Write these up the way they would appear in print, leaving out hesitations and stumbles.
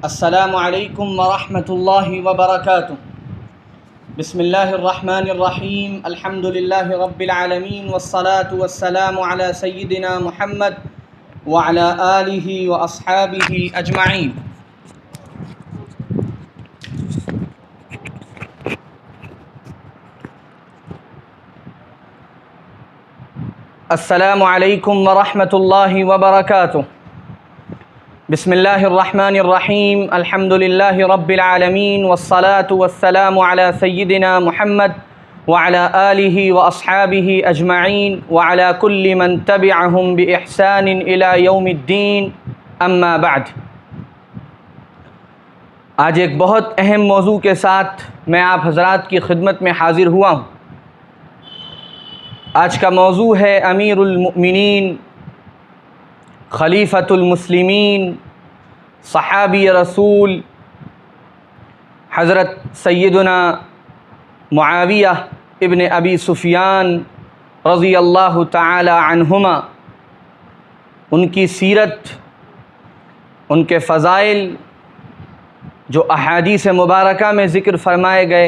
السلام علیکم ورحمۃ اللہ وبرکاتہ۔ بسم اللہ الرحمن الرحیم، الحمد للہ رب العالمین، والصلاة والسلام علی سیدنا محمد وعلی آلہ واصحابہ اجمعین۔ السلام علیکم ورحمۃ اللہ وبرکاتہ۔ بسم اللہ الرحمن الرحیم، الحمد للہ رب العالمین، والصلاة والسلام علی سیدنا محمد وعلی آلہ واصحابہ اجمعین وعلی کل من تبعہم باحسان الی یوم الدین، اما بعد۔ آج ایک بہت اہم موضوع کے ساتھ میں آپ حضرات کی خدمت میں حاضر ہوا ہوں۔ آج کا موضوع ہے امیر المؤمنین، خلیفۃ المسلمین، صحابی رسول حضرت سیدنا معاویہ ابن ابی سفیان رضی اللہ تعالی عنہما، ان کی سیرت، ان کے فضائل جو احادیث مبارکہ میں ذکر فرمائے گئے،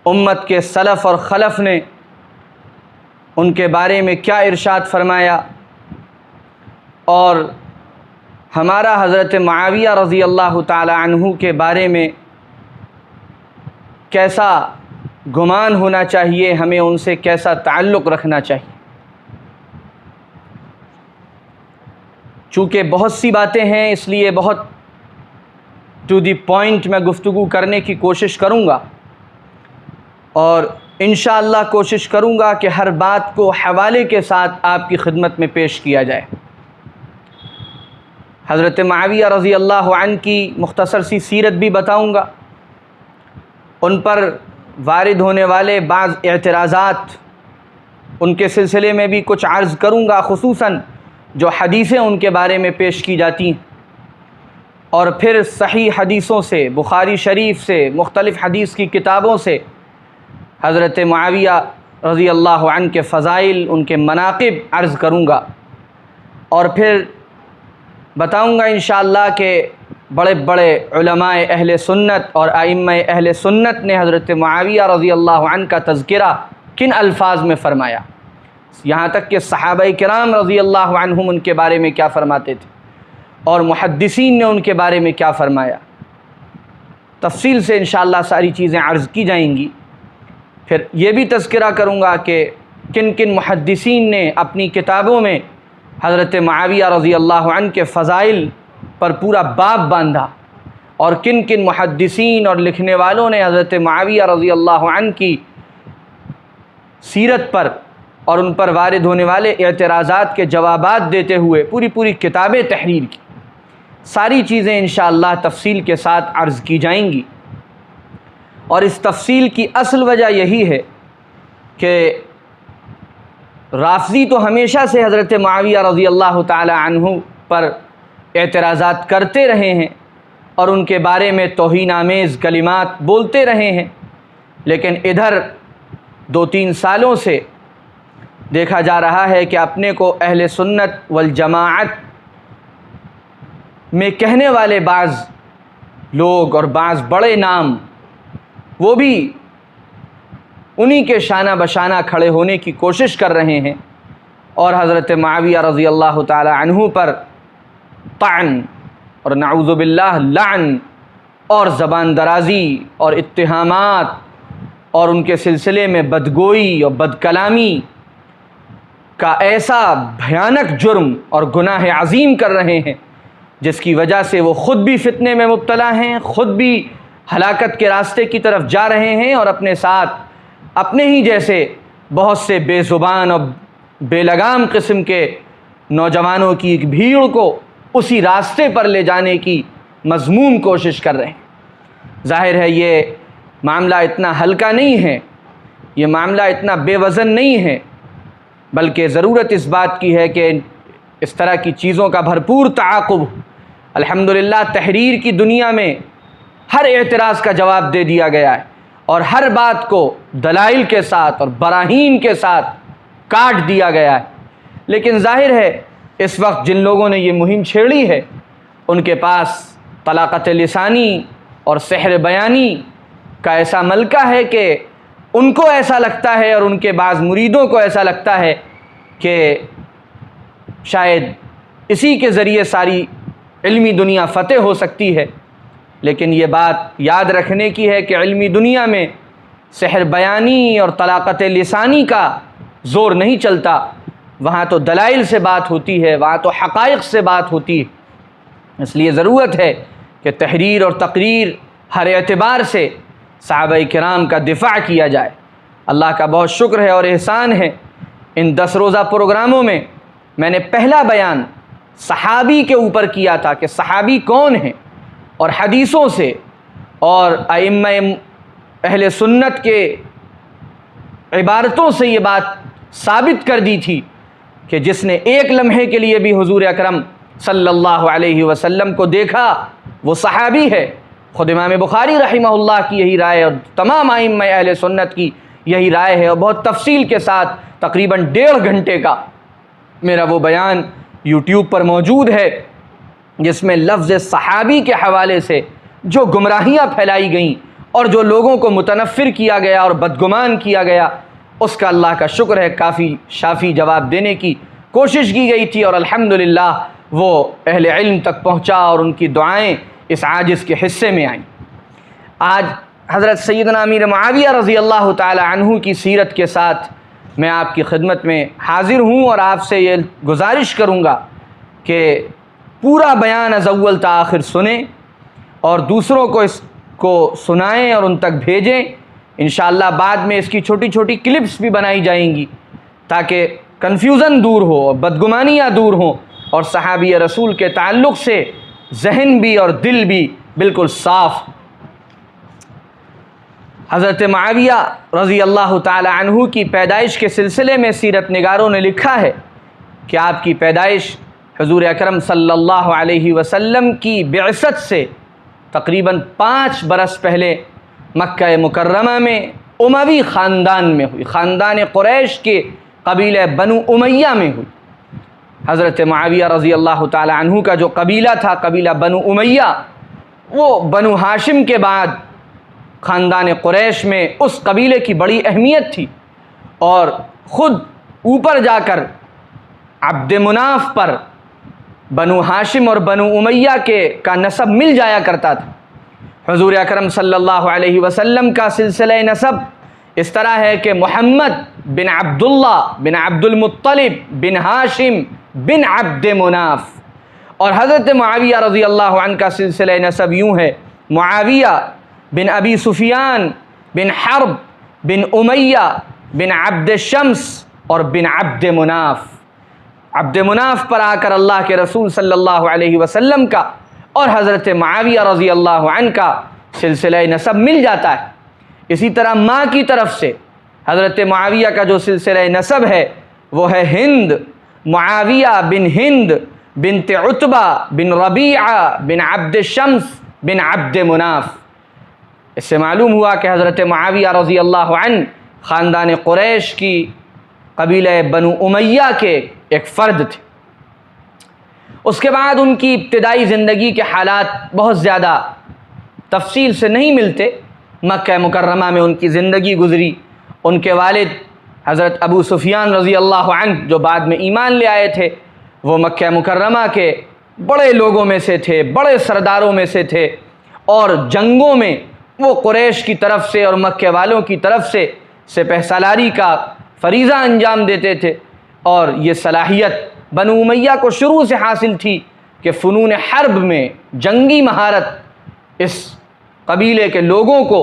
امت کے سلف اور خلف نے ان کے بارے میں کیا ارشاد فرمایا، اور ہمارا حضرت معاویہ رضی اللہ تعالی عنہ کے بارے میں کیسا گمان ہونا چاہیے، ہمیں ان سے کیسا تعلق رکھنا چاہیے۔ چونکہ بہت سی باتیں ہیں، اس لیے بہت ٹو دی پوائنٹ میں گفتگو کرنے کی کوشش کروں گا، اور انشاءاللہ کوشش کروں گا کہ ہر بات کو حوالے کے ساتھ آپ کی خدمت میں پیش کیا جائے۔ حضرت معاویہ رضی اللہ عنہ کی مختصر سی سیرت بھی بتاؤں گا، ان پر وارد ہونے والے بعض اعتراضات، ان کے سلسلے میں بھی کچھ عرض کروں گا، خصوصاً جو حدیثیں ان کے بارے میں پیش کی جاتی ہیں، اور پھر صحیح حدیثوں سے، بخاری شریف سے، مختلف حدیث کی کتابوں سے حضرت معاویہ رضی اللہ عنہ کے فضائل، ان کے مناقب عرض کروں گا، اور پھر بتاؤں گا انشاءاللہ کہ بڑے بڑے علماء اہل سنت اور ائمہ اہل سنت نے حضرت معاویہ رضی اللہ عنہ کا تذکرہ کن الفاظ میں فرمایا، یہاں تک کہ صحابہ کرام رضی اللہ عنہم ان کے بارے میں کیا فرماتے تھے، اور محدثین نے ان کے بارے میں کیا فرمایا۔ تفصیل سے انشاءاللہ ساری چیزیں عرض کی جائیں گی۔ پھر یہ بھی تذکرہ کروں گا کہ کن کن محدثین نے اپنی کتابوں میں حضرت معاویہ رضی اللہ عنہ کے فضائل پر پورا باب باندھا، اور کن کن محدثین اور لکھنے والوں نے حضرت معاویہ رضی اللہ عنہ کی سیرت پر اور ان پر وارد ہونے والے اعتراضات کے جوابات دیتے ہوئے پوری کتابیں تحریر کی۔ ساری چیزیں انشاءاللہ تفصیل کے ساتھ عرض کی جائیں گی، اور اس تفصیل کی اصل وجہ یہی ہے کہ رافضی تو ہمیشہ سے حضرت معاویہ رضی اللہ تعالی عنہ پر اعتراضات کرتے رہے ہیں، اور ان کے بارے میں توہین آمیز کلمات بولتے رہے ہیں، لیکن ادھر 2-3 سالوں سے دیکھا جا رہا ہے کہ اپنے کو اہل سنت والجماعت میں کہنے والے بعض لوگ اور بعض بڑے نام، وہ بھی انہی کے شانہ بشانہ کھڑے ہونے کی کوشش کر رہے ہیں، اور حضرت معاویہ رضی اللہ تعالی عنہ پر طعن اور نعوذ باللہ لعن اور زبان درازی اور اتہامات اور ان کے سلسلے میں بدگوئی اور بد کلامی کا ایسا بھیانک جرم اور گناہ عظیم کر رہے ہیں، جس کی وجہ سے وہ خود بھی فتنے میں مبتلا ہیں، خود بھی ہلاکت کے راستے کی طرف جا رہے ہیں، اور اپنے ساتھ اپنے ہی جیسے بہت سے بے زبان اور بے لگام قسم کے نوجوانوں کی ایک بھیڑ کو اسی راستے پر لے جانے کی مذموم کوشش کر رہے ہیں۔ ظاہر ہے یہ معاملہ اتنا ہلکا نہیں ہے، یہ معاملہ اتنا بے وزن نہیں ہے، بلکہ ضرورت اس بات کی ہے کہ اس طرح کی چیزوں کا بھرپور تعاقب۔ الحمدللہ تحریر کی دنیا میں ہر اعتراض کا جواب دے دیا گیا ہے، اور ہر بات کو دلائل کے ساتھ اور براہین کے ساتھ کاٹ دیا گیا ہے، لیکن ظاہر ہے اس وقت جن لوگوں نے یہ مہم چھیڑی ہے ان کے پاس طلاقت لسانی اور سحر بیانی کا ایسا ملکہ ہے کہ ان کو ایسا لگتا ہے اور ان کے بعض مریدوں کو ایسا لگتا ہے کہ شاید اسی کے ذریعے ساری علمی دنیا فتح ہو سکتی ہے، لیکن یہ بات یاد رکھنے کی ہے کہ علمی دنیا میں سحر بیانی اور طلاقت لسانی کا زور نہیں چلتا، وہاں تو دلائل سے بات ہوتی ہے، وہاں تو حقائق سے بات ہوتی ہے۔ اس لیے ضرورت ہے کہ تحریر اور تقریر ہر اعتبار سے صحابہ کرام کا دفاع کیا جائے۔ اللہ کا بہت شکر ہے اور احسان ہے، ان 10 روزہ پروگراموں میں نے پہلا بیان صحابی کے اوپر کیا تھا کہ صحابی کون ہیں، اور حدیثوں سے اور ائمہ اہل سنت کے عبارتوں سے یہ بات ثابت کر دی تھی کہ جس نے ایک لمحے کے لیے بھی حضور اکرم صلی اللہ علیہ وسلم کو دیکھا وہ صحابی ہے۔ خود امام بخاری رحمہ اللہ کی یہی رائے اور تمام ائمہ اہل سنت کی یہی رائے ہے، اور بہت تفصیل کے ساتھ تقریباً 1.5 گھنٹے کا میرا وہ بیان یوٹیوب پر موجود ہے، جس میں لفظ صحابی کے حوالے سے جو گمراہیاں پھیلائی گئیں اور جو لوگوں کو متنفر کیا گیا اور بدگمان کیا گیا، اس کا اللہ کا شکر ہے کافی شافی جواب دینے کی کوشش کی گئی تھی، اور الحمدللہ وہ اہل علم تک پہنچا اور ان کی دعائیں اس عاجز کے حصے میں آئیں۔ آج حضرت سیدنا امیر معاویہ رضی اللہ تعالی عنہ کی سیرت کے ساتھ میں آپ کی خدمت میں حاضر ہوں، اور آپ سے یہ گزارش کروں گا کہ پورا بیان از اول تا آخر سنیں اور دوسروں کو اس کو سنائیں اور ان تک بھیجیں۔ انشاءاللہ بعد میں اس کی چھوٹی چھوٹی کلپس بھی بنائی جائیں گی تاکہ کنفیوژن دور ہو، بدگمانیاں دور ہوں، اور صحابی رسول کے تعلق سے ذہن بھی اور دل بھی بالکل صاف۔ حضرت معاویہ رضی اللہ تعالی عنہ کی پیدائش کے سلسلے میں سیرت نگاروں نے لکھا ہے کہ آپ کی پیدائش حضور اکرم صلی اللہ علیہ وسلم کی بعثت سے تقریباً 5 برس پہلے مکہ مکرمہ میں اموی خاندان میں ہوئی، خاندان قریش کے قبیلہ بنو امیہ میں ہوئی۔ حضرت معاویہ رضی اللہ تعالی عنہ کا جو قبیلہ تھا، قبیلہ بنو امیہ، وہ بنو ہاشم کے بعد خاندان قریش میں اس قبیلے کی بڑی اہمیت تھی، اور خود اوپر جا کر عبد مناف پر بنو ہاشم اور بنو امیہ کا نسب مل جایا کرتا تھا۔ حضور اکرم صلی اللہ علیہ وسلم کا سلسلہ نسب اس طرح ہے کہ محمد بن عبداللہ بن عبد المطلب بن ہاشم بن عبد مناف، اور حضرت معاویہ رضی اللہ عنہ کا سلسلہ نسب یوں ہے: معاویہ بن ابی سفیان بن حرب بن امیہ بن عبد شمس اور بن عبد مناف۔ عبد مناف پر آ کر اللہ کے رسول صلی اللہ علیہ وسلم کا اور حضرت معاویہ رضی اللہ عنہ کا سلسلہ نسب مل جاتا ہے۔ اسی طرح ماں کی طرف سے حضرت معاویہ کا جو سلسلہ نسب ہے وہ ہے ہند، معاویہ بن ہند بنت عتبہ بن ربیعہ بن عبد شمس بن عبد مناف۔ اس سے معلوم ہوا کہ حضرت معاویہ رضی اللہ عنہ خاندان قریش کی قبیلہ بنو امیہ کے ایک فرد تھے۔ اس کے بعد ان کی ابتدائی زندگی کے حالات بہت زیادہ تفصیل سے نہیں ملتے۔ مکہ مکرمہ میں ان کی زندگی گزری۔ ان کے والد حضرت ابو سفیان رضی اللہ عنہ جو بعد میں ایمان لے آئے تھے، وہ مکہ مکرمہ کے بڑے لوگوں میں سے تھے، بڑے سرداروں میں سے تھے، اور جنگوں میں وہ قریش کی طرف سے اور مکہ والوں کی طرف سے سپہ سالاری کا فریضہ انجام دیتے تھے، اور یہ صلاحیت بنو امیہ کو شروع سے حاصل تھی کہ فنون حرب میں جنگی مہارت اس قبیلے کے لوگوں کو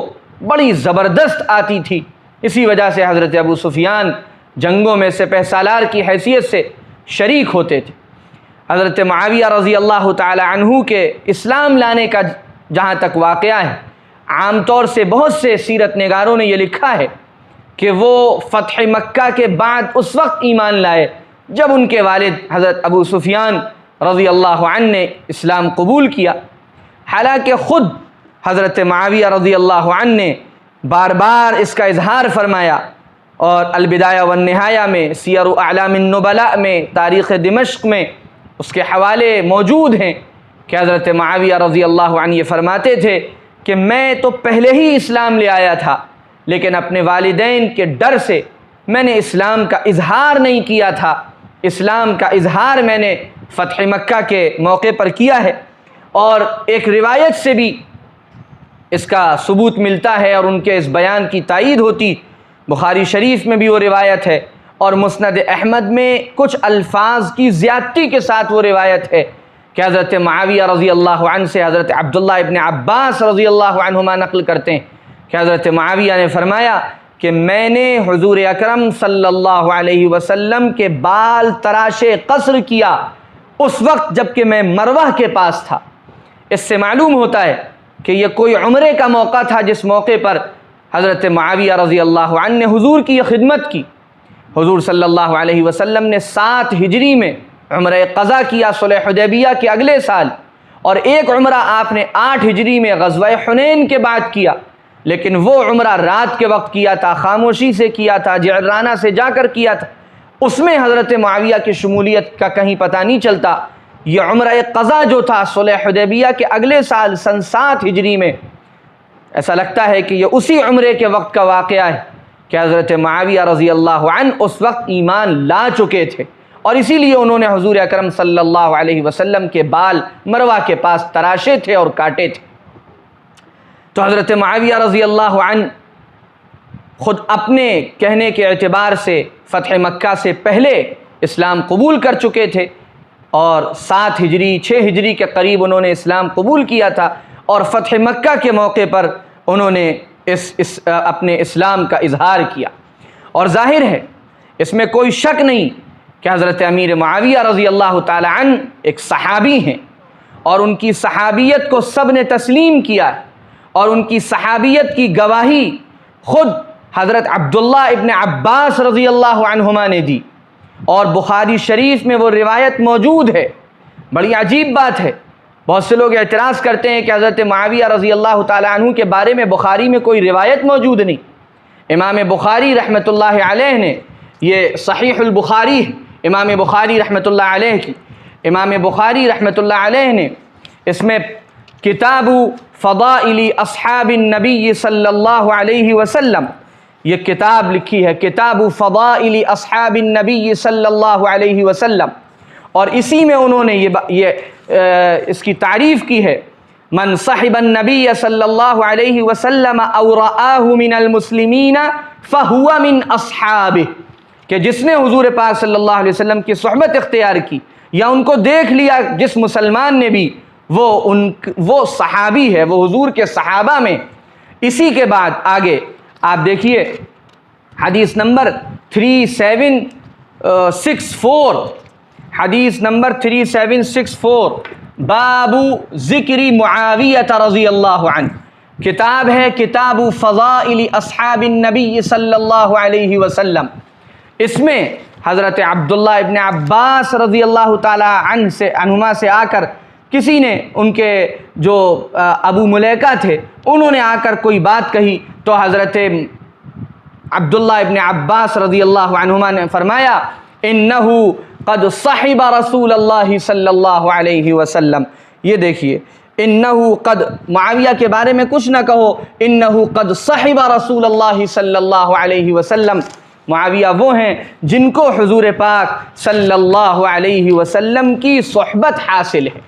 بڑی زبردست آتی تھی۔ اسی وجہ سے حضرت ابو سفیان جنگوں میں سپہ سالار کی حیثیت سے شریک ہوتے تھے۔ حضرت معاویہ رضی اللہ تعالی عنہ کے اسلام لانے کا جہاں تک واقعہ ہے، عام طور سے بہت سے سیرت نگاروں نے یہ لکھا ہے کہ وہ فتح مکہ کے بعد اس وقت ایمان لائے جب ان کے والد حضرت ابو سفیان رضی اللہ عنہ نے اسلام قبول کیا، حالانکہ خود حضرت معاویہ رضی اللہ عنہ نے بار بار اس کا اظہار فرمایا، اور البدایہ والنہایہ میں، سیر اعلام النبلاء میں، تاریخ دمشق میں اس کے حوالے موجود ہیں کہ حضرت معاویہ رضی اللہ عنہ یہ فرماتے تھے کہ میں تو پہلے ہی اسلام لے آیا تھا، لیکن اپنے والدین کے ڈر سے میں نے اسلام کا اظہار نہیں کیا تھا۔ اسلام کا اظہار میں نے فتح مکہ کے موقع پر کیا ہے، اور ایک روایت سے بھی اس کا ثبوت ملتا ہے اور ان کے اس بیان کی تائید ہوتی۔ بخاری شریف میں بھی وہ روایت ہے، اور مسند احمد میں کچھ الفاظ کی زیادتی کے ساتھ وہ روایت ہے کہ حضرت معاویہ رضی اللہ عنہ سے حضرت عبداللہ ابن عباس رضی اللہ عنہما نقل کرتے ہیں کہ حضرت معاویہ نے فرمایا کہ میں نے حضور اکرم صلی اللہ علیہ وسلم کے بال تراشے قصر کیا اس وقت جب کہ میں مروہ کے پاس تھا۔ اس سے معلوم ہوتا ہے کہ یہ کوئی عمرے کا موقع تھا جس موقع پر حضرت معاویہ رضی اللہ عنہ نے حضور کی یہ خدمت کی۔ حضور صلی اللہ علیہ وسلم نے 7 ہجری میں عمرہ قضا کیا صلح حدیبیہ کے اگلے سال، اور ایک عمرہ آپ نے 8 ہجری میں غزوہ حنین کے بعد کیا، لیکن وہ عمرہ رات کے وقت کیا تھا، خاموشی سے کیا تھا، جعرانہ سے جا کر کیا تھا۔ اس میں حضرت معاویہ کی شمولیت کا کہیں پتہ نہیں چلتا۔ یہ عمرہ قضا جو تھا صلح حدیبیہ کے اگلے سال سن 7 ہجری میں، ایسا لگتا ہے کہ یہ اسی عمرے کے وقت کا واقعہ ہے کہ حضرت معاویہ رضی اللہ عنہ اس وقت ایمان لا چکے تھے، اور اسی لیے انہوں نے حضور اکرم صلی اللہ علیہ وسلم کے بال مروہ کے پاس تراشے تھے اور کاٹے تھے۔ تو حضرت معاویہ رضی اللہ عنہ خود اپنے کہنے کے اعتبار سے فتح مکہ سے پہلے اسلام قبول کر چکے تھے، اور 7 ہجری 6 ہجری کے قریب انہوں نے اسلام قبول کیا تھا، اور فتح مکہ کے موقع پر انہوں نے اپنے اسلام کا اظہار کیا۔ اور ظاہر ہے اس میں کوئی شک نہیں کہ حضرت امیر معاویہ رضی اللہ تعالی عنہ ایک صحابی ہیں، اور ان کی صحابیت کو سب نے تسلیم کیا ہے، اور ان کی صحابیت کی گواہی خود حضرت عبداللہ ابن عباس رضی اللہ عنہما نے دی، اور بخاری شریف میں وہ روایت موجود ہے۔ بڑی عجیب بات ہے، بہت سے لوگ اعتراض کرتے ہیں کہ حضرت معاویہ رضی اللہ تعالی عنہ کے بارے میں بخاری میں کوئی روایت موجود نہیں۔ امام بخاری رحمۃ اللہ علیہ نے، یہ صحیح البخاری ہے امام بخاری رحمۃ اللہ علیہ کی، امام بخاری رحمۃ اللہ علیہ نے اس میں کتاب فضائل اصحاب النبی صلی اللہ علیہ وسلم، یہ کتاب لکھی ہے، کتاب فضائل اصحاب النبی صلی اللہ علیہ وسلم، اور اسی میں انہوں نے اس کی تعریف کی ہے، من صحب النبی صلی اللہ علیہ وسلم او رآہ من المسلمین فہو من اصحابہ، کہ جس نے حضور پاک صلی اللہ علیہ وسلم کی صحبت اختیار کی یا ان کو دیکھ لیا جس مسلمان نے بھی، وہ صحابی ہے، وہ حضور کے صحابہ میں۔ اسی کے بعد آگے آپ دیکھیے حدیث نمبر 3764، حدیث نمبر 3764، باب ذکر معاویہ رضی اللہ عنہ، کتاب ہے کتاب فضائل اصحاب النبی صلی اللہ علیہ وسلم۔ اس میں حضرت عبداللہ ابن عباس رضی اللہ تعالی عنہما سے آ کر کسی نے، ان کے جو ابو ملیکہ تھے، انہوں نے آ کر کوئی بات کہی، تو حضرت عبداللہ ابن عباس رضی اللہ عنہما نے فرمایا انہو قد صحب رسول اللہ صلی اللہ علیہ وسلم۔ یہ دیکھیے، انہو قد، معاویہ کے بارے میں کچھ نہ کہو، انہو قد صحب رسول اللہ صلی اللہ علیہ وسلم، معاویہ وہ ہیں جن کو حضور پاک صلی اللہ علیہ وسلم کی صحبت حاصل ہے۔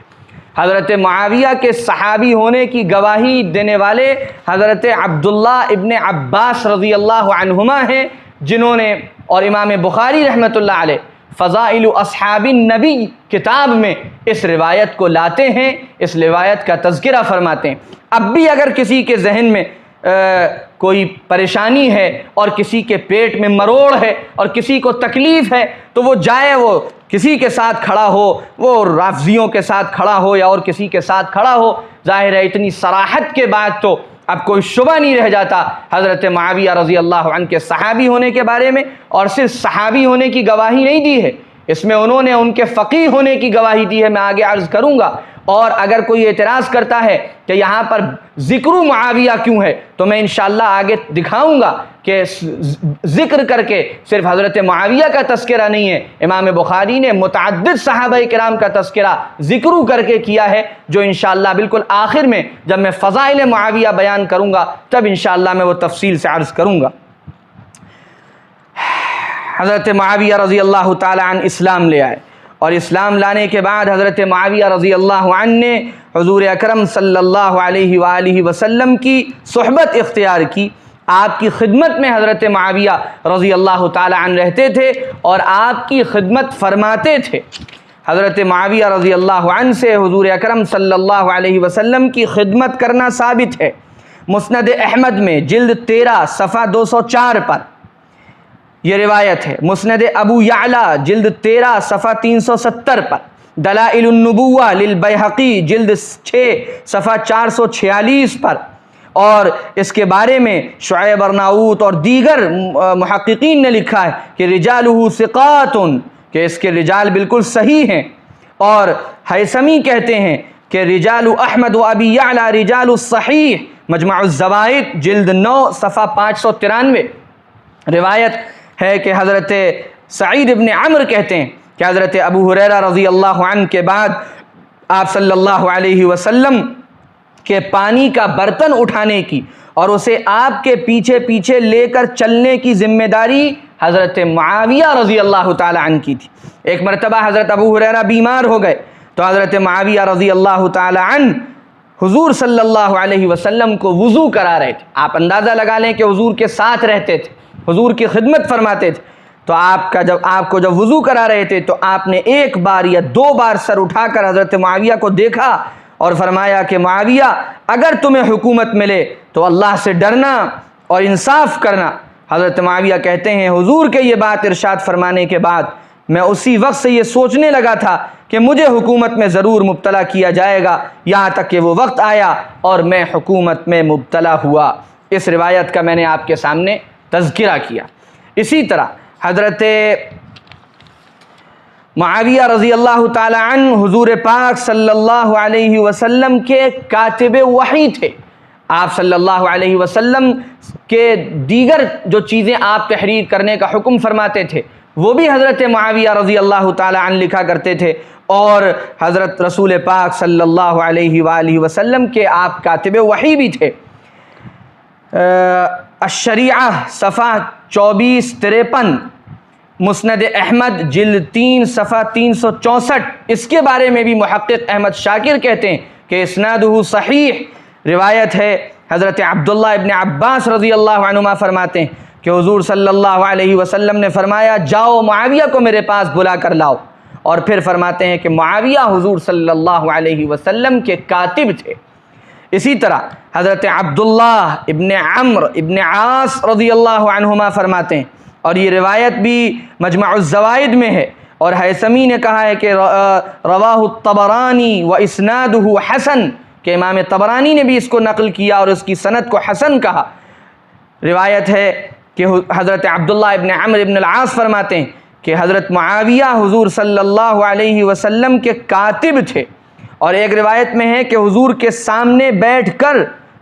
حضرت معاویہ کے صحابی ہونے کی گواہی دینے والے حضرت عبداللہ ابن عباس رضی اللہ عنہما ہیں، جنہوں نے، اور امام بخاری رحمۃ اللہ علیہ فضائل اصحاب النبی کتاب میں اس روایت کو لاتے ہیں، اس روایت کا تذکرہ فرماتے ہیں۔ اب بھی اگر کسی کے ذہن میں کوئی پریشانی ہے اور کسی کے پیٹ میں مروڑ ہے اور کسی کو تکلیف ہے، تو وہ جائے، وہ کسی کے ساتھ کھڑا ہو، وہ رافضیوں کے ساتھ کھڑا ہو یا اور کسی کے ساتھ کھڑا ہو۔ ظاہر ہے اتنی صراحت کے بعد تو اب کوئی شبہ نہیں رہ جاتا حضرت معاویہ رضی اللہ عنہ کے صحابی ہونے کے بارے میں، اور صرف صحابی ہونے کی گواہی نہیں دی ہے، اس میں انہوں نے ان کے فقیہ ہونے کی گواہی دی ہے، میں آگے عرض کروں گا۔ اور اگر کوئی اعتراض کرتا ہے کہ یہاں پر ذکر معاویہ کیوں ہے، تو میں انشاءاللہ آگے دکھاؤں گا کہ ذکر کر کے صرف حضرت معاویہ کا تذکرہ نہیں ہے، امام بخاری نے متعدد صحابہ کرام کا تذکرہ ذکر کر کے کیا ہے، جو انشاءاللہ بالکل آخر میں جب میں فضائل معاویہ بیان کروں گا تب انشاءاللہ میں وہ تفصیل سے عرض کروں گا۔ حضرت معاویہ رضی اللہ تعالی عنہ اسلام لے آئے، اور اسلام لانے کے بعد حضرت معاویہ رضی اللہ عنہ نے حضور اکرم صلی اللہ علیہ وآلہ وسلم کی صحبت اختیار کی۔ آپ کی خدمت میں حضرت معاویہ رضی اللہ تعالی عنہ رہتے تھے اور آپ کی خدمت فرماتے تھے۔ حضرت معاویہ رضی اللہ عنہ سے حضور اکرم صلی اللہ علیہ وسلم کی خدمت کرنا ثابت ہے۔ مسند احمد میں جلد 13 صفحہ 204 پر یہ روایت ہے۔ مسند ابو یعلا جلد 13 صفحہ 370 پر، دلائل النبوہ للبیہقی جلد 6 صفحہ 446 پر، اور اس کے بارے میں شعیب ارناؤوط اور دیگر محققین نے لکھا ہے کہ رجالہ ثقات، کہ اس کے رجال بالکل صحیح ہیں۔ اور حیثمی کہتے ہیں کہ رجال احمد و ابی یعلا رجال الصحیح، مجمع الزوائد جلد 9 صفحہ 593 روایت ہے کہ حضرت سعید ابن عمر کہتے ہیں کہ حضرت ابو ہریرہ رضی اللہ عنہ کے بعد آپ صلی اللہ علیہ وسلم کے پانی کا برتن اٹھانے کی اور اسے آپ کے پیچھے پیچھے لے کر چلنے کی ذمہ داری حضرت معاویہ رضی اللہ تعالی عنہ کی تھی۔ ایک مرتبہ حضرت ابو ہریرہ بیمار ہو گئے تو حضرت معاویہ رضی اللہ تعالی عنہ حضور صلی اللہ علیہ وسلم کو وضو کرا رہے تھے۔ آپ اندازہ لگا لیں کہ حضور کے ساتھ رہتے تھے، حضور کی خدمت فرماتے تھے، تو آپ کو جب وضو کرا رہے تھے تو آپ نے ایک بار یا دو بار سر اٹھا کر حضرت معاویہ کو دیکھا اور فرمایا کہ معاویہ، اگر تمہیں حکومت ملے تو اللہ سے ڈرنا اور انصاف کرنا۔ حضرت معاویہ کہتے ہیں حضور کے یہ بات ارشاد فرمانے کے بعد میں اسی وقت سے یہ سوچنے لگا تھا کہ مجھے حکومت میں ضرور مبتلا کیا جائے گا، یہاں تک کہ وہ وقت آیا اور میں حکومت میں مبتلا ہوا۔ اس روایت کا میں نے آپ کے سامنے تذکرہ کیا۔ اسی طرح حضرت معاویہ رضی اللہ تعالی عنہ حضور پاک صلی اللہ علیہ وسلم کے کاتب وحی تھے۔ آپ صلی اللہ علیہ وسلم کے دیگر جو چیزیں آپ تحریر کرنے کا حکم فرماتے تھے وہ بھی حضرت معاویہ رضی اللہ تعالی عنہ لکھا کرتے تھے، اور حضرت رسول پاک صلی اللہ علیہ وآلہ وسلم کے آپ کاتب وحی بھی تھے۔ الشریعہ صفحہ 2453، مسند احمد جلد 3 صفحہ 364، اس کے بارے میں بھی محقق احمد شاکر کہتے ہیں کہ اسنادہ صحیح روایت ہے۔ حضرت عبداللہ ابن عباس رضی اللہ عنہما فرماتے ہیں کہ حضور صلی اللہ علیہ وسلم نے فرمایا جاؤ معاویہ کو میرے پاس بلا کر لاؤ، اور پھر فرماتے ہیں کہ معاویہ حضور صلی اللہ علیہ وسلم کے کاتب تھے۔ اسی طرح حضرت عبداللہ ابن عمرو ابن عاص رضی اللہ عنہما فرماتے ہیں، اور یہ روایت بھی مجمع الزوائد میں ہے، اور حیثمی نے کہا ہے کہ رواہ الطبرانی و اسنادہ حسن، کہ امام طبرانی نے بھی اس کو نقل کیا اور اس کی سند کو حسن کہا۔ روایت ہے کہ حضرت عبداللہ ابن عمرو ابن العاص فرماتے ہیں کہ حضرت معاویہ حضور صلی اللہ علیہ وسلم کے کاتب تھے، اور ایک روایت میں ہے کہ حضور کے سامنے بیٹھ کر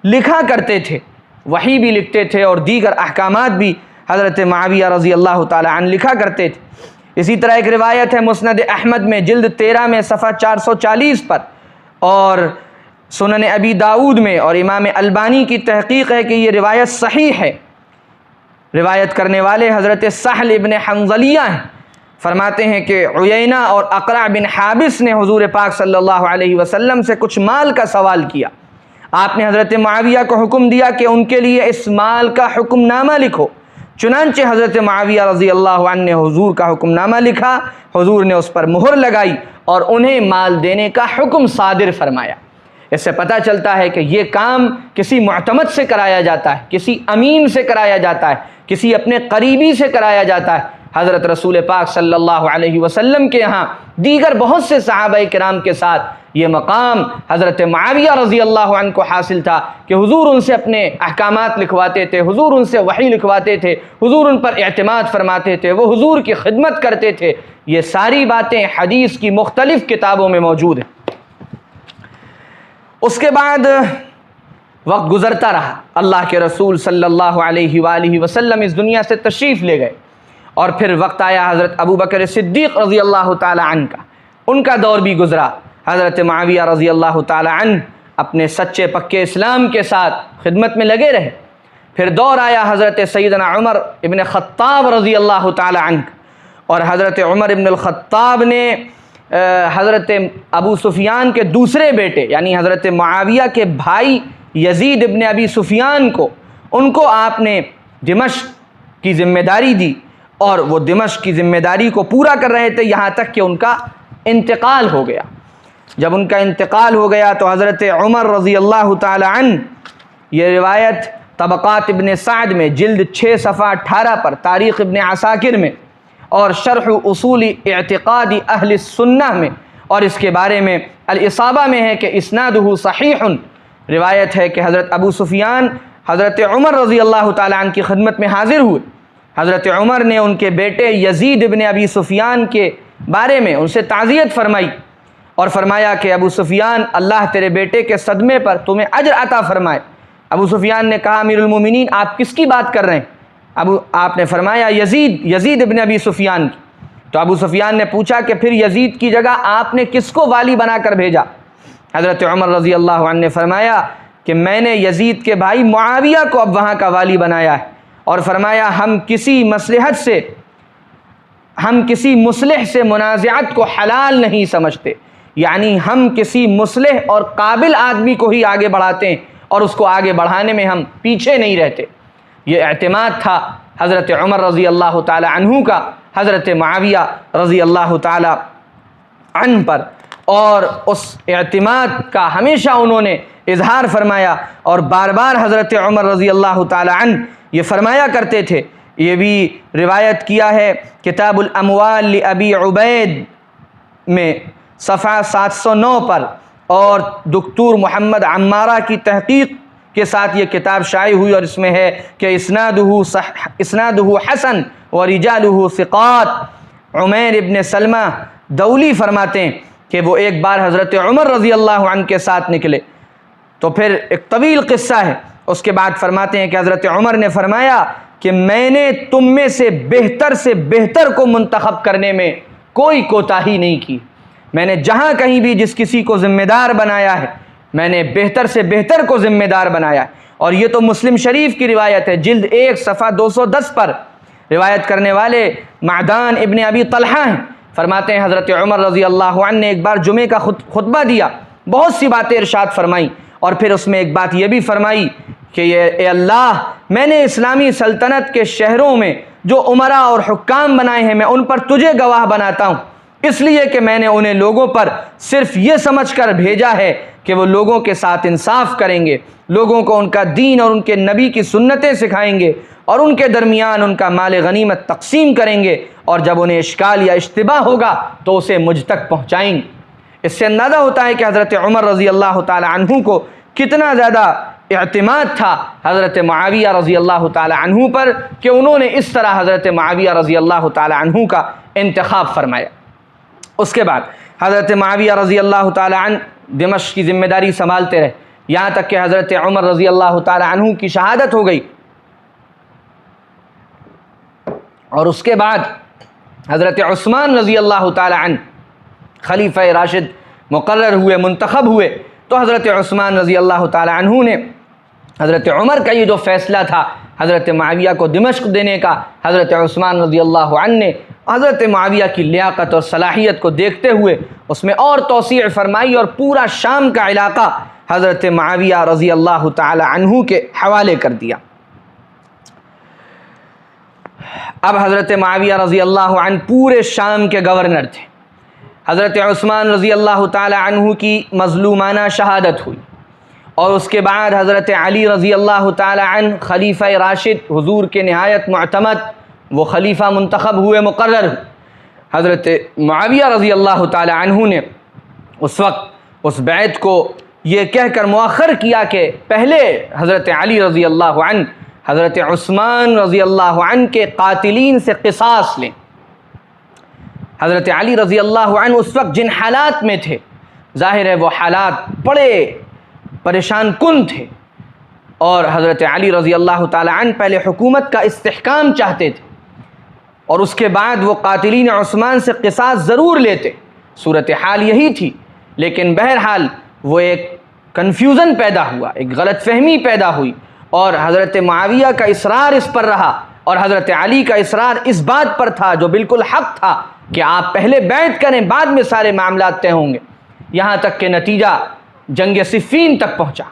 لکھا کرتے تھے، وحی بھی لکھتے تھے اور دیگر احکامات بھی حضرت معاویہ رضی اللہ تعالی عنہ لکھا کرتے تھے۔ اسی طرح ایک روایت ہے مسند احمد میں جلد 13 میں صفحہ 440 پر، اور سنن ابی داؤد میں، اور امام البانی کی تحقیق ہے کہ یہ روایت صحیح ہے۔ روایت کرنے والے حضرت سہل ابن حنظلیہ ہیں، فرماتے ہیں کہ عیینہ اور اقرع بن حابس نے حضور پاک صلی اللہ علیہ وسلم سے کچھ مال کا سوال کیا۔ آپ نے حضرت معاویہ کو حکم دیا کہ ان کے لیے اس مال کا حکم نامہ لکھو، چنانچہ حضرت معاویہ رضی اللہ عنہ نے حضور کا حکم نامہ لکھا، حضور نے اس پر مہر لگائی اور انہیں مال دینے کا حکم صادر فرمایا۔ اس سے پتہ چلتا ہے کہ یہ کام کسی معتمد سے کرایا جاتا ہے، کسی امین سے کرایا جاتا ہے، کسی اپنے قریبی سے کرایا جاتا ہے۔ حضرت رسول پاک صلی اللہ علیہ وسلم کے یہاں دیگر بہت سے صحابہ کرام کے ساتھ یہ مقام حضرت معاویہ رضی اللہ عنہ کو حاصل تھا کہ حضور ان سے اپنے احکامات لکھواتے تھے، حضور ان سے وحی لکھواتے تھے، حضور ان پر اعتماد فرماتے تھے، وہ حضور کی خدمت کرتے تھے۔ یہ ساری باتیں حدیث کی مختلف کتابوں میں موجود ہیں۔ اس کے بعد وقت گزرتا رہا، اللہ کے رسول صلی اللہ علیہ وآلہ وسلم اس دنیا سے تشریف لے گئے، اور پھر وقت آیا حضرت ابو بکر صدیق رضی اللہ تعالی عنہ کا، ان کا دور بھی گزرا۔ حضرت معاویہ رضی اللہ تعالی عنہ اپنے سچے پکے اسلام کے ساتھ خدمت میں لگے رہے۔ پھر دور آیا حضرت سیدنا عمر ابن خطاب رضی اللہ تعالی عنہ، اور حضرت عمر ابن الخطاب نے حضرت ابو سفیان کے دوسرے بیٹے یعنی حضرت معاویہ کے بھائی یزید ابن ابی سفیان کو، ان کو آپ نے دمشق کی ذمہ داری دی، اور وہ دمشق کی ذمہ داری کو پورا کر رہے تھے یہاں تک کہ ان کا انتقال ہو گیا۔ جب ان کا انتقال ہو گیا تو حضرت عمر رضی اللہ تعالی عنہ، یہ روایت طبقات ابن سعد میں جلد 6 صفحہ 18 پر، تاریخ ابن عساکر میں، اور شرح اصول اعتقاد اہل السنہ میں، اور اس کے بارے میں الاصابہ میں ہے کہ اسنادہ صحیح، روایت ہے کہ حضرت ابو سفیان حضرت عمر رضی اللہ تعالی عنہ کی خدمت میں حاضر ہوئے۔ حضرت عمر نے ان کے بیٹے یزید ابن ابی سفیان کے بارے میں ان سے تعزیت فرمائی، اور فرمایا کہ ابو سفیان، اللہ تیرے بیٹے کے صدمے پر تمہیں اجر عطا فرمائے۔ ابو سفیان نے کہا امیر المومنین آپ کس کی بات کر رہے ہیں؟ آپ نے فرمایا یزید ابن ابی سفیان کی۔ تو ابو سفیان نے پوچھا کہ پھر یزید کی جگہ آپ نے کس کو والی بنا کر بھیجا؟ حضرت عمر رضی اللہ عنہ نے فرمایا کہ میں نے یزید کے بھائی معاویہ کو اب وہاں کا والی بنایا ہے، اور فرمایا ہم کسی مصلح سے منازعت کو حلال نہیں سمجھتے، یعنی ہم کسی مصلح اور قابل آدمی کو ہی آگے بڑھاتے ہیں، اور اس کو آگے بڑھانے میں ہم پیچھے نہیں رہتے۔ یہ اعتماد تھا حضرت عمر رضی اللہ تعالی عنہ کا حضرت معاویہ رضی اللہ تعالی عنہ پر، اور اس اعتماد کا ہمیشہ انہوں نے اظہار فرمایا، اور بار بار حضرت عمر رضی اللہ تعالی عنہ یہ فرمایا کرتے تھے۔ یہ بھی روایت کیا ہے کتاب الاموال لابی عبید میں صفحہ 709 پر، اور دکتور محمد عمارہ کی تحقیق کے ساتھ یہ کتاب شائع ہوئی، اور اس میں ہے کہ اسنادہ حسن ورجالہ ثقات۔ عمیر ابن سلمہ دولی فرماتے ہیں کہ وہ ایک بار حضرت عمر رضی اللہ عنہ کے ساتھ نکلے، تو پھر ایک طویل قصہ ہے، اس کے بعد فرماتے ہیں کہ حضرت عمر نے فرمایا کہ میں نے تم میں سے بہتر کو منتخب کرنے میں کوئی کوتاہی نہیں کی۔ میں نے جہاں کہیں بھی جس کسی کو ذمہ دار بنایا ہے، میں نے بہتر سے بہتر کو ذمہ دار بنایا ہے۔ اور یہ تو مسلم شریف کی روایت ہے، جلد 1 صفحہ 210 پر، روایت کرنے والے معدان ابن ابی طلحہ ہیں۔ فرماتے ہیں حضرت عمر رضی اللہ عنہ نے ایک بار جمعے کا خطبہ دیا، بہت سی باتیں ارشاد فرمائیں، اور پھر اس میں ایک بات یہ بھی فرمائی کہ اے اللہ، میں نے اسلامی سلطنت کے شہروں میں جو امراء اور حکام بنائے ہیں، میں ان پر تجھے گواہ بناتا ہوں، اس لیے کہ میں نے انہیں لوگوں پر صرف یہ سمجھ کر بھیجا ہے کہ وہ لوگوں کے ساتھ انصاف کریں گے، لوگوں کو ان کا دین اور ان کے نبی کی سنتیں سکھائیں گے، اور ان کے درمیان ان کا مال غنیمت تقسیم کریں گے، اور جب انہیں اشکال یا اشتباہ ہوگا تو اسے مجھ تک پہنچائیں گے۔ اس سے اندازہ ہوتا ہے کہ حضرت عمر رضی اللہ تعالی عنہ کو کتنا زیادہ اعتماد تھا حضرت معاویہ رضی اللہ تعالی عنہ پر، کہ انہوں نے اس طرح حضرت معاویہ رضی اللہ تعالی عنہ کا انتخاب فرمایا۔ اس کے بعد حضرت معاویہ رضی اللہ تعالی عنہ دمشق کی ذمہ داری سنبھالتے رہے، یہاں تک کہ حضرت عمر رضی اللہ تعالی عنہ کی شہادت ہو گئی، اور اس کے بعد حضرت عثمان رضی اللہ تعالی عنہ خلیفہ راشد مقرر ہوئے، منتخب ہوئے، تو حضرت عثمان رضی اللہ تعالی عنہ نے حضرت عمر کا یہ جو فیصلہ تھا حضرت معاویہ کو دمشق دینے کا، حضرت عثمان رضی اللہ عنہ نے حضرت معاویہ کی لیاقت اور صلاحیت کو دیکھتے ہوئے اس میں اور توسیع فرمائی، اور پورا شام کا علاقہ حضرت معاویہ رضی اللہ تعالی عنہ کے حوالے کر دیا۔ اب حضرت معاویہ رضی اللہ عنہ پورے شام کے گورنر تھے۔ حضرت عثمان رضی اللہ تعالی عنہ کی مظلومانہ شہادت ہوئی، اور اس کے بعد حضرت علی رضی اللہ تعالی عنہ خلیفہ راشد، حضور کے نہایت معتمد، وہ خلیفہ منتخب ہوئے، مقرر ہوئے۔ حضرت معاویہ رضی اللہ تعالی عنہ نے اس وقت اس بیعت کو یہ کہہ کر مؤخر کیا کہ پہلے حضرت علی رضی اللہ عنہ حضرت عثمان رضی اللہ عنہ کے قاتلین سے قصاص لیں۔ حضرت علی رضی اللہ عنہ اس وقت جن حالات میں تھے، ظاہر ہے وہ حالات بڑے پریشان کن تھے، اور حضرت علی رضی اللہ تعالی عنہ پہلے حکومت کا استحکام چاہتے تھے، اور اس کے بعد وہ قاتلین عثمان سے قصاص ضرور لیتے، صورتحال یہی تھی۔ لیکن بہرحال وہ ایک کنفیوژن پیدا ہوا، ایک غلط فہمی پیدا ہوئی، اور حضرت معاویہ کا اصرار اس پر رہا، اور حضرت علی کا اصرار اس بات پر تھا جو بالکل حق تھا کہ آپ پہلے بیعت کریں، بعد میں سارے معاملات طے ہوں گے، یہاں تک کہ نتیجہ جنگ صفین تک پہنچا۔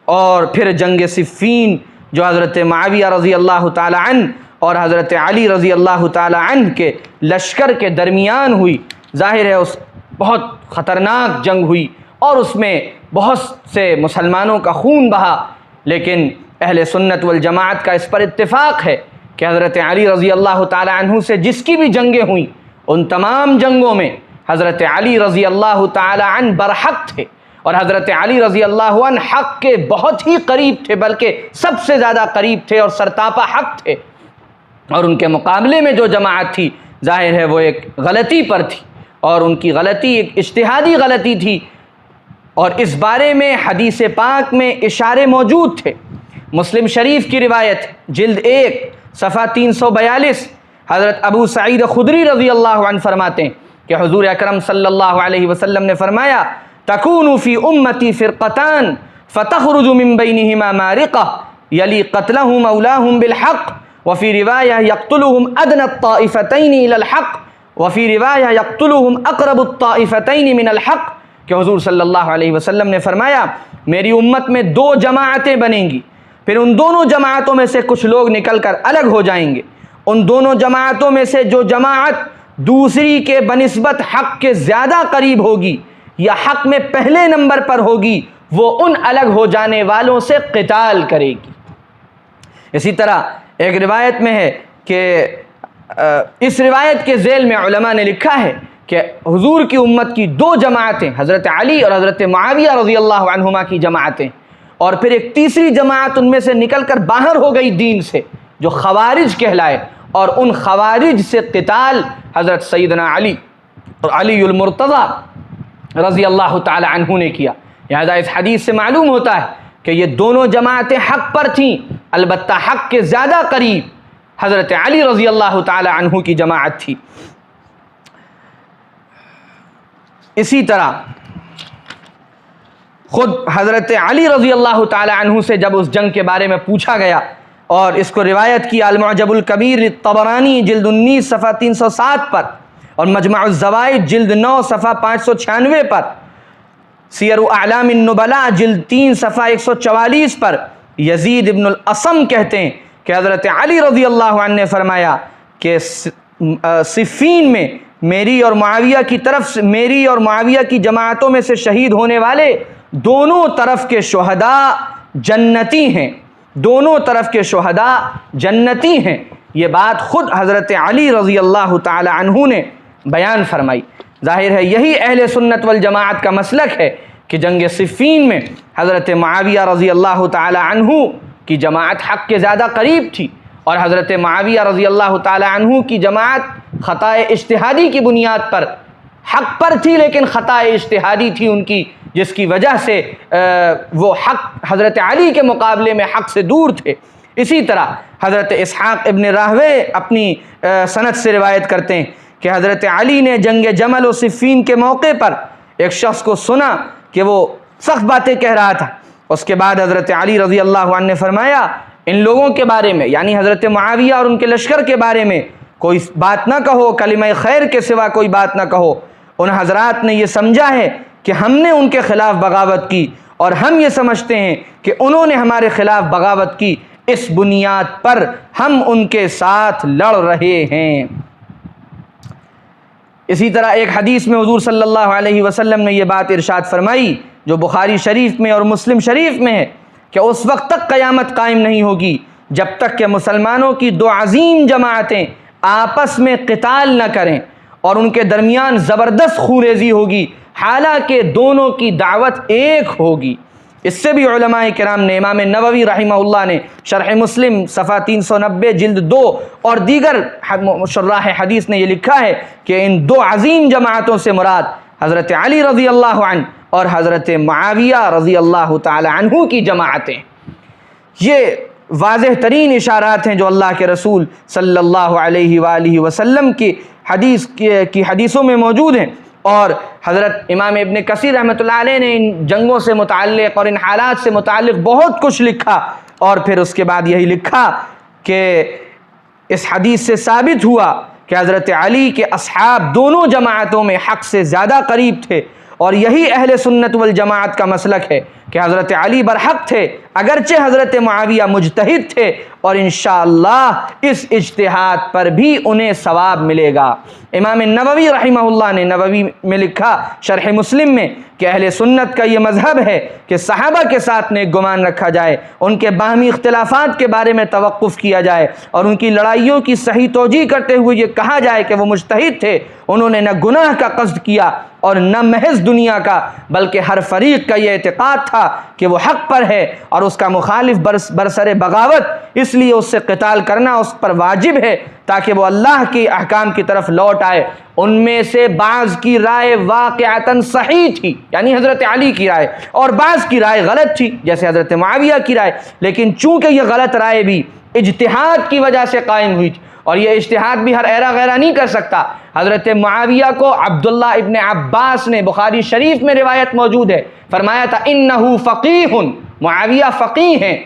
اور پھر جنگ صفین جو حضرت معاویہ رضی اللہ تعالی عنہ اور حضرت علی رضی اللہ تعالی عنہ کے لشکر کے درمیان ہوئی، ظاہر ہے اس بہت خطرناک جنگ ہوئی، اور اس میں بہت سے مسلمانوں کا خون بہا، لیکن اہل سنت والجماعت کا اس پر اتفاق ہے کہ حضرت علی رضی اللہ تعالی عنہ سے جس کی بھی جنگیں ہوئیں، ان تمام جنگوں میں حضرت علی رضی اللہ تعالی عنہ برحق تھے، اور حضرت علی رضی اللہ عنہ حق کے بہت ہی قریب تھے، بلکہ سب سے زیادہ قریب تھے اور سرتاپا حق تھے، اور ان کے مقابلے میں جو جماعت تھی ظاہر ہے وہ ایک غلطی پر تھی، اور ان کی غلطی ایک اجتہادی غلطی تھی، اور اس بارے میں حدیث پاک میں اشارے موجود تھے۔ مسلم شریف کی روایت جلد 1 صفحہ 342، حضرت ابو سعید خدری رضی اللہ عنہ فرماتے ہیں کہ حضور اکرم صلی اللہ علیہ وسلم نے فرمایا تکون فی امتی فرقتان فتخرج من بینہما مارقہ یلی قتلہ مولاہم بالحق وفی روایہ یقتلہم ادنى الطائفتین الی الحق وفی روایہ یقتلہم اقرب الطائفتین من الحق، کہ حضور صلی اللہ علیہ وسلم نے فرمایا میری امت میں 2 جماعتیں بنیں گی، پھر ان دونوں جماعتوں میں سے کچھ لوگ نکل کر الگ ہو جائیں گے، ان دونوں جماعتوں میں سے جو جماعت دوسری کے بنسبت حق کے زیادہ قریب ہوگی یا حق میں پہلے نمبر پر ہوگی، وہ ان الگ ہو جانے والوں سے قتال کرے گی۔ اسی طرح ایک روایت میں ہے کہ اس روایت کے ذیل میں علماء نے لکھا ہے کہ حضور کی امت کی 2 جماعتیں، حضرت علی اور حضرت معاویہ رضی اللہ عنہما کی جماعتیں، اور پھر ایک تیسری جماعت ان میں سے نکل کر باہر ہو گئی دین سے، جو خوارج کہلائے، اور ان خوارج سے قتال حضرت سیدنا علی اور علی المرتضی رضی اللہ تعالی عنہ نے کیا۔ لہذا اس حدیث سے معلوم ہوتا ہے کہ یہ دونوں جماعتیں حق پر تھیں، البتہ حق کے زیادہ قریب حضرت علی رضی اللہ تعالی عنہ کی جماعت تھی۔ اسی طرح خود حضرت علی رضی اللہ تعالی عنہ سے جب اس جنگ کے بارے میں پوچھا گیا، اور اس کو روایت کی المعجب الکبیر طبرانی جلد 19 صفحہ 307 پر، اور مجمع الزوائد جلد 9 صفحہ 596 پر، سیر اعلام النبلاء جلد 3 صفحہ 144 پر، یزید ابن الاسم کہتے ہیں کہ حضرت علی رضی اللہ عنہ نے فرمایا کہ صفین میں میری اور معاویہ کی جماعتوں میں سے شہید ہونے والے دونوں طرف کے شہداء جنتی ہیں، دونوں طرف کے شہداء جنتی ہیں۔ یہ بات خود حضرت علی رضی اللہ تعالی عنہ نے بیان فرمائی۔ ظاہر ہے یہی اہل سنت والجماعت کا مسلک ہے کہ جنگ صفین میں حضرت معاویہ رضی اللہ تعالی عنہ کی جماعت حق کے زیادہ قریب تھی، اور حضرت معاویہ رضی اللہ تعالی عنہ کی جماعت خطائے اجتہادی کی بنیاد پر حق پر تھی، لیکن خطائے اجتہادی تھی ان کی، جس کی وجہ سے وہ حق حضرت علی کے مقابلے میں حق سے دور تھے۔ اسی طرح حضرت اسحاق ابن راہوے اپنی سند سے روایت کرتے ہیں کہ حضرت علی نے جنگ جمل و صفین کے موقع پر ایک شخص کو سنا کہ وہ سخت باتیں کہہ رہا تھا۔ اس کے بعد حضرت علی رضی اللہ عنہ نے فرمایا ان لوگوں کے بارے میں، یعنی حضرت معاویہ اور ان کے لشکر کے بارے میں کوئی بات نہ کہو، کلمہ خیر کے سوا کوئی بات نہ کہو۔ ان حضرات نے یہ سمجھا ہے کہ ہم نے ان کے خلاف بغاوت کی، اور ہم یہ سمجھتے ہیں کہ انہوں نے ہمارے خلاف بغاوت کی، اس بنیاد پر ہم ان کے ساتھ لڑ رہے ہیں۔ اسی طرح ایک حدیث میں حضور صلی اللہ علیہ وسلم نے یہ بات ارشاد فرمائی جو بخاری شریف میں اور مسلم شریف میں ہے کہ اس وقت تک قیامت قائم نہیں ہوگی جب تک کہ مسلمانوں کی 2 عظیم جماعتیں آپس میں قتال نہ کریں اور ان کے درمیان زبردست خونریزی ہوگی، حالانکہ دونوں کی دعوت ایک ہوگی۔ اس سے بھی علماء کرام نے، امام نووی رحمہ اللہ نے شرح مسلم صفحہ 390 جلد 2 اور دیگر شراح حدیث نے یہ لکھا ہے کہ ان دو عظیم جماعتوں سے مراد حضرت علی رضی اللہ عنہ اور حضرت معاویہ رضی اللہ تعالی عنہ کی جماعتیں۔ یہ واضح ترین اشارات ہیں جو اللہ کے رسول صلی اللہ علیہ وآلہ وسلم کی حدیثوں میں موجود ہیں، اور حضرت امام ابن کثیر رحمۃ اللہ علیہ نے ان جنگوں سے متعلق اور ان حالات سے متعلق بہت کچھ لکھا، اور پھر اس کے بعد یہی لکھا کہ اس حدیث سے ثابت ہوا کہ حضرت علی کے اصحاب دونوں جماعتوں میں حق سے زیادہ قریب تھے، اور یہی اہل سنت والجماعت کا مسلک ہے کہ حضرت علی برحق تھے اگرچہ حضرت معاویہ مجتہد تھے، اور انشاءاللہ اس اجتہاد پر بھی انہیں ثواب ملے گا۔ امام نووی رحمہ اللہ نے نووی میں لکھا شرح مسلم میں کہ اہل سنت کا یہ مذہب ہے کہ صحابہ کے ساتھ نیک گمان رکھا جائے، ان کے باہمی اختلافات کے بارے میں توقف کیا جائے، اور ان کی لڑائیوں کی صحیح توجیہ کرتے ہوئے یہ کہا جائے کہ وہ مجتہد تھے، انہوں نے نہ گناہ کا قصد کیا اور نہ محض دنیا کا، بلکہ ہر فریق کا یہ اعتقاد تھا کہ وہ حق پر ہے اور اس کا مخالف برسر بغاوت، اس لیے اس سے قتال کرنا اس پر واجب ہے تاکہ وہ اللہ کے احکام کی طرف لوٹ آئے۔ ان میں سے بعض کی رائے واقعتاً صحیح تھی، یعنی حضرت علی کی رائے، اور بعض کی رائے غلط تھی جیسے حضرت معاویہ کی رائے، لیکن چونکہ یہ غلط رائے بھی اجتہاد کی وجہ سے قائم ہوئی تھی، اور یہ اجتہاد بھی ہر ایرا غیرہ نہیں کر سکتا۔ حضرت معاویہ کو عبداللہ ابن عباس نے، بخاری شریف میں روایت موجود ہے، فرمایا تھا انہو فقیہ، معاویہ فقیہ ہیں،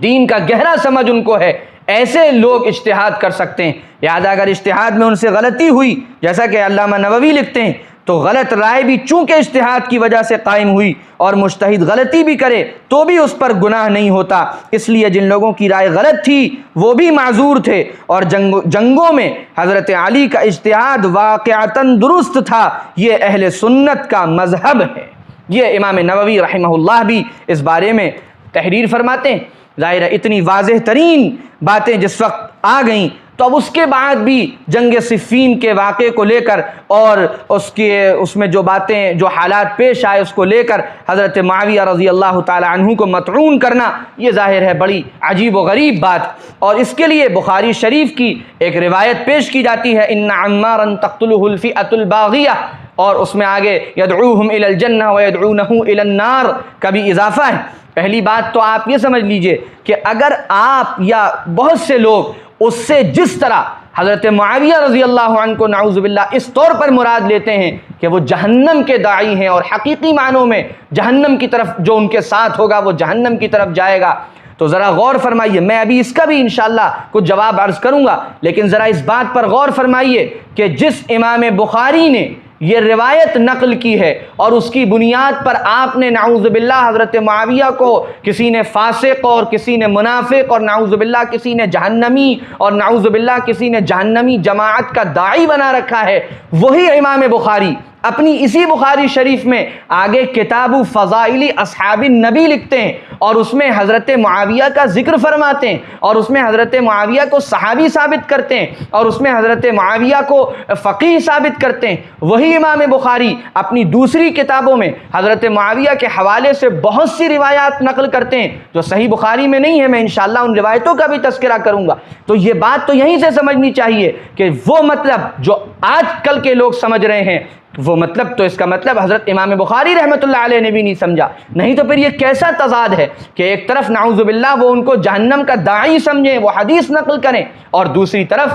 دین کا گہرا سمجھ ان کو ہے، ایسے لوگ اجتہاد کر سکتے ہیں۔ لہذا اگر اجتہاد میں ان سے غلطی ہوئی، جیسا کہ علامہ نووی لکھتے ہیں، تو غلط رائے بھی چونکہ اجتہاد کی وجہ سے قائم ہوئی، اور مجتہد غلطی بھی کرے تو بھی اس پر گناہ نہیں ہوتا۔ اس لیے جن لوگوں کی رائے غلط تھی وہ بھی معذور تھے، اور جنگوں میں حضرت علی کا اجتہاد واقعتاً درست تھا۔ یہ اہل سنت کا مذہب ہے۔ یہ امام نووی رحمہ اللہ بھی اس بارے میں تحریر فرماتے ہیں۔ ظاہر ہے اتنی واضح ترین باتیں جس وقت آ گئیں، تو اب اس کے بعد بھی جنگ صفین کے واقعے کو لے کر اور اس میں جو باتیں، جو حالات پیش آئے اس کو لے کر حضرت معاویہ رضی اللہ تعالی عنہ کو مطعون کرنا، یہ ظاہر ہے بڑی عجیب و غریب بات، اور اس کے لیے بخاری شریف کی ایک روایت پیش کی جاتی ہے، ان عمارا تقتلہ الفئۃ الباغیہ، اور اس میں آگے یدعوہم الی الجنہ ویدعونہ الی النار کا بھی اضافہ ہے۔ پہلی بات تو آپ یہ سمجھ لیجئے کہ اگر آپ یا بہت سے لوگ اس سے جس طرح حضرت معاویہ رضی اللہ عنہ کو نعوذ باللہ اس طور پر مراد لیتے ہیں کہ وہ جہنم کے داعی ہیں اور حقیقی معنوں میں جہنم کی طرف جو ان کے ساتھ ہوگا وہ جہنم کی طرف جائے گا، تو ذرا غور فرمائیے۔ میں ابھی اس کا بھی انشاءاللہ کچھ جواب عرض کروں گا، لیکن ذرا اس بات پر غور فرمائیے کہ جس امام بخاری نے یہ روایت نقل کی ہے اور اس کی بنیاد پر آپ نے نعوذ باللہ حضرت معاویہ کو کسی نے فاسق اور کسی نے منافق اور نعوذ باللہ کسی نے جہنمی اور نعوذ باللہ کسی نے جہنمی جماعت کا داعی بنا رکھا ہے، وہی امام بخاری اپنی اسی بخاری شریف میں آگے کتاب فضائل اصحاب النبی لکھتے ہیں، اور اس میں حضرت معاویہ کا ذکر فرماتے ہیں، اور اس میں حضرت معاویہ کو صحابی ثابت کرتے ہیں، اور اس میں حضرت معاویہ کو فقیہ ثابت کرتے ہیں۔ وہی امام بخاری اپنی دوسری کتابوں میں حضرت معاویہ کے حوالے سے بہت سی روایات نقل کرتے ہیں جو صحیح بخاری میں نہیں ہے۔ میں انشاءاللہ ان روایتوں کا بھی تذکرہ کروں گا۔ تو یہ بات تو یہیں سے سمجھنی چاہیے کہ وہ مطلب جو آج کل کے لوگ سمجھ رہے ہیں، وہ مطلب تو اس کا مطلب حضرت امام بخاری رحمۃ اللہ علیہ نے بھی نہیں سمجھا، نہیں تو پھر یہ کیسا تضاد ہے کہ ایک طرف نعوذ باللہ وہ ان کو جہنم کا داعی سمجھیں، وہ حدیث نقل کریں، اور دوسری طرف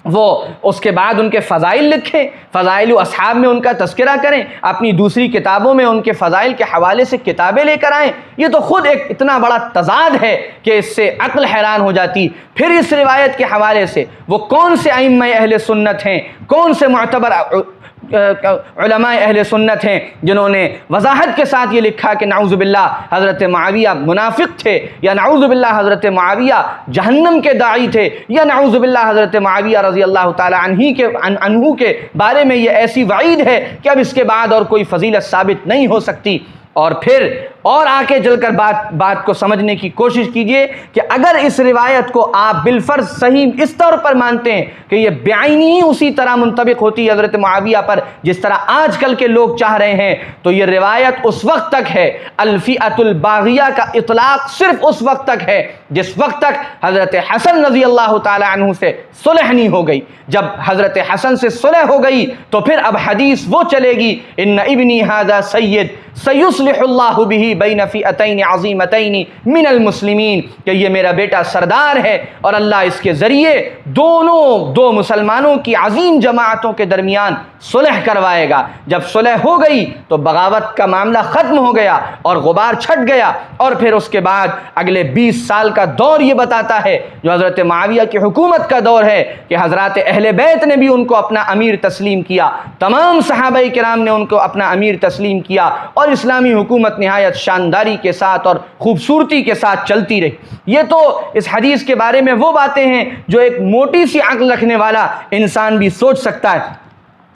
وہ اس کے بعد ان کے فضائل لکھیں، فضائل و اصحاب میں ان کا تذکرہ کریں، اپنی دوسری کتابوں میں ان کے فضائل کے حوالے سے کتابیں لے کر آئیں۔ یہ تو خود ایک اتنا بڑا تضاد ہے کہ اس سے عقل حیران ہو جاتی۔ پھر اس روایت کے حوالے سے وہ کون سے ائمہ اہل سنت ہیں، کون سے معتبر علماء اہل سنت ہیں جنہوں نے وضاحت کے ساتھ یہ لکھا کہ نعوذ باللہ حضرت معاویہ منافق تھے، یا نعوذ باللہ حضرت معاویہ جہنم کے داعی تھے، یا نعوذ باللہ حضرت معاویہ رضی اللہ تعالی عنہ کے بارے میں یہ ایسی وعید ہے کہ اب اس کے بعد اور کوئی فضیلت ثابت نہیں ہو سکتی۔ اور پھر اور آگے چل کر بات کو سمجھنے کی کوشش کیجئے کہ اگر اس روایت کو آپ بالفرض صحیح اس طور پر مانتے ہیں کہ یہ بعینی ہی اسی طرح منطبق ہوتی ہے حضرت معاویہ پر جس طرح آج کل کے لوگ چاہ رہے ہیں، تو یہ روایت اس وقت تک ہے، الفئۃ الباغیہ کا اطلاق صرف اس وقت تک ہے جس وقت تک حضرت حسن رضی اللہ تعالی عنہ سے صلح نہیں ہو گئی۔ جب حضرت حسن سے صلح ہو گئی تو پھر اب حدیث وہ چلے گی، ان ابنی ھذا سید سیصلح اللہ بہ بین فئتین عظیمتین من المسلمین، کہ یہ میرا بیٹا سردار ہے اور اللہ اس کے ذریعے دو مسلمانوں کی عظیم جماعتوں کے درمیان صلح کروائے گا۔ جب صلح ہو گئی تو بغاوت کا معاملہ ختم ہو گیا اور غبار چھٹ گیا، اور پھر اس کے بعد اگلے 20 سال کا دور یہ بتاتا ہے جو حضرت معاویہ کی حکومت کا دور ہے کہ حضرات اہل بیت نے بھی ان کو اپنا امیر تسلیم کیا، تمام صحابہ کرام نے ان کو اپنا امیر تسلیم کیا، اور اسلامی حکومت نہایت شانداری کے ساتھ اور خوبصورتی کے ساتھ چلتی رہی۔ یہ تو اس حدیث کے بارے میں وہ باتیں ہیں جو ایک موٹی سی عقل رکھنے والا انسان بھی سوچ سکتا ہے۔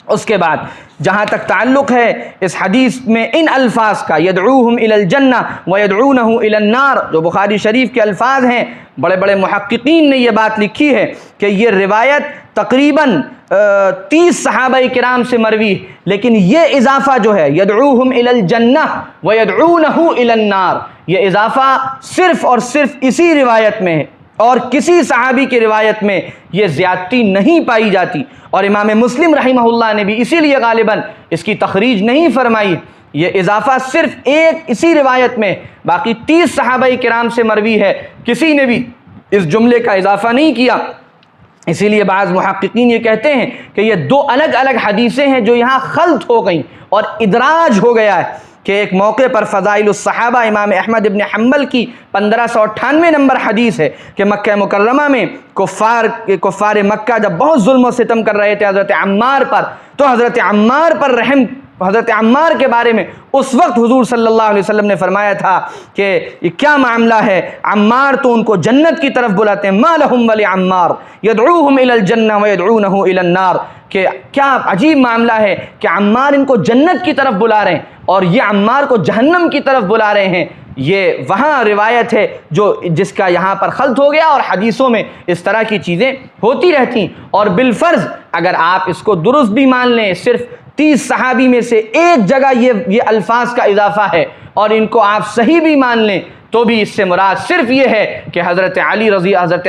اس کے بعد جہاں تک تعلق ہے اس حدیث میں ان الفاظ کا، یدعوہم الی الجنہ ویدعونہ الی النار، جو بخاری شریف کے الفاظ ہیں، بڑے بڑے محققین نے یہ بات لکھی ہے کہ یہ روایت تقریباً 30 صحابہ کرام سے مروی، لیکن یہ اضافہ جو ہے یدعوہم الی الجنہ ویدعونہ الی النار، یہ اضافہ صرف اور صرف اسی روایت میں ہے، اور کسی صحابی کی روایت میں یہ زیادتی نہیں پائی جاتی، اور امام مسلم رحمہ اللہ نے بھی اسی لیے غالباً اس کی تخریج نہیں فرمائی۔ یہ اضافہ صرف ایک اسی روایت میں، باقی 30 صحابہ کرام سے مروی ہے، کسی نے بھی اس جملے کا اضافہ نہیں کیا۔ اسی لیے بعض محققین یہ کہتے ہیں کہ یہ 2 الگ الگ حدیثیں ہیں جو یہاں خلط ہو گئیں اور ادراج ہو گیا ہے، کہ ایک موقع پر فضائل الصحابہ امام احمد ابن حنبل کی 1598 نمبر حدیث ہے کہ مکہ مکرمہ میں کفار مکہ جب بہت ظلم و ستم کر رہے تھے حضرت عمار پر، تو حضرت عمار کے بارے میں اس وقت حضور صلی اللہ علیہ وسلم نے فرمایا تھا کہ یہ کیا معاملہ ہے، عمار تو ان کو جنت کی طرف بلاتے ہیں، ما لہم ولی عمار یدعوہم الی الجنہ ویدعونہ الی النار، کہ کیا عجیب معاملہ ہے کہ عمار ان کو جنت کی طرف بلا رہے ہیں اور یہ عمار کو جہنم کی طرف بلا رہے ہیں۔ یہ وہاں روایت ہے جس کا یہاں پر خلط ہو گیا، اور حدیثوں میں اس طرح کی چیزیں ہوتی رہتی، اور بالفرض اگر آپ اس کو درست بھی مان لیں، صرف 30 صحابی میں سے ایک جگہ یہ الفاظ کا اضافہ ہے، اور ان کو آپ صحیح بھی مان لیں، تو بھی اس سے مراد صرف یہ ہے کہ حضرت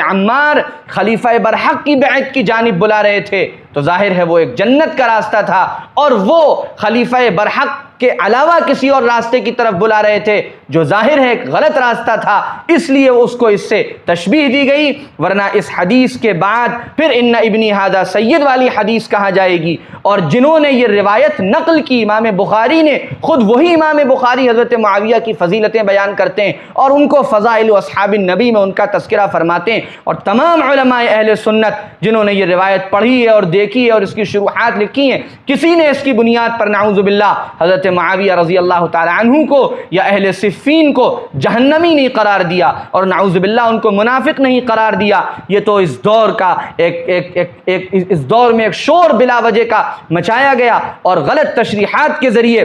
عمار خلیفہ برحق کی بیعت کی جانب بلا رہے تھے، تو ظاہر ہے وہ ایک جنت کا راستہ تھا، اور وہ خلیفہ برحق کے علاوہ کسی اور راستے کی طرف بلا رہے تھے جو ظاہر ہے ایک غلط راستہ تھا، اس لیے اس کو اس سے تشبیہ دی گئی، ورنہ اس حدیث کے بعد پھر ان ابنی ھذا سید والی حدیث کہاں جائے گی۔ اور جنہوں نے یہ روایت نقل کی، امام بخاری نے خود، وہی امام بخاری حضرت معاویہ کی فضیلتیں بیان کرتے ہیں اور ان کو فضائل اصحاب النبی میں ان کا تذکرہ فرماتے ہیں، اور تمام علماء اہل سنت جنہوں نے یہ روایت پڑھی ہے اور دیکھی ہے اور اس کی شروحات لکھی ہیں، کسی نے اس کی بنیاد پر نعوذ باللہ حضرت معاویہ رضی اللہ تعالی عنہ کو یا اہل صفین کو جہنمی نہیں قرار دیا، اور نعوذ باللہ ان کو منافق نہیں قرار دیا۔ یہ تو اس دور کا اس دور میں ایک شور بلا وجہ کا مچایا گیا، اور غلط تشریحات کے ذریعے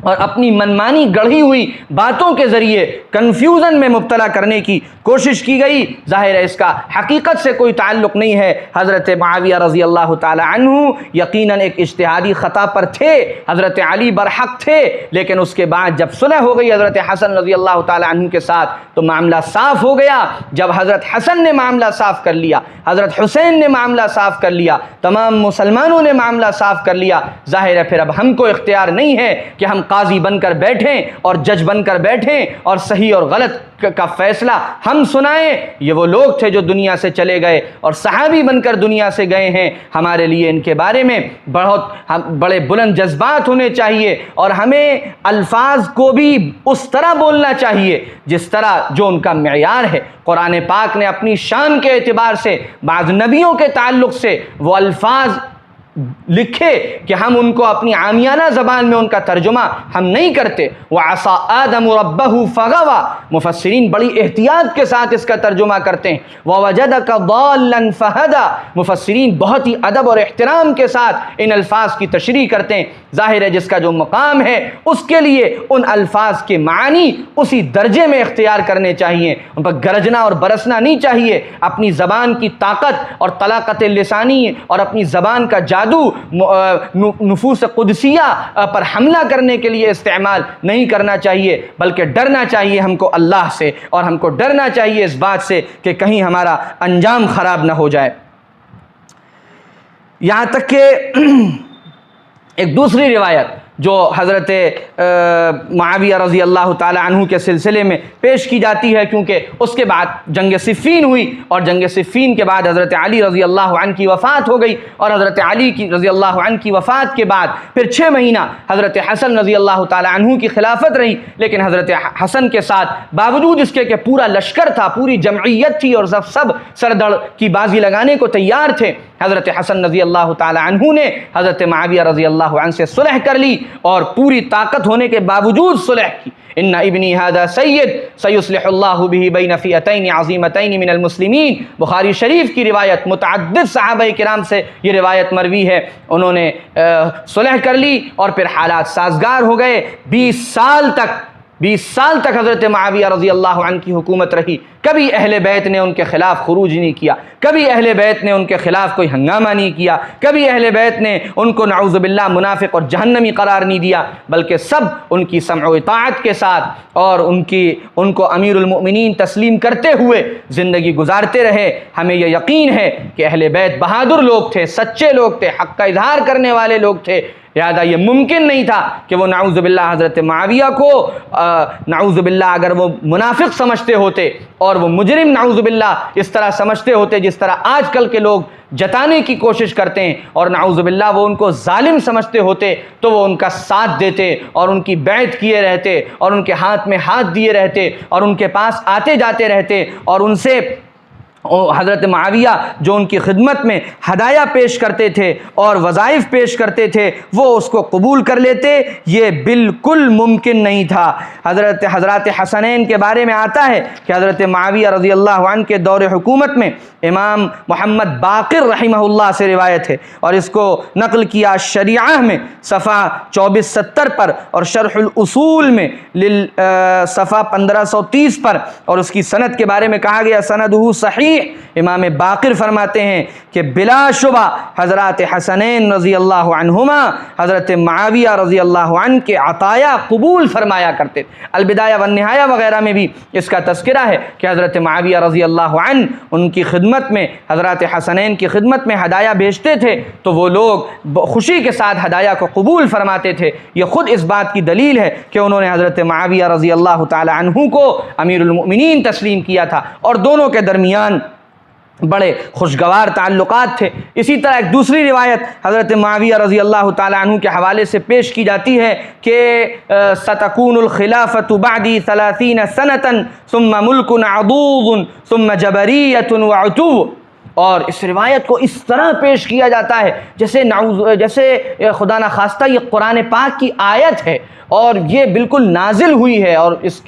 اور اپنی منمانی گڑھی ہوئی باتوں کے ذریعے کنفیوژن میں مبتلا کرنے کی کوشش کی گئی۔ ظاہر ہے اس کا حقیقت سے کوئی تعلق نہیں ہے۔ حضرت معاویہ رضی اللہ تعالی عنہ یقیناً ایک اجتہادی خطا پر تھے، حضرت علی برحق تھے، لیکن اس کے بعد جب صلح ہو گئی حضرت حسن رضی اللہ تعالی عنہ کے ساتھ تو معاملہ صاف ہو گیا۔ جب حضرت حسن نے معاملہ صاف کر لیا، حضرت حسین نے معاملہ صاف کر لیا، تمام مسلمانوں نے معاملہ صاف کر لیا، ظاہر ہے پھر اب ہم کو اختیار نہیں ہے کہ ہم قاضی بن کر بیٹھیں اور جج بن کر بیٹھیں اور صحیح اور غلط کا فیصلہ ہم سنائیں۔ یہ وہ لوگ تھے جو دنیا سے چلے گئے اور صحابی بن کر دنیا سے گئے ہیں۔ ہمارے لیے ان کے بارے میں بڑے بلند جذبات ہونے چاہیے، اور ہمیں الفاظ کو بھی اس طرح بولنا چاہیے جس طرح جو ان کا معیار ہے۔ قرآن پاک نے اپنی شان کے اعتبار سے بعض نبیوں کے تعلق سے وہ الفاظ لکھے کہ ہم ان کو اپنی عامیانہ زبان میں ان کا ترجمہ ہم نہیں کرتے۔ وَعَصَىٰ آدَمُ رَبَّهُ فَغَوَىٰ، مفسرین بڑی احتیاط کے ساتھ اس کا ترجمہ کرتے ہیں۔ وَوَجَدَكَ ضَالًّا فَهَدَىٰ، مفسرین بہت ہی ادب اور احترام کے ساتھ ان الفاظ کی تشریح کرتے ہیں۔ ظاہر ہے جس کا جو مقام ہے اس کے لیے ان الفاظ کے معنی اسی درجے میں اختیار کرنے چاہیے، ان پر گرجنا اور برسنا نہیں چاہیے۔ اپنی زبان کی طاقت اور طلاقت لسانی اور اپنی زبان کا جادو نفوس قدسیہ پر حملہ کرنے کے لیے استعمال نہیں کرنا چاہیے، بلکہ ڈرنا چاہیے ہم کو اللہ سے، اور ہم کو ڈرنا چاہیے اس بات سے کہ کہیں ہمارا انجام خراب نہ ہو جائے۔ یہاں تک کہ ایک دوسری روایت جو حضرت معاویہ رضی اللہ تعالی عنہ کے سلسلے میں پیش کی جاتی ہے، کیونکہ اس کے بعد جنگ صفین ہوئی، اور جنگ صفین کے بعد حضرت علی رضی اللہ عنہ کی وفات ہو گئی، اور حضرت علی کی رضی اللہ عنہ کی وفات کے بعد پھر 6 مہینہ حضرت حسن رضی اللہ تعالی عنہ کی خلافت رہی۔ لیکن حضرت حسن کے ساتھ باوجود اس کے کہ پورا لشکر تھا، پوری جمعیت تھی، اور سب سردڑ کی بازی لگانے کو تیار تھے، حضرت حسن رضی اللہ تعالی عنہ نے حضرت معاویہ رضی اللہ عنہ سے صلح کر لی، اور پوری طاقت ہونے کے باوجود صلح کی۔ ان ابنی ھذا سید سیصلح اللہ بہ بین فئتین عظیمتین من المسلمین، بخاری شریف کی روایت، متعدد صحابہ کرام سے یہ روایت مروی ہے، انہوں نے صلح کر لی اور پھر حالات سازگار ہو گئے۔ 20 سال تک حضرت معاویہ رضی اللہ عنہ کی حکومت رہی۔ کبھی اہل بیت نے ان کے خلاف خروج نہیں کیا، کبھی اہل بیت نے ان کے خلاف کوئی ہنگامہ نہیں کیا، کبھی اہل بیت نے ان کو نعوذ باللہ منافق اور جہنمی قرار نہیں دیا، بلکہ سب ان کی سمع و اطاعت کے ساتھ اور ان کو امیر المؤمنین تسلیم کرتے ہوئے زندگی گزارتے رہے۔ ہمیں یہ یقین ہے کہ اہل بیت بہادر لوگ تھے، سچے لوگ تھے، حق کا اظہار کرنے والے لوگ تھے، لہذا یہ ممکن نہیں تھا کہ وہ نعوذ باللہ حضرت معاویہ کو نعوذ باللہ اگر وہ منافق سمجھتے ہوتے اور وہ مجرم نعوذ باللہ اس طرح سمجھتے ہوتے جس طرح آج کل کے لوگ جتانے کی کوشش کرتے ہیں، اور نعوذ باللہ وہ ان کو ظالم سمجھتے ہوتے، تو وہ ان کا ساتھ دیتے اور ان کی بیعت کیے رہتے اور ان کے ہاتھ میں ہاتھ دیے رہتے اور ان کے پاس آتے جاتے رہتے، اور ان سے حضرت معاویہ جو ان کی خدمت میں ہدایہ پیش کرتے تھے اور وظائف پیش کرتے تھے وہ اس کو قبول کر لیتے۔ یہ بالکل ممکن نہیں تھا۔ حضرات حسنین کے بارے میں آتا ہے کہ حضرت معاویہ رضی اللہ عنہ کے دور حکومت میں امام محمد باقر رحمہ اللہ سے روایت ہے، اور اس کو نقل کیا شریعہ میں صفحہ 2470 پر، اور شرح الاصول میں صفحہ 1530 پر، اور اس کی سند کے بارے میں کہا گیا سندہ صحیح۔ امام باقر فرماتے ہیں کہ بلا شبہ حضرات حسنین رضی اللہ عنہما حضرت معاویہ رضی اللہ عنہ کے عطایا قبول فرمایا کرتے۔ البدایہ والنہایہ وغیرہ میں بھی اس کا تذکرہ ہے کہ حضرت معاویہ رضی اللہ عنہ ان کی خدمت میں، حضرات حسنین کی خدمت میں ہدایہ بھیجتے تھے تو وہ لوگ خوشی کے ساتھ ہدایہ کو قبول فرماتے تھے۔ یہ خود اس بات کی دلیل ہے کہ انہوں نے حضرت معاویہ رضی اللہ تعالی عنہ کو امیر المؤمنین تسلیم کیا تھا، اور دونوں کے درمیان بڑے خوشگوار تعلقات تھے۔ اسی طرح ایک دوسری روایت حضرت معاویہ رضی اللہ تعالی عنہ کے حوالے سے پیش کی جاتی ہے کہ ستکون الخلافۃ بعدی 30 سنة ثم ملک عضوض ثم جبریۃ وعتو، اور اس روایت کو اس طرح پیش کیا جاتا ہے جیسے خدا نخواستہ یہ قرآن پاک کی آیت ہے اور یہ بالکل نازل ہوئی ہے، اور اس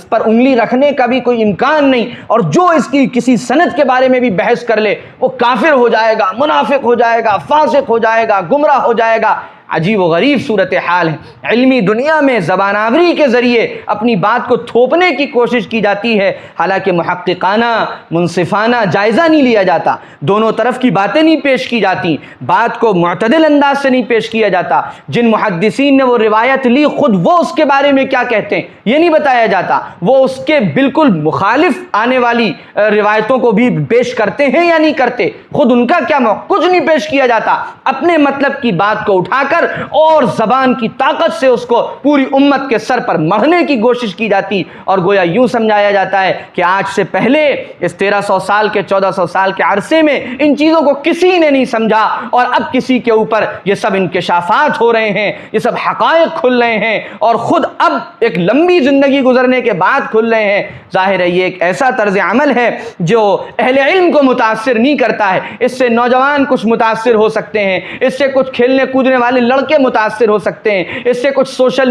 پر انگلی رکھنے کا بھی کوئی امکان نہیں، اور جو اس کی کسی سند کے بارے میں بھی بحث کر لے وہ کافر ہو جائے گا، منافق ہو جائے گا، فاسق ہو جائے گا، گمراہ ہو جائے گا۔ عجیب و غریب صورتحال ہے۔ علمی دنیا میں زبان آوری کے ذریعے اپنی بات کو تھوپنے کی کوشش کی جاتی ہے، حالانکہ محققانہ منصفانہ جائزہ نہیں لیا جاتا، دونوں طرف کی باتیں نہیں پیش کی جاتی، بات کو معتدل انداز سے نہیں پیش کیا جاتا۔ جن محدثین نے وہ روایت لی خود وہ اس کے بارے میں کیا کہتے ہیں یہ نہیں بتایا جاتا، وہ اس کے بالکل مخالف آنے والی روایتوں کو بھی پیش کرتے ہیں یا نہیں کرتے، خود ان کا کیا کچھ نہیں پیش کیا جاتا، اپنے مطلب کی بات کو اٹھا کر کر اور زبان کی طاقت سے اس کو پوری امت کے سر پر مڑھنے کی کوشش کی جاتی، اور گویا یوں سمجھایا جاتا ہے کہ آج سے پہلے اس 1300 سال کے 1400 سال کے عرصے میں ان چیزوں کو کسی نے نہیں سمجھا، اور اب کسی کے اوپر یہ سب انکشافات ہو رہے ہیں، یہ سب حقائق کھل رہے ہیں، اور خود اب ایک لمبی زندگی گزرنے کے بعد کھل رہے ہیں۔ ظاہر ہے یہ ایک ایسا طرز عمل ہے جو اہل علم کو متاثر نہیں کرتا ہے۔ اس سے نوجوان کچھ متاثر ہو سکتے ہیں، اس سے کچھ کھیلنے کودنے والے لڑکے متاثر ہو سکتے ہیں، اس سے کچھ سوشل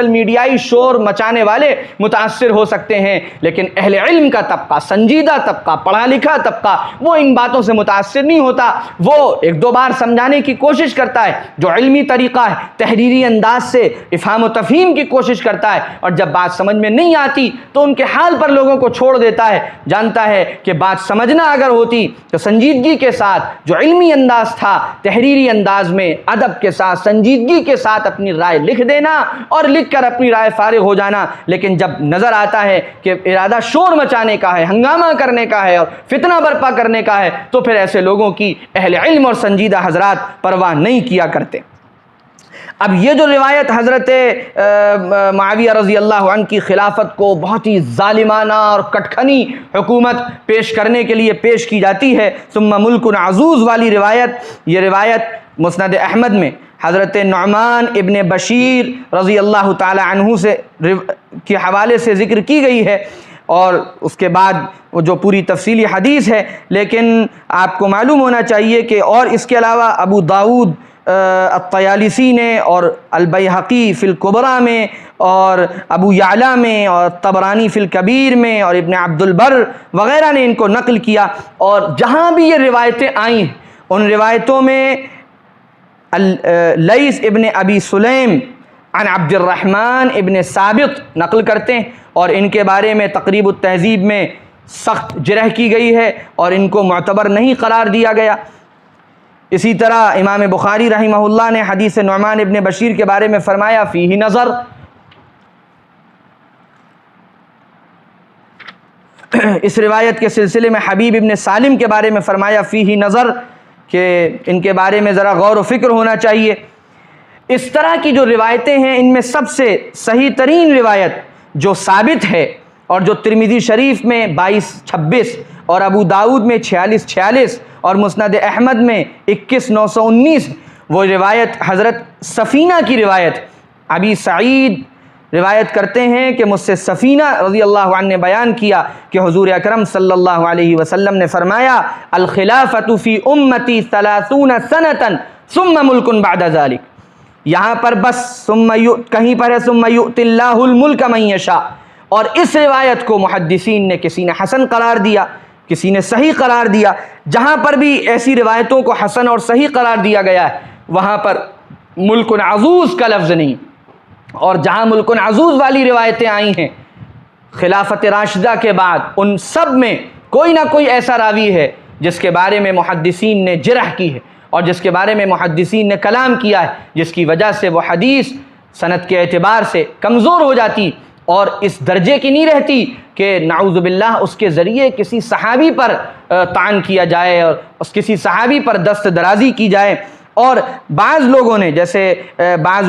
میڈیائی شور مچانے والے متاثر ہو سکتے ہیں، لیکن اہل علم کا طبقہ، سنجیدہ طبقہ، پڑھا لکھا طبقہ، وہ ان باتوں سے متاثر نہیں ہوتا۔ وہ ایک دو بار سمجھانے کی کوشش کرتا ہے، جو علمی طریقہ ہے، تحریری انداز سے افہام و تفہیم کی کوشش کرتا ہے، اور جب بات سمجھ میں نہیں آتی تو ان کے حال پر لوگوں کو چھوڑ دیتا ہے۔ جانتا ہے کہ بات سمجھنا اگر ہوتی تو سنجیدگی کے ساتھ، جو علمی انداز تھا، تحریری انداز میں ادب کے ساتھ، سنجیدگی کے ساتھ اپنی رائے لکھ دینا اور لکھ کر اپنی رائے فارغ ہو جانا۔ لیکن جب نظر آتا ہے کہ ارادہ شور مچانے کا ہے، ہنگامہ کرنے کا ہے اور فتنہ برپا کرنے کا ہے، تو پھر ایسے لوگوں کی اہل علم اور سنجیدہ حضرات پرواہ نہیں کیا کرتے۔ اب یہ جو روایت حضرت معاویہ رضی اللہ عنہ کی خلافت کو بہت ہی ظالمانہ اور کٹکھنی حکومت پیش کرنے کے لیے پیش کی جاتی ہے، ثم ملک عزوز والی روایت، یہ روایت مسند احمد میں حضرت نعمان ابن بشیر رضی اللہ تعالی عنہ سے کے حوالے سے ذکر کی گئی ہے، اور اس کے بعد وہ جو پوری تفصیلی حدیث ہے، لیکن آپ کو معلوم ہونا چاہیے کہ اور اس کے علاوہ ابو داؤد الطیالسی نے اور البیہقی فی الکبریٰ میں اور ابو یعلا میں اور طبرانی فی الکبیر میں اور ابن عبد البر وغیرہ نے ان کو نقل کیا، اور جہاں بھی یہ روایتیں آئیں ہیں ان روایتوں میں لیث ابن ابی سلیم عن عبد الرحمن ابن ثابت نقل کرتے ہیں، اور ان کے بارے میں تقریب التہذیب میں سخت جرح کی گئی ہے اور ان کو معتبر نہیں قرار دیا گیا۔ اسی طرح امام بخاری رحمہ اللہ نے حدیث نعمان ابن بشیر کے بارے میں فرمایا فیہ نظر، اس روایت کے سلسلے میں حبیب ابن سالم کے بارے میں فرمایا فیہ نظر، کہ ان کے بارے میں ذرا غور و فکر ہونا چاہیے۔ اس طرح کی جو روایتیں ہیں ان میں سب سے صحیح ترین روایت جو ثابت ہے اور جو ترمذی شریف میں 2226 اور ابو داؤد میں 4646 اور مسند احمد میں 21919، وہ روایت حضرت سفینہ کی روایت، ابی سعید روایت کرتے ہیں کہ مجھ سے سفینہ رضی اللہ عنہ نے بیان کیا کہ حضور اکرم صلی اللہ علیہ وسلم نے فرمایا الخلافۃ فی امتی 30 سنۃ ثم ملک بعد ذلک، یہاں پر بس کہیں پر ہے ثم یؤتی اللہ الملک من یشاء، اور اس روایت کو محدثین نے کسی نے حسن قرار دیا، کسی نے صحیح قرار دیا۔ جہاں پر بھی ایسی روایتوں کو حسن اور صحیح قرار دیا گیا ہے وہاں پر ملک عزوز کا لفظ نہیں، اور جہاں ملک عزوز والی روایتیں آئی ہیں خلافت راشدہ کے بعد ان سب میں کوئی نہ کوئی ایسا راوی ہے جس کے بارے میں محدثین نے جرح کی ہے اور جس کے بارے میں محدثین نے کلام کیا ہے، جس کی وجہ سے وہ حدیث سند کے اعتبار سے کمزور ہو جاتی اور اس درجے کی نہیں رہتی کہ نعوذ باللہ اس کے ذریعے کسی صحابی پر طعن کیا جائے اور کسی صحابی پر دست درازی کی جائے۔ اور بعض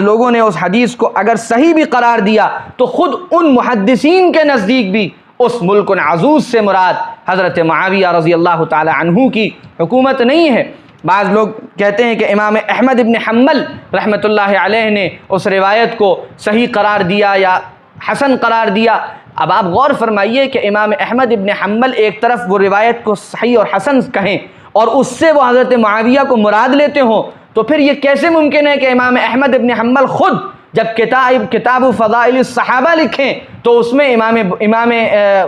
لوگوں نے اس حدیث کو اگر صحیح بھی قرار دیا تو خود ان محدثین کے نزدیک بھی اس ملک عزوز سے مراد حضرت معاویہ رضی اللہ تعالی عنہ کی حکومت نہیں ہے۔ بعض لوگ کہتے ہیں کہ امام احمد ابن حنبل رحمۃ اللہ علیہ نے اس روایت کو صحیح قرار دیا یا حسن قرار دیا۔ اب آپ غور فرمائیے کہ امام احمد ابن حنبل ایک طرف وہ روایت کو صحیح اور حسن کہیں اور اس سے وہ حضرت معاویہ کو مراد لیتے ہوں، تو پھر یہ کیسے ممکن ہے کہ امام احمد ابن حنبل خود جب کتاب فضائل الصحابہ لکھیں تو اس میں امام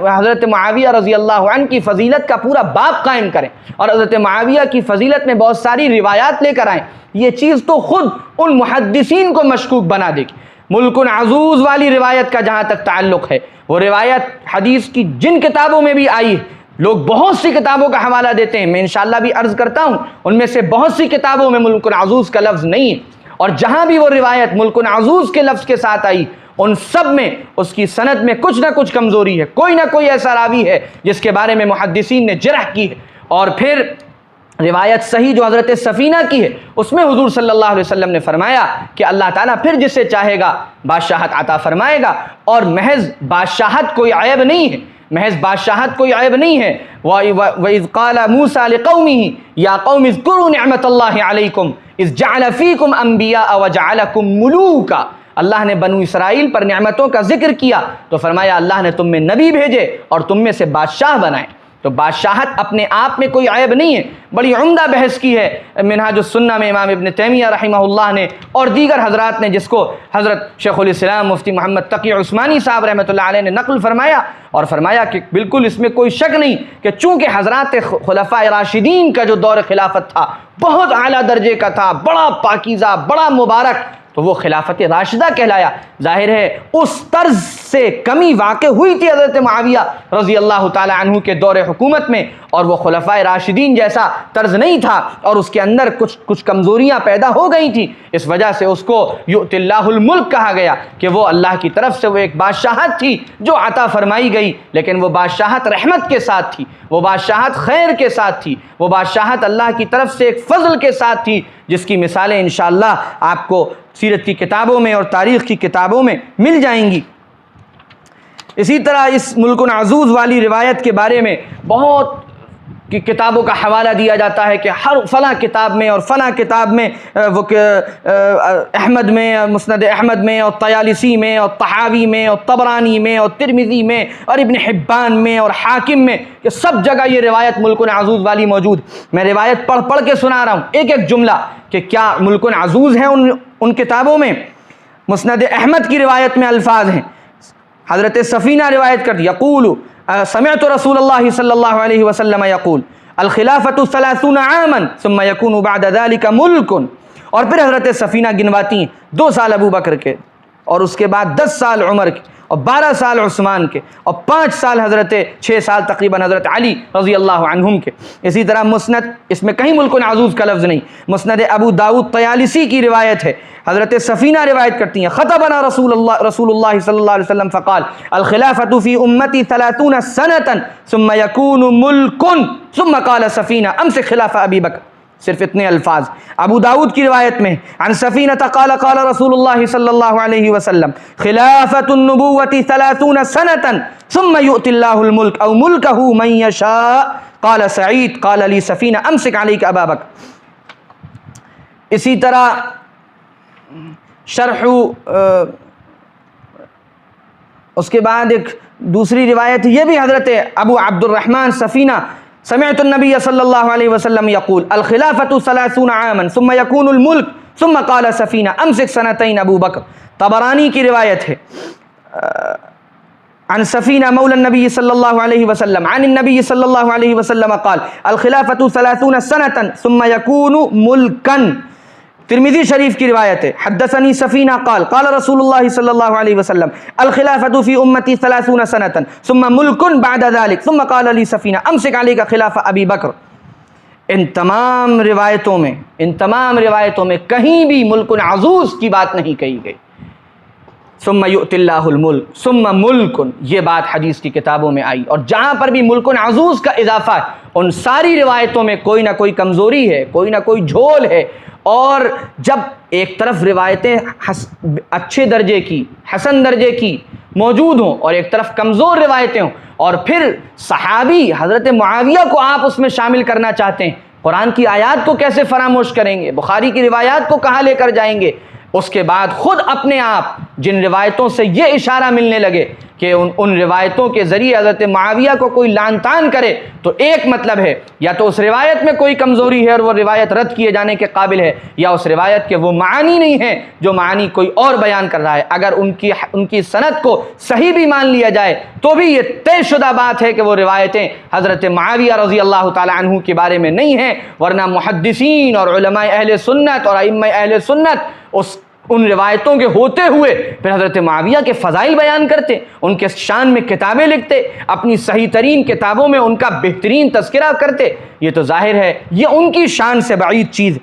حضرت معاویہ رضی اللہ عنہ کی فضیلت کا پورا باب قائم کریں اور حضرت معاویہ کی فضیلت میں بہت ساری روایات لے کر آئیں؟ یہ چیز تو خود ان محدثین کو مشکوک بنا دے گی۔ ملک عزوز والی روایت کا جہاں تک تعلق ہے، وہ روایت حدیث کی جن کتابوں میں بھی آئی ہے، لوگ بہت سی کتابوں کا حوالہ دیتے ہیں، میں انشاءاللہ بھی عرض کرتا ہوں ان میں سے بہت سی کتابوں میں ملک عزوز کا لفظ نہیں ہے، اور جہاں بھی وہ روایت ملک عزوز کے لفظ کے ساتھ آئی ان سب میں اس کی سند میں کچھ نہ کچھ کمزوری ہے، کوئی نہ کوئی ایسا راوی ہے جس کے بارے میں محدثین نے جرح کی ہے۔ اور پھر روایت صحیح جو حضرت سفینہ کی ہے اس میں حضور صلی اللہ علیہ وسلم نے فرمایا کہ اللہ تعالیٰ پھر جسے چاہے گا بادشاہت عطا فرمائے گا، اور محض بادشاہت کوئی عیب نہیں ہے، محض بادشاہت کوئی عیب نہیں ہے۔ وَإِذْ قَالَ مُوسَىٰ لِقَوْمِهِ يَا قَوْمِ اذْكُرُوا نِعْمَةَ اللَّهِ عَلَيْكُمْ إِذْ جَعَلَ فِيكُمْ أَنْبِيَاءَ وَجَعَلَكُمْ مُلُوكًا، اللہ نے بنو اسرائیل پر نعمتوں کا ذکر کیا تو فرمایا اللہ نے تم میں نبی بھیجے اور تم میں سے بادشاہ بنائے۔ تو بادشاہت اپنے آپ میں کوئی عیب نہیں ہے۔ بڑی عمدہ بحث کی ہے منہاج السنہ میں امام ابن تیمیہ رحمہ اللہ نے اور دیگر حضرات نے، جس کو حضرت شیخ الاسلام مفتی محمد تقی عثمانی صاحب رحمۃ اللہ علیہ نے نقل فرمایا، اور فرمایا کہ بالکل اس میں کوئی شک نہیں کہ چونکہ حضرات خلفاء راشدین کا جو دور خلافت تھا بہت اعلیٰ درجے کا تھا، بڑا پاکیزہ، بڑا مبارک، تو وہ خلافت راشدہ کہلایا۔ ظاہر ہے اس طرز سے کمی واقع ہوئی تھی حضرت معاویہ رضی اللہ تعالی عنہ کے دور حکومت میں، اور وہ خلفاء راشدین جیسا طرز نہیں تھا، اور اس کے اندر کچھ کمزوریاں پیدا ہو گئی تھیں، اس وجہ سے اس کو یؤتی اللہ الملک کہا گیا کہ وہ اللہ کی طرف سے وہ ایک بادشاہت تھی جو عطا فرمائی گئی، لیکن وہ بادشاہت رحمت کے ساتھ تھی، وہ بادشاہت خیر کے ساتھ تھی، وہ بادشاہت اللہ کی طرف سے ایک فضل کے ساتھ تھی، جس کی مثالیں انشاءاللہ آپ کو سیرت کی کتابوں میں اور تاریخ کی کتابوں میں مل جائیں گی۔ اسی طرح اس ملک عزوز والی روایت کے بارے میں بہت کی کتابوں کا حوالہ دیا جاتا ہے کہ ہر فلاں کتاب میں اور فلاں کتاب میں، وہ احمد میں، مسند احمد میں، اور طیالسی میں، اور طحاوی میں، اور طبرانی میں، اور ترمذی میں، اور ابن حبان میں، اور حاکم میں، کہ سب جگہ یہ روایت ملک عزوز والی موجود۔ میں روایت پڑھ کے سنا رہا ہوں ایک ایک جملہ کہ کیا ملک عزوز ہیں ان کتابوں میں۔ مسند احمد کی روایت میں الفاظ ہیں، حضرت سفینہ روایت کرتی، یقول سمعت رسول اللہ صلی اللہ علیہ وسلم یقول الخلافۃ 30 عاما ثم یکون بعد ذلك ملک، اور پھر حضرت سفینہ گنواتی ہیں 2 سال ابو بکر کے، اور اس کے بعد 10 سال عمر کے، اور 12 سال عثمان کے، اور 5 سال حضرت 6 سال تقریباً حضرت علی رضی اللہ عنہم کے۔ اسی طرح مسند، اس میں کہیں ملک عزوز کا لفظ نہیں، مسند ابو داؤد طیالسی کی روایت ہے، حضرت سفینہ روایت کرتی ہیں، خطبنا رسول اللہ صلی اللہ علیہ وسلم فقال الخلافۃ فی امتی 30 سنة ثم یکون ملک ثم قال سفینہ امسک خلاف ابی بکر، صرف اتنے الفاظ۔ ابو داؤد کی روایت میں عن سفینہ قال قال رسول اللہ صلی اللہ علیہ وسلم خلافۃ النبوۃ 30 سنة ثم یؤتی اللہ الملک او ملکہ من یشاء قال سعید قال لی سفینہ امسک علیک ابا بکر۔ اسی طرح شرح اس کے بعد ایک دوسری روایت، یہ بھی حضرت ابو عبد الرحمن سفینہ سمعت النبی صلی اللہ علیہ وسلم یقول الخلافۃ 30 عاما ثم یکون الملک ثم قال سفینہ امسک 2 ابو بکر۔ طبرانی کی روایت ہے عن سفینہ مولا النبی صلی اللہ علیہ وسلم عن النبی صلی اللہ علیہ وسلم قال الخلافۃ 30 سنة ثم یکون ملکا۔ ترمذی شریف کی روایت ہے حدثنی سفینہ قال قال رسول اللہ صلی اللہ علیہ وسلم الخلافۃ فی امتی 30 سنة ثم ملک بعد ذلك ثم قال لی سفینہ امسک علیک خلاف ابی بکر۔ ان تمام روایتوں میں کہیں بھی ملک عزوز کی بات نہیں کہی گئی۔ ثم یؤتی اللہ الملک ثم ملک، یہ بات حدیث کی کتابوں میں آئی، اور جہاں پر بھی ملک عزوز کا اضافہ ہے ان ساری روایتوں میں کوئی نہ کوئی کمزوری ہے، کوئی نہ کوئی جھول ہے۔ اور جب ایک طرف روایتیں اچھے درجے کی، حسن درجے کی موجود ہوں، اور ایک طرف کمزور روایتیں ہوں، اور پھر صحابی حضرت معاویہ کو آپ اس میں شامل کرنا چاہتے ہیں، قرآن کی آیات کو کیسے فراموش کریں گے، بخاری کی روایات کو کہاں لے کر جائیں گے؟ اس کے بعد خود اپنے آپ جن روایتوں سے یہ اشارہ ملنے لگے کہ ان روایتوں کے ذریعے حضرت معاویہ کو کوئی لعن طعن کرے، تو ایک مطلب ہے یا تو اس روایت میں کوئی کمزوری ہے اور وہ روایت رد کیے جانے کے قابل ہے، یا اس روایت کے وہ معانی نہیں ہیں جو معانی کوئی اور بیان کر رہا ہے۔ اگر ان کی سند کو صحیح بھی مان لیا جائے تو بھی یہ طے شدہ بات ہے کہ وہ روایتیں حضرت معاویہ رضی اللہ تعالی عنہ کے بارے میں نہیں ہیں، ورنہ محدثین اور علماء اہل سنت اور ائمہ اہل سنت ان روایتوں کے ہوتے ہوئے پھر حضرت معاویہ کے فضائل بیان کرتے، ان کے شان میں کتابیں لکھتے، اپنی صحیح ترین کتابوں میں ان کا بہترین تذکرہ کرتے۔ یہ تو ظاہر ہے یہ ان کی شان سے بعید چیز۔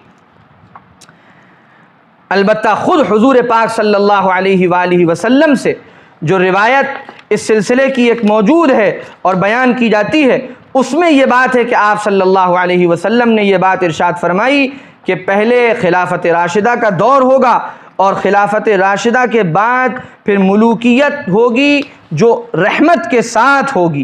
البتہ خود حضور پاک صلی اللہ علیہ وآلہ وسلم سے جو روایت اس سلسلے کی ایک موجود ہے اور بیان کی جاتی ہے، اس میں یہ بات ہے کہ آپ صلی اللہ علیہ وسلم نے یہ بات ارشاد فرمائی کہ پہلے خلافت راشدہ کا دور ہوگا اور خلافت راشدہ کے بعد پھر ملوکیت ہوگی جو رحمت کے ساتھ ہوگی،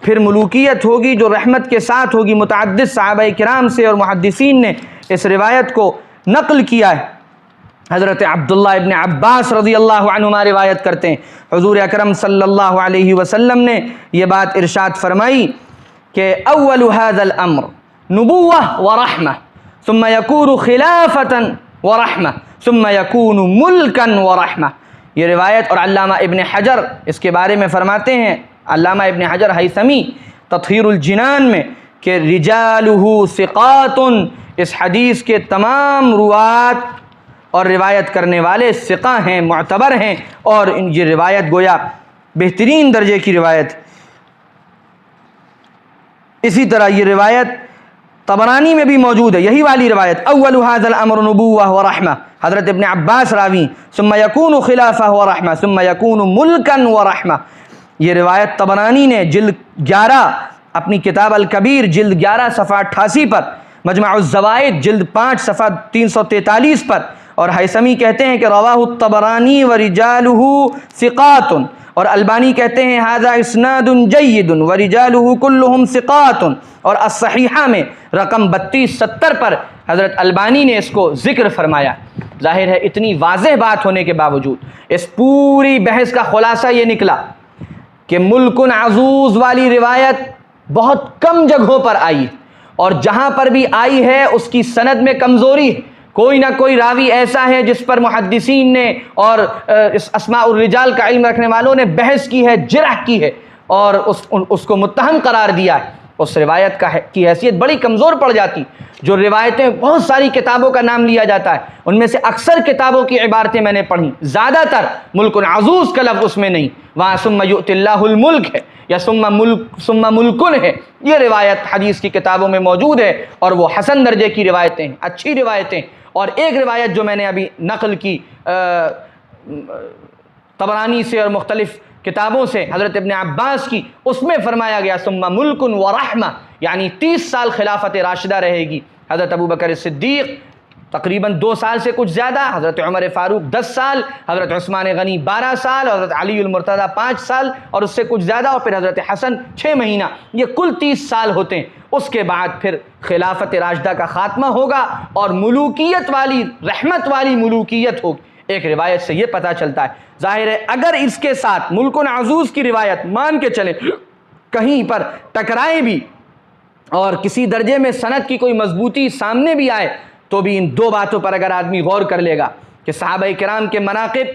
پھر ملوکیت ہوگی جو رحمت کے ساتھ ہوگی۔ متعدد صحابہ کرام سے اور محدثین نے اس روایت کو نقل کیا ہے۔ حضرت عبداللہ ابن عباس رضی اللہ عنہما روایت کرتے ہیں، حضور اکرم صلی اللہ علیہ وسلم نے یہ بات ارشاد فرمائی کہ اول هذا الامر نبوہ ورحمہ ثم یکون خلافتا ورحمہ ثم یکون ملکا ورحمہ۔ یہ روایت، اور علامہ ابن حجر اس کے بارے میں فرماتے ہیں، علامہ ابن حجر ہیثمی تطہیر الجنان میں، کہ رجالہ ثقات، اس حدیث کے تمام روات اور روایت کرنے والے ثقہ ہیں، معتبر ہیں، اور یہ روایت گویا بہترین درجے کی روایت۔ اسی طرح یہ روایت طبرانی میں بھی موجود ہے، یہی والی روایت، اول هذا الامر نبوہ ورحمہ، حضرت ابن عباس راوی، ثم یکون خلافہ ورحمہ ثم یکون ملکا ورحمہ۔ یہ روایت طبرانی نے جلد 11 اپنی کتاب الکبیر جلد 11 صفحہ 88 پر، مجمع الزوائد جلد 5 صفحہ 343 پر، اور ہیثمی کہتے ہیں کہ رواہ الطبرانی ورجالہ ثقات، اور البانی کہتے ہیں ھذا اسناد جید ورجالہ کلہم ثقات، اور الصحیحہ میں رقم 3270 پر حضرت البانی نے اس کو ذکر فرمایا۔ ظاہر ہے اتنی واضح بات ہونے کے باوجود اس پوری بحث کا خلاصہ یہ نکلا کہ ملک عزوز والی روایت بہت کم جگہوں پر آئی، اور جہاں پر بھی آئی ہے اس کی سند میں کمزوری ہے، کوئی نہ کوئی راوی ایسا ہے جس پر محدثین نے اور اسماء الرجال کا علم رکھنے والوں نے بحث کی ہے، جرح کی ہے، اور اس کو متہم قرار دیا ہے۔ اس روایت کی حیثیت بڑی کمزور پڑ جاتی۔ جو روایتیں بہت ساری کتابوں کا نام لیا جاتا ہے، ان میں سے اکثر کتابوں کی عبارتیں میں نے پڑھی، زیادہ تر ملک عزوز کا لفظ اس میں نہیں، وہاں ثم یؤتی اللہ الملک ہے یا ثم ملکن ہے۔ یہ روایت حدیث کی کتابوں میں موجود ہے، اور وہ حسن درجے کی روایتیں ہیں، اچھی روایتیں۔ اور ایک روایت جو میں نے ابھی نقل کی طبرانی سے اور مختلف کتابوں سے حضرت ابن عباس کی، اس میں فرمایا گیا ثم ملک ورحمہ، یعنی 30 سال خلافت راشدہ رہے گی۔ حضرت ابو بکر صدیق تقریباً 2 سال سے کچھ زیادہ، حضرت عمر فاروق 10 سال، حضرت عثمان غنی 12 سال، حضرت علی المرتضیٰ 5 سال اور اس سے کچھ زیادہ، اور پھر حضرت حسن 6 مہینہ، یہ کل 30 سال ہوتے ہیں۔ اس کے بعد پھر خلافت راشدہ کا خاتمہ ہوگا اور ملوکیت والی، رحمت والی ملوکیت ہوگی۔ ایک روایت سے یہ پتہ چلتا ہے، ظاہر ہے اگر اس کے ساتھ ملک عزوز کی روایت مان کے چلیں، کہیں پر ٹکرائے بھی اور کسی درجے میں سند کی کوئی مضبوطی سامنے بھی آئے، تو بھی ان 2 باتوں پر اگر آدمی غور کر لے گا کہ صحابہ کرام کے مناقب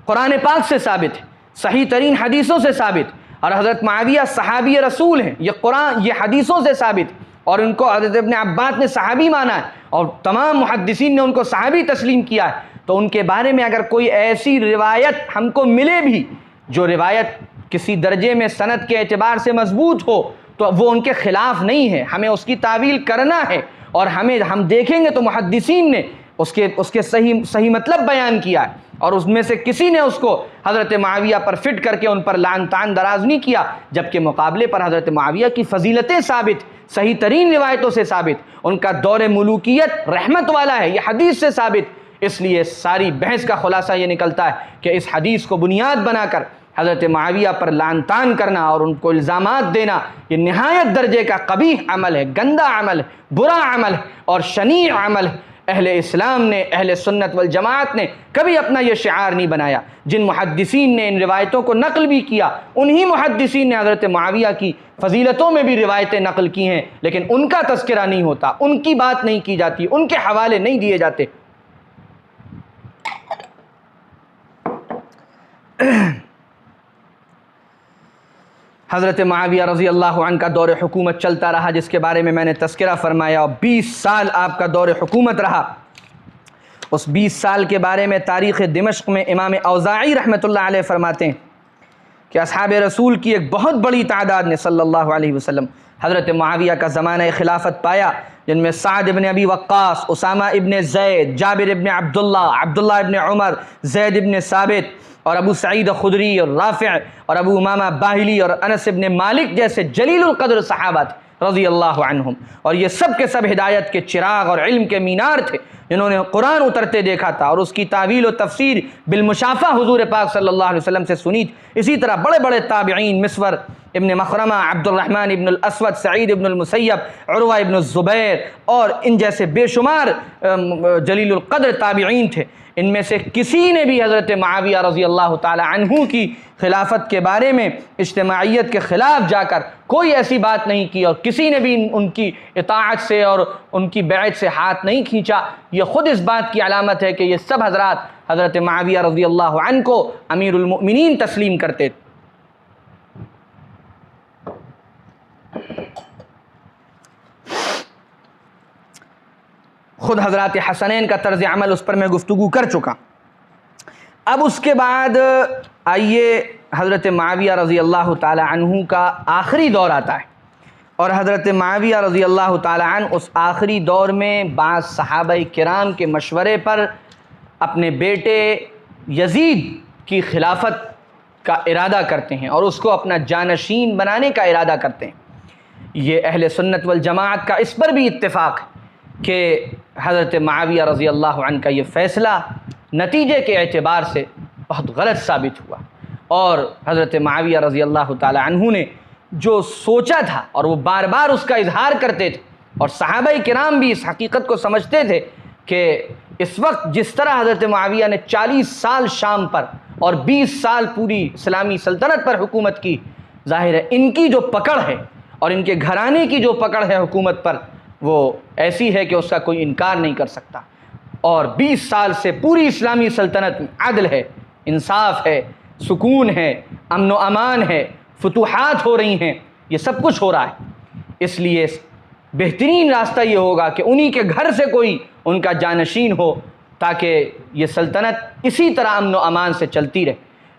قرآن پاک سے ثابت ہے، صحیح ترین حدیثوں سے ثابت، اور حضرت معاویہ صحابی رسول ہیں، یہ حدیثوں سے ثابت، اور ان کو حضرت ابن عباس نے صحابی مانا ہے، اور تمام محدثین نے ان کو صحابی تسلیم کیا ہے۔ تو ان کے بارے میں اگر کوئی ایسی روایت ہم کو ملے بھی جو روایت کسی درجے میں سند کے اعتبار سے مضبوط ہو، تو وہ ان کے خلاف نہیں ہے، ہمیں اس کی تعویل کرنا ہے، اور ہم دیکھیں گے تو محدثین نے اس کے صحیح مطلب بیان کیا ہے، اور اس میں سے کسی نے اس کو حضرت معاویہ پر فٹ کر کے ان پر لعن طعن دراز نہیں کیا، جبکہ مقابلے پر حضرت معاویہ کی فضیلتیں ثابت، صحیح ترین روایتوں سے ثابت، ان کا دور ملوکیت رحمت والا ہے، یہ حدیث سے ثابت۔ اس لیے ساری بحث کا خلاصہ یہ نکلتا ہے کہ اس حدیث کو بنیاد بنا کر حضرت معاویہ پر لعن طعن کرنا اور ان کو الزامات دینا، یہ نہایت درجے کا قبیح عمل ہے، گندا عمل ہے، برا عمل ہے اور شنیع عمل ہے۔ اہل اسلام نے، اہل سنت والجماعت نے کبھی اپنا یہ شعار نہیں بنایا۔ جن محدثین نے ان روایتوں کو نقل بھی کیا، انہی محدثین نے حضرت معاویہ کی فضیلتوں میں بھی روایتیں نقل کی ہیں، لیکن ان کا تذکرہ نہیں ہوتا، ان کی بات نہیں کی جاتی، ان کے حوالے نہیں دیے جاتے۔ حضرت معاویہ رضی اللہ عنہ کا دور حکومت چلتا رہا، جس کے بارے میں میں نے تذکرہ فرمایا، اور 20 سال آپ کا دور حکومت رہا۔ اس 20 سال کے بارے میں تاریخ دمشق میں امام اوزاعی رحمۃ اللہ علیہ فرماتے ہیں کہ اصحاب رسول کی ایک بہت بڑی تعداد نے صلی اللہ علیہ وسلم حضرت معاویہ کا زمانہ خلافت پایا، جن میں سعد ابن ابی وقاص، اسامہ ابن زید، جابر ابن عبداللہ، عبداللہ ابن عمر، زید ابن ثابت اور ابو سعید خدری اور رافع اور ابو امامہ باہلی اور انس ابن مالک جیسے جلیل القدر صحابہ تھے رضی اللہ عنہم، اور یہ سب کے سب ہدایت کے چراغ اور علم کے مینار تھے جنہوں نے قرآن اترتے دیکھا تھا اور اس کی تعویل و تفسیر بالمشافہ حضور پاک صلی اللہ علیہ وسلم سے سنی تھی۔ اسی طرح بڑے بڑے تابعین مسور ابن مخرمہ، عبد الرحمن ابن الاسود، سعید ابن المسیب، عروہ ابن الزبیر اور ان جیسے بے شمار جلیل القدر تابعین تھے، ان میں سے کسی نے بھی حضرت معاویہ رضی اللہ تعالی عنہ کی خلافت کے بارے میں اجتماعیت کے خلاف جا کر کوئی ایسی بات نہیں کی، اور کسی نے بھی ان کی اطاعت سے اور ان کی بیعت سے ہاتھ نہیں کھینچا۔ یہ خود اس بات کی علامت ہے کہ یہ سب حضرات حضرت معاویہ رضی اللہ عنہ کو امیر المؤمنین تسلیم کرتے تھے۔ خود حضرات حسنین کا طرز عمل اس پر میں گفتگو کر چکا۔ اب اس کے بعد آئیے حضرت معاویہ رضی اللہ تعالی عنہ کا آخری دور آتا ہے، اور حضرت معاویہ رضی اللہ تعالی عنہ اس آخری دور میں بعض صحابہ کرام کے مشورے پر اپنے بیٹے یزید کی خلافت کا ارادہ کرتے ہیں اور اس کو اپنا جانشین بنانے کا ارادہ کرتے ہیں۔ یہ اہل سنت والجماعت کا اس پر بھی اتفاق ہے کہ حضرت معاویہ رضی اللہ عنہ کا یہ فیصلہ نتیجے کے اعتبار سے بہت غلط ثابت ہوا، اور حضرت معاویہ رضی اللہ تعالی عنہ نے جو سوچا تھا اور وہ بار بار اس کا اظہار کرتے تھے، اور صحابہ کرام بھی اس حقیقت کو سمجھتے تھے کہ اس وقت جس طرح حضرت معاویہ نے 40 سال شام پر اور 20 سال پوری اسلامی سلطنت پر حکومت کی، ظاہر ہے ان کی جو پکڑ ہے اور ان کے گھرانے کی جو پکڑ ہے حکومت پر وہ ایسی ہے کہ اس کا کوئی انکار نہیں کر سکتا، اور 20 سال سے پوری اسلامی سلطنت میں عدل ہے، انصاف ہے، سکون ہے، امن و امان ہے، فتوحات ہو رہی ہیں، یہ سب کچھ ہو رہا ہے۔ اس لیے بہترین راستہ یہ ہوگا کہ انہی کے گھر سے کوئی ان کا جانشین ہو تاکہ یہ سلطنت اسی طرح امن و امان سے چلتی رہے۔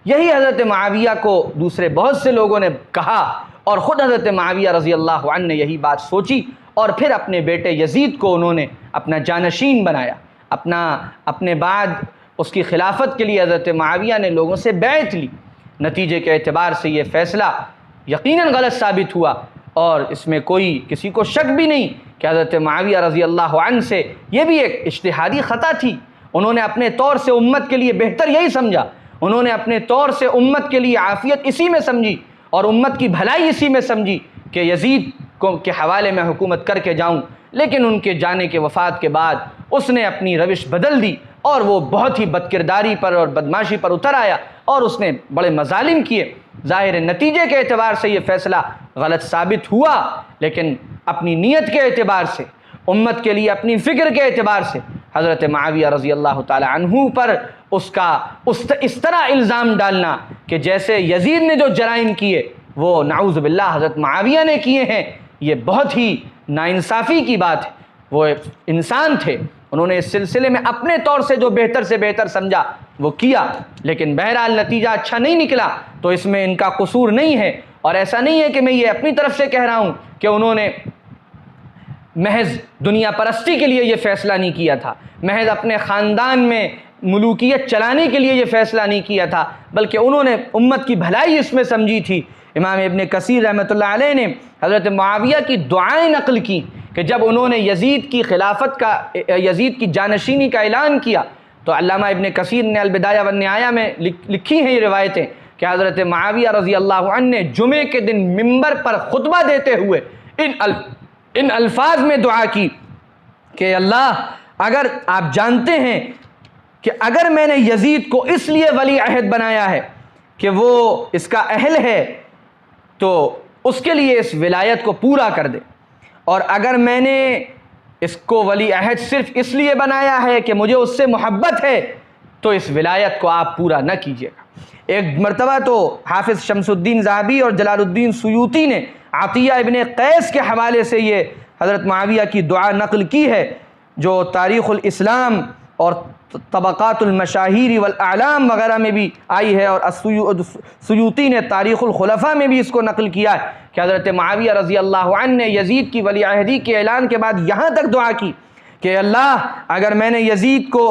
یہی حضرت معاویہ کو دوسرے بہت سے لوگوں نے کہا، اور خود حضرت معاویہ رضی اللہ عنہ نے یہی بات سوچی، اور پھر اپنے بیٹے یزید کو انہوں نے اپنا جانشین بنایا۔ اپنے بعد اس کی خلافت کے لیے حضرت معاویہ نے لوگوں سے بیعت لی۔ نتیجے کے اعتبار سے یہ فیصلہ یقیناً غلط ثابت ہوا، اور اس میں کوئی کسی کو شک بھی نہیں کہ حضرت معاویہ رضی اللہ عنہ سے یہ بھی ایک اجتہادی خطا تھی۔ انہوں نے اپنے طور سے امت کے لیے بہتر یہی سمجھا، انہوں نے اپنے طور سے امت کے لیے عافیت اسی میں سمجھی اور امت کی بھلائی اسی میں سمجھی کہ یزید کے حوالے میں حکومت کر کے جاؤں، لیکن ان کے جانے کے وفات کے بعد اس نے اپنی روش بدل دی، اور وہ بہت ہی بدکرداری پر اور بدماشی پر اتر آیا، اور اس نے بڑے مظالم کیے۔ ظاہر نتیجے کے اعتبار سے یہ فیصلہ غلط ثابت ہوا، لیکن اپنی نیت کے اعتبار سے، امت کے لیے اپنی فکر کے اعتبار سے حضرت معاویہ رضی اللہ تعالی عنہ پر اس طرح الزام ڈالنا کہ جیسے یزید نے جو جرائم کیے وہ نعوذ باللہ حضرت معاویہ نے کیے ہیں، یہ بہت ہی ناانصافی کی بات ہے۔ وہ انسان تھے، انہوں نے اس سلسلے میں اپنے طور سے جو بہتر سے بہتر سمجھا وہ کیا، لیکن بہرحال نتیجہ اچھا نہیں نکلا، تو اس میں ان کا قصور نہیں ہے۔ اور ایسا نہیں ہے کہ میں یہ اپنی طرف سے کہہ رہا ہوں کہ انہوں نے محض دنیا پرستی کے لیے یہ فیصلہ نہیں کیا تھا، محض اپنے خاندان میں ملوکیت چلانے کے لیے یہ فیصلہ نہیں کیا تھا، بلکہ انہوں نے امت کی بھلائی اس میں سمجھی تھی۔ امام ابن کثیر رحمۃ اللہ علیہ نے حضرت معاویہ کی دعائیں نقل کی کہ جب انہوں نے یزید کی جانشینی کا اعلان کیا، تو علامہ ابن کثیر نے البدایہ والنہایہ میں لکھی ہیں یہ روایتیں کہ حضرت معاویہ رضی اللہ عنہ نے جمعے کے دن منبر پر خطبہ دیتے ہوئے ان الفاظ میں دعا کی کہ اللہ، اگر آپ جانتے ہیں کہ اگر میں نے یزید کو اس لیے ولی عہد بنایا ہے کہ وہ اس کا اہل ہے، تو اس کے لیے اس ولایت کو پورا کر دے، اور اگر میں نے اس کو ولی عہد صرف اس لیے بنایا ہے کہ مجھے اس سے محبت ہے، تو اس ولایت کو آپ پورا نہ کیجیے گا۔ ایک مرتبہ تو حافظ شمس الدین ذہبی اور جلال الدین سیوطی نے عطیہ ابن قیس کے حوالے سے یہ حضرت معاویہ کی دعا نقل کی ہے، جو تاریخ الاسلام اور طبقات المشاہیر والاعلام وغیرہ میں بھی آئی ہے، اور سیوطی نے تاریخ الخلفاء میں بھی اس کو نقل کیا ہے کہ حضرت معاویہ رضی اللہ عنہ نے یزید کی ولی عہدی کے اعلان کے بعد یہاں تک دعا کی کہ اللہ اگر میں نے یزید کو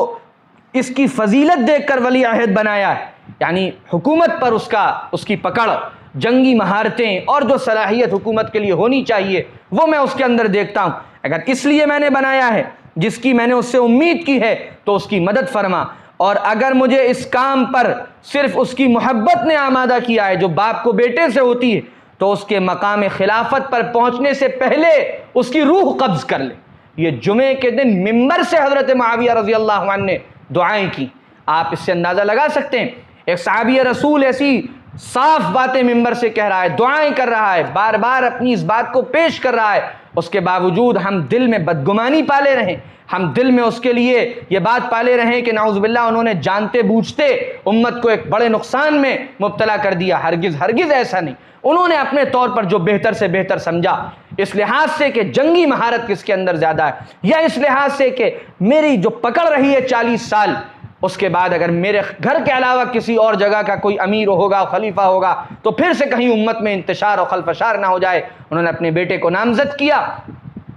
اس کی فضیلت دیکھ کر ولی عہد بنایا ہے، یعنی حکومت پر اس کی پکڑ، جنگی مہارتیں اور جو صلاحیت حکومت کے لیے ہونی چاہیے وہ میں اس کے اندر دیکھتا ہوں، اگر اس لیے میں نے بنایا ہے جس کی میں نے اس سے امید کی ہے تو اس کی مدد فرما، اور اگر مجھے اس کام پر صرف اس کی محبت نے آمادہ کیا ہے جو باپ کو بیٹے سے ہوتی ہے تو اس کے مقام خلافت پر پہنچنے سے پہلے اس کی روح قبض کر لے۔ یہ جمعے کے دن ممبر سے حضرت معاویہ رضی اللہ عنہ نے دعائیں کی۔ آپ اس سے اندازہ لگا سکتے ہیں ایک صحابی رسول ایسی صاف باتیں ممبر سے کہہ رہا ہے، دعائیں کر رہا ہے، بار بار اپنی اس بات کو پیش کر رہا ہے، اس کے باوجود ہم دل میں بدگمانی پالے رہیں، ہم دل میں اس کے لیے یہ بات پالے رہیں کہ نعوذ باللہ انہوں نے جانتے بوجھتے امت کو ایک بڑے نقصان میں مبتلا کر دیا۔ ہرگز ہرگز ایسا نہیں، انہوں نے اپنے طور پر جو بہتر سے بہتر سمجھا، اس لحاظ سے کہ جنگی مہارت کس کے اندر زیادہ ہے، یا اس لحاظ سے کہ میری جو پکڑ رہی ہے 40 سال، اس کے بعد اگر میرے گھر کے علاوہ کسی اور جگہ کا کوئی امیر ہوگا، خلیفہ ہوگا، تو پھر سے کہیں امت میں انتشار اور خلفشار نہ ہو جائے۔ انہوں نے اپنے بیٹے کو نامزد کیا،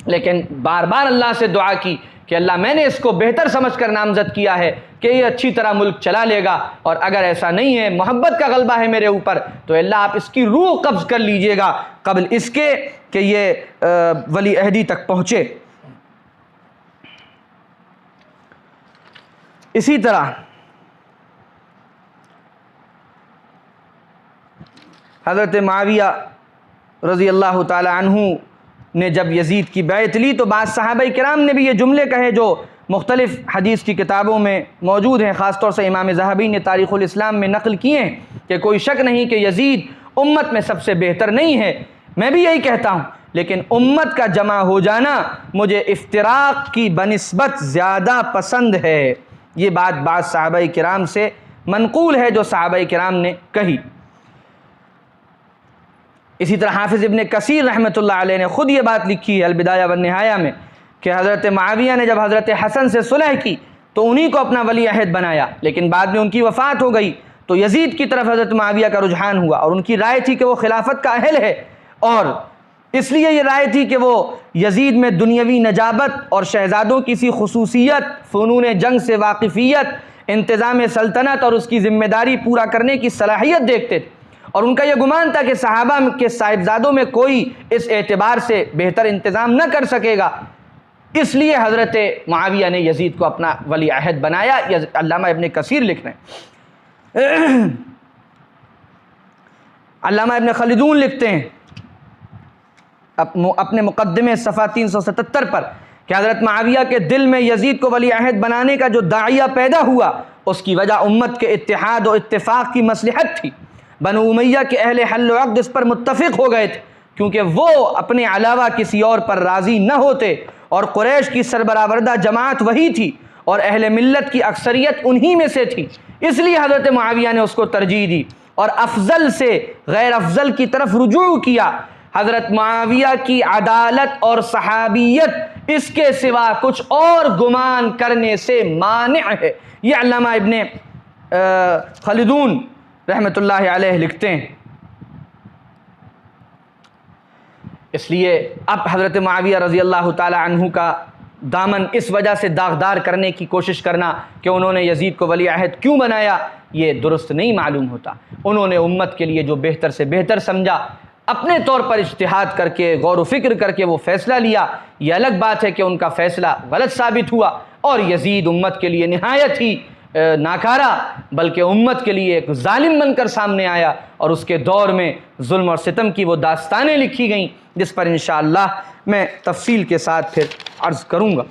لیکن بار بار اللہ سے دعا کی کہ اللہ میں نے اس کو بہتر سمجھ کر نامزد کیا ہے کہ یہ اچھی طرح ملک چلا لے گا، اور اگر ایسا نہیں ہے، محبت کا غلبہ ہے میرے اوپر، تو اللہ آپ اس کی روح قبض کر لیجئے گا قبل اس کے کہ یہ ولی عہدی تک پہنچے۔ اسی طرح حضرت معاویہ رضی اللہ تعالی عنہ نے جب یزید کی بیعت لی تو بعض صحابہ کرام نے بھی یہ جملے کہے جو مختلف حدیث کی کتابوں میں موجود ہیں، خاص طور سے امام ذہبی نے تاریخ الاسلام میں نقل کیے ہیں کہ کوئی شک نہیں کہ یزید امت میں سب سے بہتر نہیں ہے، میں بھی یہی کہتا ہوں، لیکن امت کا جمع ہو جانا مجھے افتراق کی بنسبت زیادہ پسند ہے۔ یہ بات بعض صحابہ کرام سے منقول ہے جو صحابہ کرام نے کہی۔ اسی طرح حافظ ابن کثیر رحمۃ اللہ علیہ نے خود یہ بات لکھی ہے البدایہ والنہایہ میں کہ حضرت معاویہ نے جب حضرت حسن سے صلح کی تو انہی کو اپنا ولی عہد بنایا، لیکن بعد میں ان کی وفات ہو گئی تو یزید کی طرف حضرت معاویہ کا رجحان ہوا، اور ان کی رائے تھی کہ وہ خلافت کا اہل ہے، اور اس لیے یہ رائے تھی کہ وہ یزید میں دنیاوی نجابت اور شہزادوں کی سی خصوصیت، فنون جنگ سے واقفیت، انتظام سلطنت اور اس کی ذمہ داری پورا کرنے کی صلاحیت دیکھتے تھے، اور ان کا یہ گمان تھا کہ صحابہ کے صاحبزادوں میں کوئی اس اعتبار سے بہتر انتظام نہ کر سکے گا، اس لیے حضرت معاویہ نے یزید کو اپنا ولی عہد بنایا۔ علامہ ابن کثیر لکھ رہے ہیں، علامہ ابن خلدون لکھتے ہیں اپنے مقدمے صفحہ 377 پر کہ حضرت معاویہ کے دل میں یزید کو ولی عہد بنانے کا جو داعیہ پیدا ہوا اس کی وجہ امت کے اتحاد و اتفاق کی مصلحت تھی۔ بنو امیہ کے اہل حل و عقد اس پر متفق ہو گئے تھے کیونکہ وہ اپنے علاوہ کسی اور پر راضی نہ ہوتے، اور قریش کی سربراہوردہ جماعت وہی تھی اور اہل ملت کی اکثریت انہی میں سے تھی، اس لیے حضرت معاویہ نے اس کو ترجیح دی اور افضل سے غیر افضل کی طرف رجوع کیا۔ حضرت معاویہ کی عدالت اور صحابیت اس کے سوا کچھ اور گمان کرنے سے مانع ہے، یہ علامہ ابن خلدون رحمۃ اللہ علیہ لکھتے ہیں۔ اس لیے اب حضرت معاویہ رضی اللہ تعالی عنہ کا دامن اس وجہ سے داغدار کرنے کی کوشش کرنا کہ انہوں نے یزید کو ولی عہد کیوں بنایا، یہ درست نہیں معلوم ہوتا۔ انہوں نے امت کے لیے جو بہتر سے بہتر سمجھا، اپنے طور پر اجتہاد کر کے غور و فکر کر کے وہ فیصلہ لیا، یہ الگ بات ہے کہ ان کا فیصلہ غلط ثابت ہوا، اور یزید امت کے لیے نہایت ہی ناکارہ بلکہ امت کے لیے ایک ظالم بن کر سامنے آیا، اور اس کے دور میں ظلم اور ستم کی وہ داستانیں لکھی گئیں جس پر انشاءاللہ میں تفصیل کے ساتھ پھر عرض کروں گا۔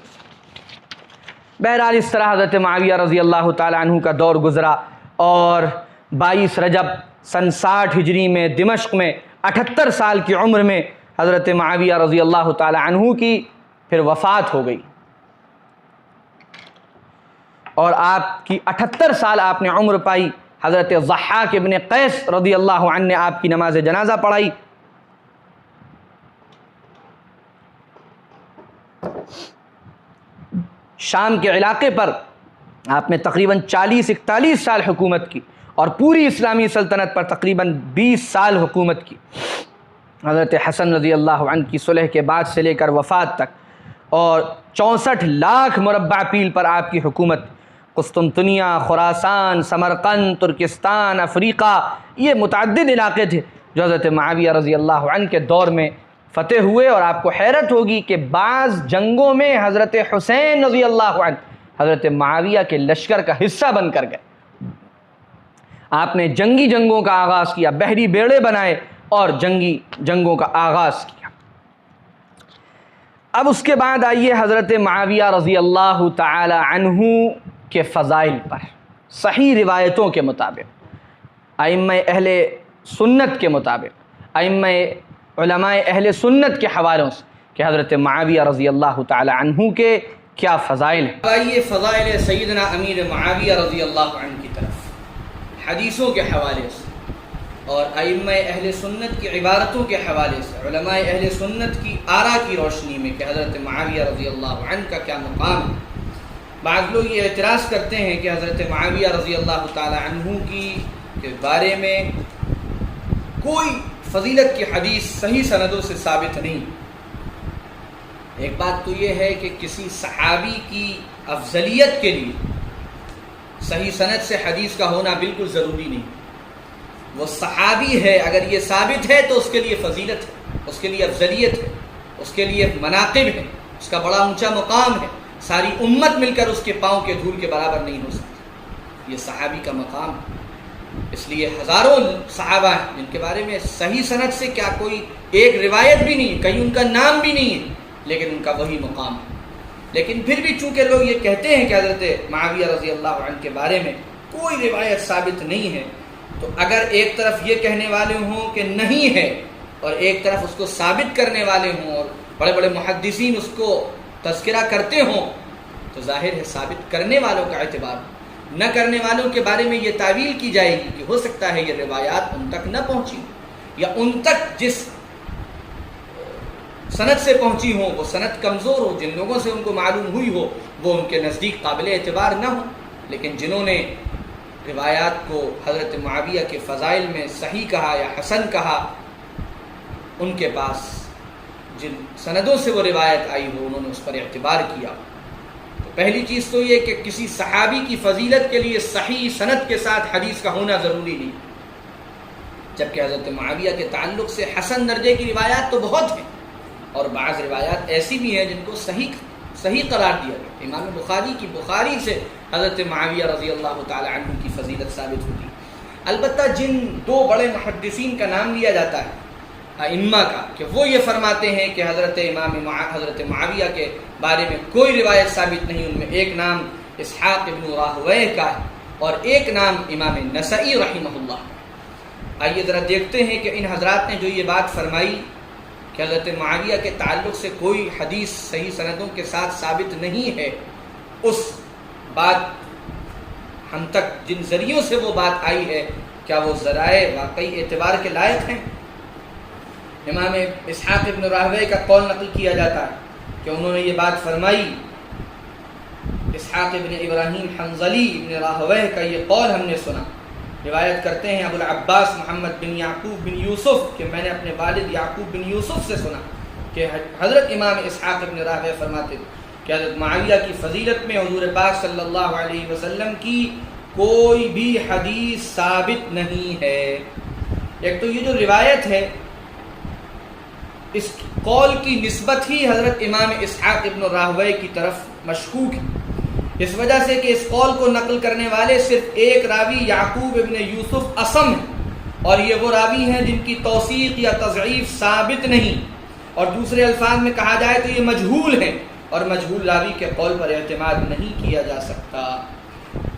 بہرحال اس طرح حضرت معاویہ رضی اللہ تعالی عنہ کا دور گزرا، اور 22 رجب سن 60 ہجری میں دمشق میں 78 سال کی عمر میں حضرت معاویہ رضی اللہ تعالی عنہ کی پھر وفات ہو گئی، اور آپ کی 78 سال آپ نے عمر پائی۔ حضرت ضحاک ابن قیس رضی اللہ عنہ نے آپ کی نماز جنازہ پڑھائی۔ شام کے علاقے پر آپ نے تقریباً 40-41 سال حکومت کی اور پوری اسلامی سلطنت پر تقریباً 20 سال حکومت کی۔ حضرت حسن رضی اللہ عنہ کی صلح کے بعد سے لے کر وفات تک، اور 64 لاکھ مربع پیل پر آپ کی حکومت۔ قسطنطنیہ، خراسان، سمرقند، ترکستان، افریقہ، یہ متعدد علاقے تھے جو حضرت معاویہ رضی اللہ عنہ کے دور میں فتح ہوئے۔ اور آپ کو حیرت ہوگی کہ بعض جنگوں میں حضرت حسین رضی اللہ عنہ حضرت معاویہ کے لشکر کا حصہ بن کر گئے۔ آپ نے جنگی جنگوں کا آغاز کیا، بحری بیڑے بنائے اور جنگی جنگوں کا آغاز کیا۔ اب اس کے بعد آئیے حضرت معاویہ رضی اللہ تعالی عنہ کے فضائل پر۔ صحیح روایتوں کے مطابق، ائمہ اہل سنت کے مطابق، ائمہ علماء اہل سنت کے حوالوں سے، کہ حضرت معاویہ رضی اللہ تعالی عنہ کے کیا فضائل ہیں۔ آئیے فضائل سیدنا امیر معاویہ رضی اللہ عنہ کی طرف حدیثوں کے حوالے سے اور ائمہ اہل سنت کی عبارتوں کے حوالے سے، علماء اہل سنت کی آراء کی روشنی میں کہ حضرت معاویہ رضی اللہ عنہ کا کیا مقام ہے۔ بعض لوگ یہ اعتراض کرتے ہیں کہ حضرت معاویہ رضی اللہ تعالی عنہ کے بارے میں کوئی فضیلت کی حدیث صحیح سندوں سے ثابت نہیں۔ ایک بات تو یہ ہے کہ کسی صحابی کی افضلیت کے لیے صحیح سند سے حدیث کا ہونا بالکل ضروری نہیں۔ وہ صحابی ہے، اگر یہ ثابت ہے تو اس کے لیے فضیلت ہے، اس کے لیے افضلیت ہے، اس کے لیے مناقب ہے، اس کا بڑا اونچا مقام ہے۔ ساری امت مل کر اس کے پاؤں کے دھول کے برابر نہیں ہو سکتی۔ یہ صحابی کا مقام ہے۔ اس لیے ہزاروں صحابہ ہیں جن کے بارے میں صحیح سند سے کیا کوئی ایک روایت بھی نہیں، کہیں ان کا نام بھی نہیں ہے، لیکن ان کا وہی مقام ہے۔ لیکن پھر بھی چونکہ لوگ یہ کہتے ہیں کہ حضرت معاویہ رضی اللہ عنہ کے بارے میں کوئی روایت ثابت نہیں ہے، تو اگر ایک طرف یہ کہنے والے ہوں کہ نہیں ہے اور ایک طرف اس کو ثابت کرنے والے ہوں اور بڑے بڑے محدثین اس کو تذکرہ کرتے ہوں، تو ظاہر ہے ثابت کرنے والوں کا اعتبار، نہ کرنے والوں کے بارے میں یہ تعویل کی جائے گی کہ ہو سکتا ہے یہ روایات ان تک نہ پہنچی، یا ان تک جس سند سے پہنچی ہوں وہ سند کمزور ہو، جن لوگوں سے ان کو معلوم ہوئی ہو وہ ان کے نزدیک قابل اعتبار نہ ہو۔ لیکن جنہوں نے روایات کو حضرت معاویہ کے فضائل میں صحیح کہا یا حسن کہا، ان کے پاس جن سندوں سے وہ روایت آئی ہو انہوں نے اس پر اعتبار کیا۔ تو پہلی چیز تو یہ کہ کسی صحابی کی فضیلت کے لیے صحیح سند کے ساتھ حدیث کا ہونا ضروری نہیں، جبکہ حضرت معاویہ کے تعلق سے حسن درجے کی روایات تو بہت ہیں، اور بعض روایات ایسی بھی ہیں جن کو صحیح قرار دیا گیا۔ امام بخاری کی بخاری سے حضرت معاویہ رضی اللہ تعالی عنہ کی فضیلت ثابت ہوتی۔ البتہ جن دو بڑے محدثین کا نام لیا جاتا ہے ائمہ کا کہ وہ یہ فرماتے ہیں کہ حضرت معاویہ کے بارے میں کوئی روایت ثابت نہیں، ان میں ایک نام اسحاق ابن راہویہ کا ہے اور ایک نام امام نسائی رحمہ اللہ۔ آئیے ذرا دیکھتے ہیں کہ ان حضرات نے جو یہ بات فرمائی کہ حضرت معاویہ کے تعلق سے کوئی حدیث صحیح سندوں کے ساتھ ثابت نہیں ہے، اس بات ہم تک جن ذریعوں سے وہ بات آئی ہے کیا وہ ذرائع واقعی اعتبار کے لائق ہیں؟ امام اسحاق ابن راہویہ کا قول نقل کیا جاتا ہے کہ انہوں نے یہ بات فرمائی، اسحاق ابن ابراہیم حنظلی ابن راہویہ کا یہ قول ہم نے سنا۔ روایت کرتے ہیں ابو العباس محمد بن یعقوب بن یوسف کہ میں نے اپنے والد یعقوب بن یوسف سے سنا کہ حضرت امام اسحاق ابن راہویہ فرماتے کہ حضرت معاویہ کی فضیلت میں حضور پاک صلی اللہ علیہ وسلم کی کوئی بھی حدیث ثابت نہیں ہے۔ ایک تو یہ جو روایت ہے اس قول کی نسبت ہی حضرت امام اسحاق ابن راہویہ کی طرف مشکوک ہے، اس وجہ سے کہ اس قول کو نقل کرنے والے صرف ایک راوی یعقوب ابن یوسف اصم ہیں، اور یہ وہ راوی ہیں جن کی توثیق یا تضعیف ثابت نہیں، اور دوسرے الفاظ میں کہا جائے تو یہ مجہول ہیں، اور مجہول راوی کے قول پر اعتماد نہیں کیا جا سکتا۔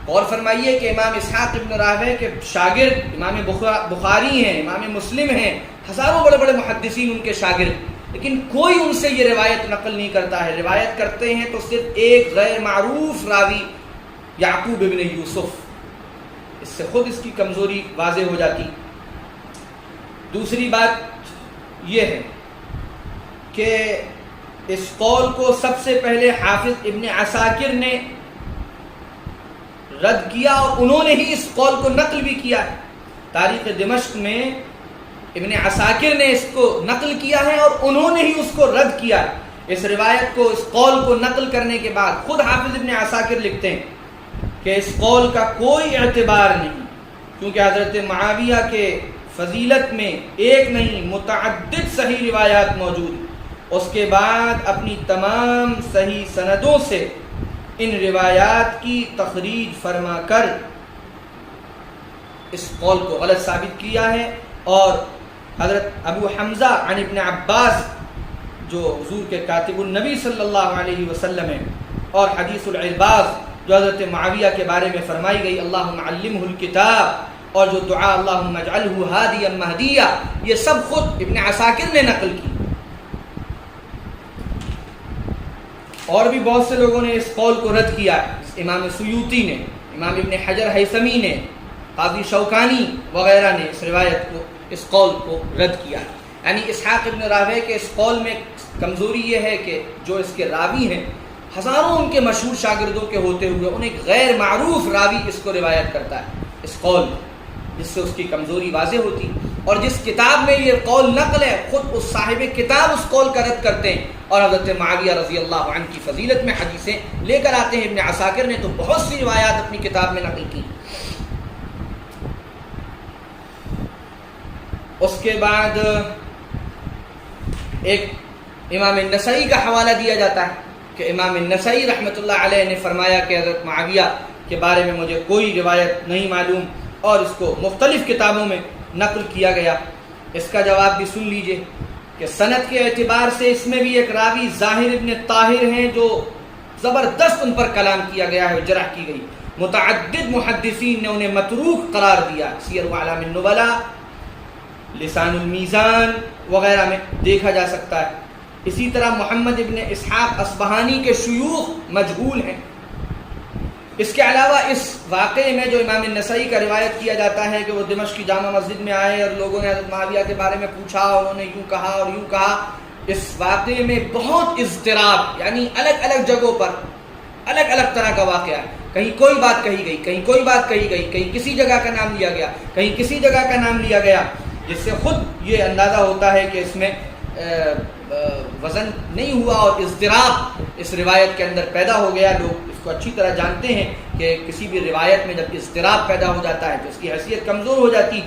اور فرمائیے کہ امام اسحاق ابن راہویہ کے شاگرد امام بخاری ہیں، امام مسلم ہیں، ہزاروں بڑے بڑے محدثین ان کے شاگرد، لیکن کوئی ان سے یہ روایت نقل نہیں کرتا ہے۔ روایت کرتے ہیں تو صرف ایک غیر معروف راوی یعقوب ابن یوسف، اس سے خود اس کی کمزوری واضح ہو جاتی۔ دوسری بات یہ ہے کہ اس قول کو سب سے پہلے حافظ ابن عساکر نے رد کیا اور انہوں نے ہی اس قول کو نقل بھی کیا ہے۔ تاریخ دمشق میں ابن عساکر نے اس کو نقل کیا ہے اور انہوں نے ہی اس کو رد کیا ہے۔ اس روایت کو، اس قول کو نقل کرنے کے بعد خود حافظ ابن عساکر لکھتے ہیں کہ اس قول کا کوئی اعتبار نہیں، کیونکہ حضرت معاویہ کے فضیلت میں ایک نہیں متعدد صحیح روایات موجود ہیں۔ اس کے بعد اپنی تمام صحیح سندوں سے ان روایات کی تخریج فرما کر اس قول کو غلط ثابت کیا ہے، اور حضرت ابو حمزہ عن ابن عباس جو حضور کے کاتب النبی صلی اللہ علیہ وسلم ہیں، اور حدیث العرباز جو حضرت معاویہ کے بارے میں فرمائی گئی اللہم علمہ الکتاب، اور جو دعا اللہم اجعلہ ہادیا مہدیا، یہ سب خود ابن عساکر نے نقل کی۔ اور بھی بہت سے لوگوں نے اس قول کو رد کیا ہے، امام سیوطی نے، امام ابن حجر ہیثمی نے، قاضی شوکانی وغیرہ نے اس روایت کو، اس قول کو رد کیا ہے۔ یعنی اسحاق ابن راہویہ کے اس قول میں کمزوری یہ ہے کہ جو اس کے راوی ہیں، ہزاروں ان کے مشہور شاگردوں کے ہوتے ہوئے انہیں ایک غیر معروف راوی اس کو روایت کرتا ہے اس قول میں، جس سے اس کی کمزوری واضح ہوتی، اور جس کتاب میں یہ قول نقل ہے خود اس صاحب کتاب اس قول کا رد کرتے ہیں، اور حضرت معاویہ رضی اللہ عنہ کی فضیلت میں حدیثیں لے کر آتے ہیں۔ ابن عساکر نے تو بہت سی روایات اپنی کتاب میں نقل کی۔ اس کے بعد ایک امام النسائی کا حوالہ دیا جاتا ہے کہ امام النسائی رحمۃ اللہ علیہ نے فرمایا کہ حضرت معاویہ کے بارے میں مجھے کوئی روایت نہیں معلوم، اور اس کو مختلف کتابوں میں نقل کیا گیا۔ اس کا جواب بھی سن لیجئے کہ سند کے اعتبار سے اس میں بھی ایک راوی ظاہر ابن طاہر ہیں جو زبردست ان پر کلام کیا گیا ہے، جرح کی گئی، متعدد محدثین نے انہیں متروک قرار دیا، سیر اعلام النبلاء، لسان المیزان وغیرہ میں دیکھا جا سکتا ہے۔ اسی طرح محمد ابن اسحاق اصبہانی کے شیوخ مجہول ہیں۔ اس کے علاوہ اس واقعے میں جو امام النسائی کا روایت کیا جاتا ہے کہ وہ دمشق کی جامع مسجد میں آئے اور لوگوں نے حضرت معاویہ کے بارے میں پوچھا اور انہوں نے یوں کہا اور یوں کہا، اس واقعے میں بہت اضطراب، یعنی الگ الگ جگہوں پر الگ الگ طرح کا واقعہ ہے، کہیں کوئی بات کہی گئی، کہیں کوئی بات کہی گئی، کہیں کسی جگہ کا نام لیا گیا، کہیں کسی جگہ کا نام لیا گیا، جس سے خود یہ اندازہ ہوتا ہے کہ اس میں وزن نہیں ہوا اور اضطراب اس روایت کے اندر پیدا ہو گیا۔ لوگ اس کو اچھی طرح جانتے ہیں کہ کسی بھی روایت میں جب اضطراب پیدا ہو جاتا ہے تو اس کی حیثیت کمزور ہو جاتی،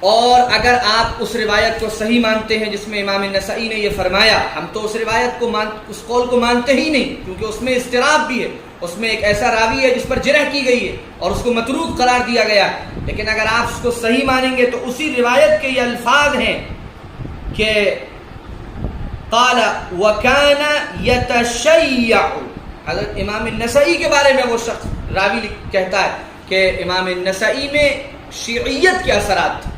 اور اگر آپ اس روایت کو صحیح مانتے ہیں جس میں امام النسائی نے یہ فرمایا، ہم تو اس روایت کو اس قول کو مانتے ہی نہیں، کیونکہ اس میں اضطراب بھی ہے، اس میں ایک ایسا راوی ہے جس پر جرح کی گئی ہے اور اس کو متروک قرار دیا گیا ہے۔ لیکن اگر آپ اس کو صحیح مانیں گے تو اسی روایت کے یہ الفاظ ہیں کہ قال وکان یتشیع، حضرت امام النسائی کے بارے میں وہ شخص راوی کہتا ہے کہ امام النسائی میں شیعیت کے اثرات تھے۔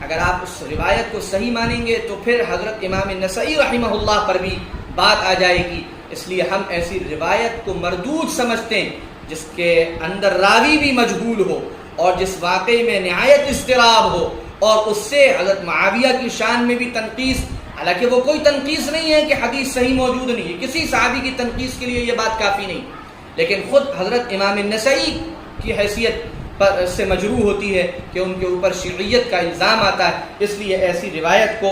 اگر آپ اس روایت کو صحیح مانیں گے تو پھر حضرت امام النسائی رحمہ اللہ پر بھی بات آ جائے گی، اس لیے ہم ایسی روایت کو مردود سمجھتے ہیں جس کے اندر راوی بھی مجہول ہو اور جس واقعے میں نہایت اضطراب ہو، اور اس سے حضرت معاویہ کی شان میں بھی تنقیص، حالانکہ وہ کوئی تنقیص نہیں ہے کہ حدیث صحیح موجود نہیں ہے، کسی صحابی کی تنقیص کے لیے یہ بات کافی نہیں، لیکن خود حضرت امام النسائی کی حیثیت پر سے مجروح ہوتی ہے کہ ان کے اوپر شیعیت کا الزام آتا ہے، اس لیے ایسی روایت کو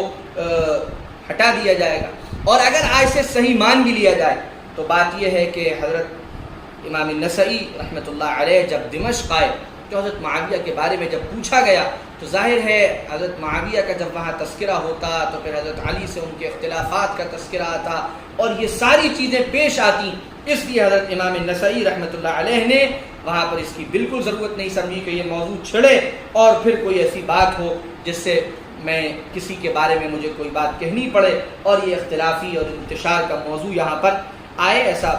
ہٹا دیا جائے گا۔ اور اگر ایسے صحیح مان بھی لیا جائے تو بات یہ ہے کہ حضرت امام النسائی رحمۃ اللہ علیہ جب دمشق آئے تو حضرت معاویہ کے بارے میں جب پوچھا گیا تو ظاہر ہے حضرت معاویہ کا جب وہاں تذکرہ ہوتا تو پھر حضرت علی سے ان کے اختلافات کا تذکرہ آتا اور یہ ساری چیزیں پیش آتی، اس لیے حضرت امام النسائی رحمۃ اللہ علیہ نے وہاں پر اس کی بالکل ضرورت نہیں سمجھی کہ یہ موضوع چھڑے اور پھر کوئی ایسی بات ہو جس سے میں کسی کے بارے میں مجھے کوئی بات کہنی پڑے اور یہ اختلافی اور انتشار کا موضوع یہاں پر آئے۔ ایسا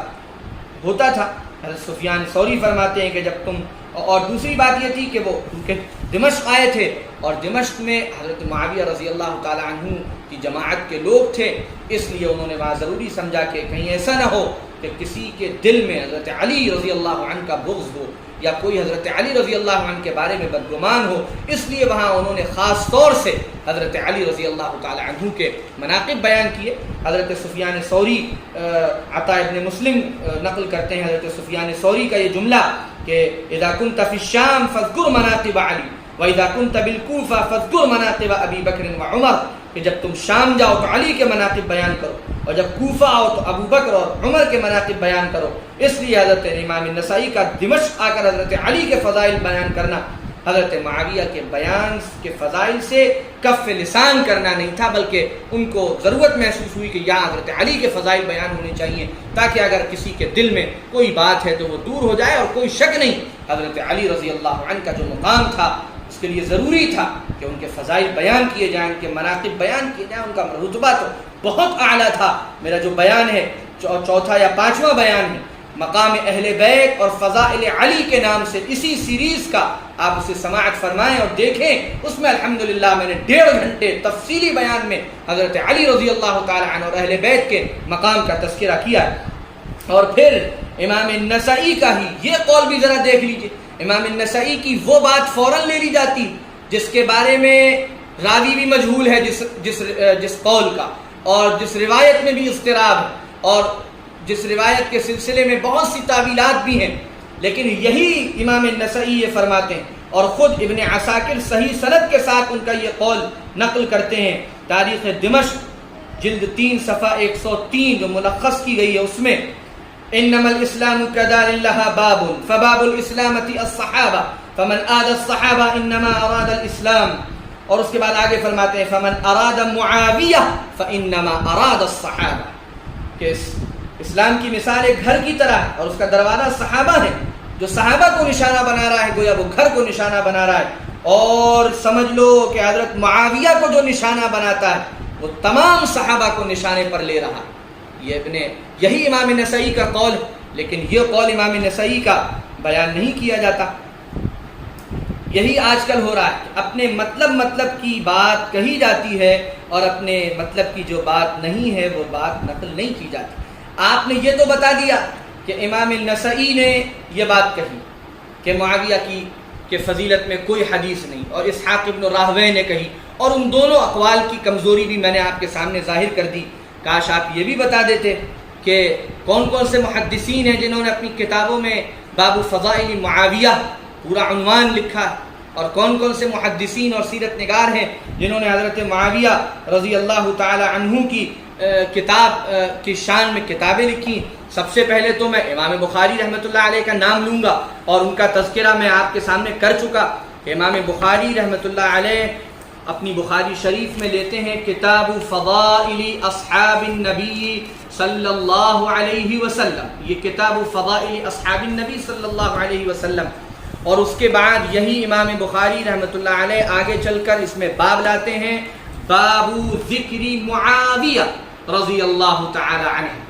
ہوتا تھا۔ حضرت سفیان ثوری فرماتے ہیں کہ جب تم، اور دوسری بات یہ تھی کہ وہ دمشق آئے تھے اور دمشق میں حضرت معاویہ رضی اللہ تعالی عنہ کی جماعت کے لوگ تھے، اس لیے انہوں نے وہاں ضروری سمجھا کہ کہیں ایسا نہ ہو کہ کسی کے دل میں حضرت علی رضی اللہ عنہ کا بغض ہو یا کوئی حضرت علی رضی اللہ عنہ کے بارے میں بدگمان ہو، اس لیے وہاں انہوں نے خاص طور سے حضرت علی رضی اللہ تعالی عنہ کے مناقب بیان کیے۔ حضرت سفیان ثوری، عطا ابن مسلم نقل کرتے ہیں حضرت سفیان ثوری کا یہ جملہ کہ اذا كنت في الشام فاذكر مناقب علی واذا كنت بالكوفہ فاذكر مناقب ابی بکر وعمر، کہ جب تم شام جاؤ تو علی کے مناقب بیان کرو، اور جب کوفہ آؤ تو ابو بکر اور عمر کے مناقب بیان کرو۔ اس لیے حضرت امام النسائی کا دمشق آ کر حضرت علی کے فضائل بیان کرنا حضرت معاویہ کے بیان کے فضائل سے کف لسان کرنا نہیں تھا، بلکہ ان کو ضرورت محسوس ہوئی کہ یہاں حضرت علی کے فضائل بیان ہونے چاہیے، تاکہ اگر کسی کے دل میں کوئی بات ہے تو وہ دور ہو جائے اور کوئی شک نہیں۔ حضرت علی رضی اللہ عنہ کا جو مقام تھا اس کے لیے ضروری تھا کہ ان کے فضائل بیان کیے جائیں، ان کے مناقب بیان کیے جائیں۔ ان کا رتبہ تو بہت اعلیٰ تھا۔ میرا جو بیان ہے چوتھا یا پانچواں بیان ہے مقام اہل بیت اور فضائل علی کے نام سے، اسی سیریز کا آپ اسے سماعت فرمائیں اور دیکھیں۔ اس میں الحمدللہ میں نے 1.5 گھنٹے تفصیلی بیان میں حضرت علی رضی اللہ تعالی عنہ اور اہل بیت کے مقام کا تذکرہ کیا ہے۔ اور پھر امام النسائی کا ہی یہ قول بھی ذرا دیکھ لیجئے۔ امام النسائی کی وہ بات فوراً لے لی جاتی جس کے بارے میں راوی بھی مجہول ہے، جس قول کا، اور جس روایت میں بھی اضطراب ہے، اور جس روایت کے سلسلے میں بہت سی تعویلات بھی ہیں، لیکن یہی امام النسائی یہ فرماتے ہیں، اور خود ابن عساکر صحیح سند کے ساتھ ان کا یہ قول نقل کرتے ہیں۔ تاریخ دمشق جلد 3 صفحہ 103 جو ملخص کی گئی ہے اس میں انما الاسلام كدار لها باب فباب الاسلامة الصحابہ فمن آد الصحابہ انما اراد الاسلام، اور اس کے بعد آگے فرماتے ہیں فمن اراد معاویہ فانما اراد الصحابہ، کہ اسلام کی مثال ایک گھر کی طرح ہے اور اس کا دروازہ صحابہ ہے۔ جو صحابہ کو نشانہ بنا رہا ہے گویا وہ گھر کو نشانہ بنا رہا ہے، اور سمجھ لو کہ حضرت معاویہ کو جو نشانہ بناتا ہے وہ تمام صحابہ کو نشانے پر لے رہا ہے۔ یہی امام نسائی کا قول ہے، لیکن یہ قول امام نسائی کا بیان نہیں کیا جاتا۔ یہی آج کل ہو رہا ہے، اپنے مطلب کی بات کہی جاتی ہے اور اپنے مطلب کی جو بات نہیں ہے وہ بات نقل نہیں کی جاتی۔ آپ نے یہ تو بتا دیا کہ امام النسائی نے یہ بات کہی کہ معاویہ کی فضیلت میں کوئی حدیث نہیں، اور اسحاق ابن راہوے نے کہی، اور ان دونوں اقوال کی کمزوری بھی میں نے آپ کے سامنے ظاہر کر دی۔ کاش آپ یہ بھی بتا دیتے کہ کون کون سے محدثین ہیں جنہوں نے اپنی کتابوں میں باب فضائل معاویہ پورا عنوان لکھا، اور کون کون سے محدثین اور سیرت نگار ہیں جنہوں نے حضرت معاویہ رضی اللہ تعالی عنہ کی کتاب کی شان میں کتابیں لکھی۔ سب سے پہلے تو میں امام بخاری رحمۃ اللہ علیہ کا نام لوں گا، اور ان کا تذکرہ میں آپ کے سامنے کر چکا کہ امام بخاری رحمۃ اللہ علیہ اپنی بخاری شریف میں لیتے ہیں کتاب فضائل اصحاب النبی صلی اللہ علیہ وسلم، یہ کتاب فضائل اصحاب النبی صلی اللہ علیہ وسلم، اور اس کے بعد یہی امام بخاری رحمۃ اللہ علیہ آگے چل کر اس میں باب لاتے ہیں باب ذکر معاویہ رضی اللہ تعالی عنہ۔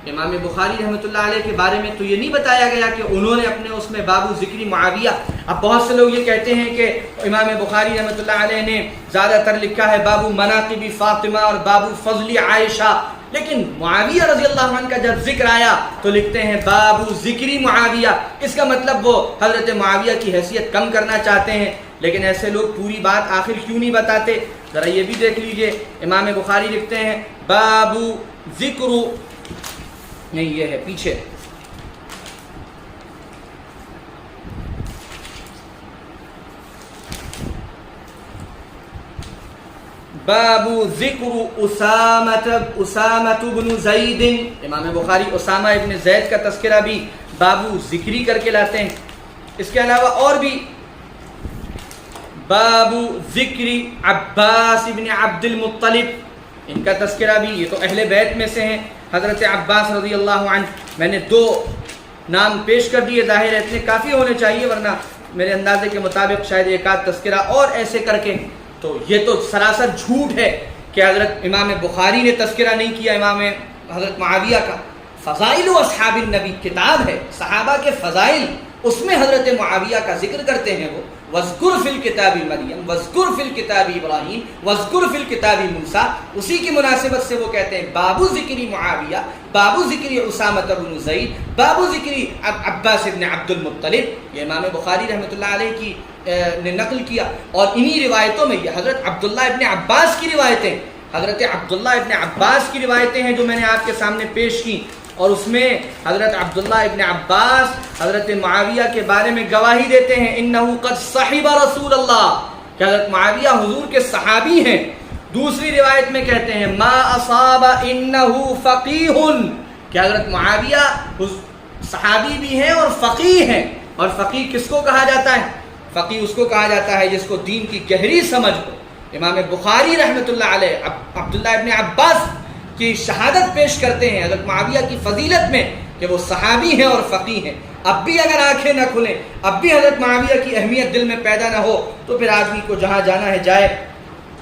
امام بخاری رحمۃ اللہ علیہ کے بارے میں تو یہ نہیں بتایا گیا کہ انہوں نے اپنے اس میں باب ذکر معاویہ، اب بہت سے لوگ یہ کہتے ہیں کہ امام بخاری رحمۃ اللہ علیہ نے زیادہ تر لکھا ہے باب مناقب فاطمہ اور باب فضل عائشہ، لیکن معاویہ رضی اللہ عنہ کا جب ذکر آیا تو لکھتے ہیں باب ذکر معاویہ۔ اس کا مطلب وہ حضرت معاویہ کی حیثیت کم کرنا چاہتے ہیں، لیکن ایسے لوگ پوری بات آخر کیوں نہیں بتاتے؟ ذرا یہ بھی دیکھ لیجئے، امام بخاری لکھتے ہیں باب ذکر، نہیں یہ ہے پیچھے، باب ذکر اسامہ بن زید، امام بخاری اسامہ ابن زید کا تذکرہ بھی بابو ذکری کر کے لاتے ہیں۔ اس کے علاوہ اور بھی باب ذکر عباس ابن عبد المطلب، ان کا تذکرہ بھی، یہ تو اہل بیت میں سے ہیں، حضرت عباس رضی اللہ عنہ۔ میں نے 2 نام پیش کر دیے، ظاہر ہے اتنے کافی ہونے چاہیے، ورنہ میرے اندازے کے مطابق شاید ایک آدھ تذکرہ اور ایسے کر کے، تو یہ تو سراسر جھوٹ ہے کہ حضرت امام بخاری نے تذکرہ نہیں کیا امام حضرت معاویہ کا۔ فضائل اصحاب النبی کتاب ہے، صحابہ کے فضائل، اس میں حضرت معاویہ کا ذکر کرتے ہیں وہ، وَاذْكُرْ فِي الْكِتَابِ مَرْيَمَ وَاذْكُرْ فِي الْكِتَابِ إِبْرَاهِيمَ وَاذْكُرْ فِي الْكِتَابِ موسیٰ، اسی کی مناسبت سے وہ کہتے ہیں باب ذکر معاویہ، باب ذکر اسامہ بن زید، باب ذکر عباس بن عبد المطلب۔ یہ امام بخاری رحمۃ اللہ علیہ کی نے نقل کیا، اور انہی روایتوں میں یہ حضرت عبداللہ ابن عباس کی روایتیں، حضرت عبداللہ ابن عباس کی روایتیں ہیں جو میں نے آپ کے سامنے پیش کی، اور اس میں حضرت عبداللہ ابن عباس حضرت معاویہ کے بارے میں گواہی دیتے ہیں انہو قد صحب رسول اللہ، کہ حضرت معاویہ حضور کے صحابی ہیں۔ دوسری روایت میں کہتے ہیں ما اصاب انہو فقیہ، کہ حضرت معاویہ صحابی بھی ہیں اور فقیہ ہیں۔ اور فقیہ کس کو کہا جاتا ہے؟ فقیہ اس کو کہا جاتا ہے جس کو دین کی گہری سمجھ ہو۔ امام بخاری رحمۃ اللہ علیہ عبداللہ ابن عباس کی شہادت پیش کرتے ہیں حضرت معاویہ کی فضیلت میں کہ وہ صحابی ہیں اور فقیہ ہیں۔ اب بھی اگر آنکھیں نہ کھلیں، اب بھی حضرت معاویہ کی اہمیت دل میں پیدا نہ ہو، تو پھر آدمی کو جہاں جانا ہے جائے۔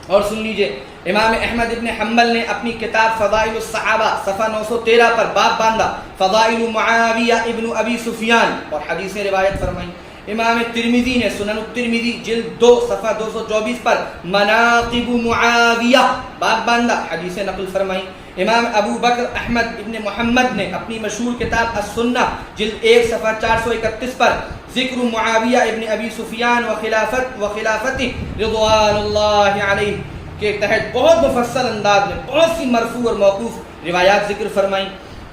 اور سن لیجئے، امام احمد ابن حنبل نے اپنی کتاب فضائل الصحابہ صفحہ 913 پر باب باندھا فضائل معاویہ ابن ابی سفیان، اور حدیثیں روایت فرمائیں۔ امام ترمذی نے سنن الترمذی جلد 2 صفحہ 224 پر مناقب معاویہ باب باندھا، حدیثیں نقل فرمائیں۔ امام ابو بکر احمد ابن محمد نے اپنی مشہور کتاب السنہ جلد 1 صفحہ 431 پر ذکر معاویہ ابن ابی سفیان وخلافته رضوان اللہ علیہ کے تحت بہت مفصل انداز میں بہت سی مرفوع اور موقوف روایات ذکر فرمائیں۔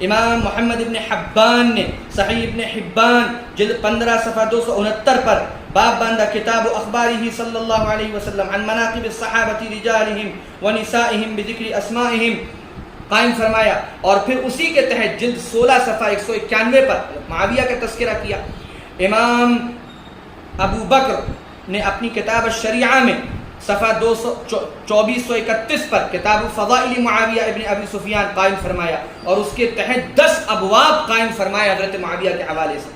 امام محمد ابن حبان نے صحیح ابن حبان جلد 15 صفحہ 269 پر باب باندھا کتاب اخبارہ صلی اللہ علیہ وسلم عن مناقب الصحابہ رجالہم ونسائہم بذکر اسمائہم قائم فرمایا، اور پھر اسی کے تحت جلد 16 صفحہ 191 پر معاویہ کا تذکرہ کیا۔ امام ابو بکر نے اپنی کتاب الشریعہ میں صفحہ 2431 پر کتاب فضائل معاویہ ابن ابی سفیان قائم فرمایا، اور اس کے تحت 10 ابواب قائم فرمایا حضرت معاویہ کے حوالے سے۔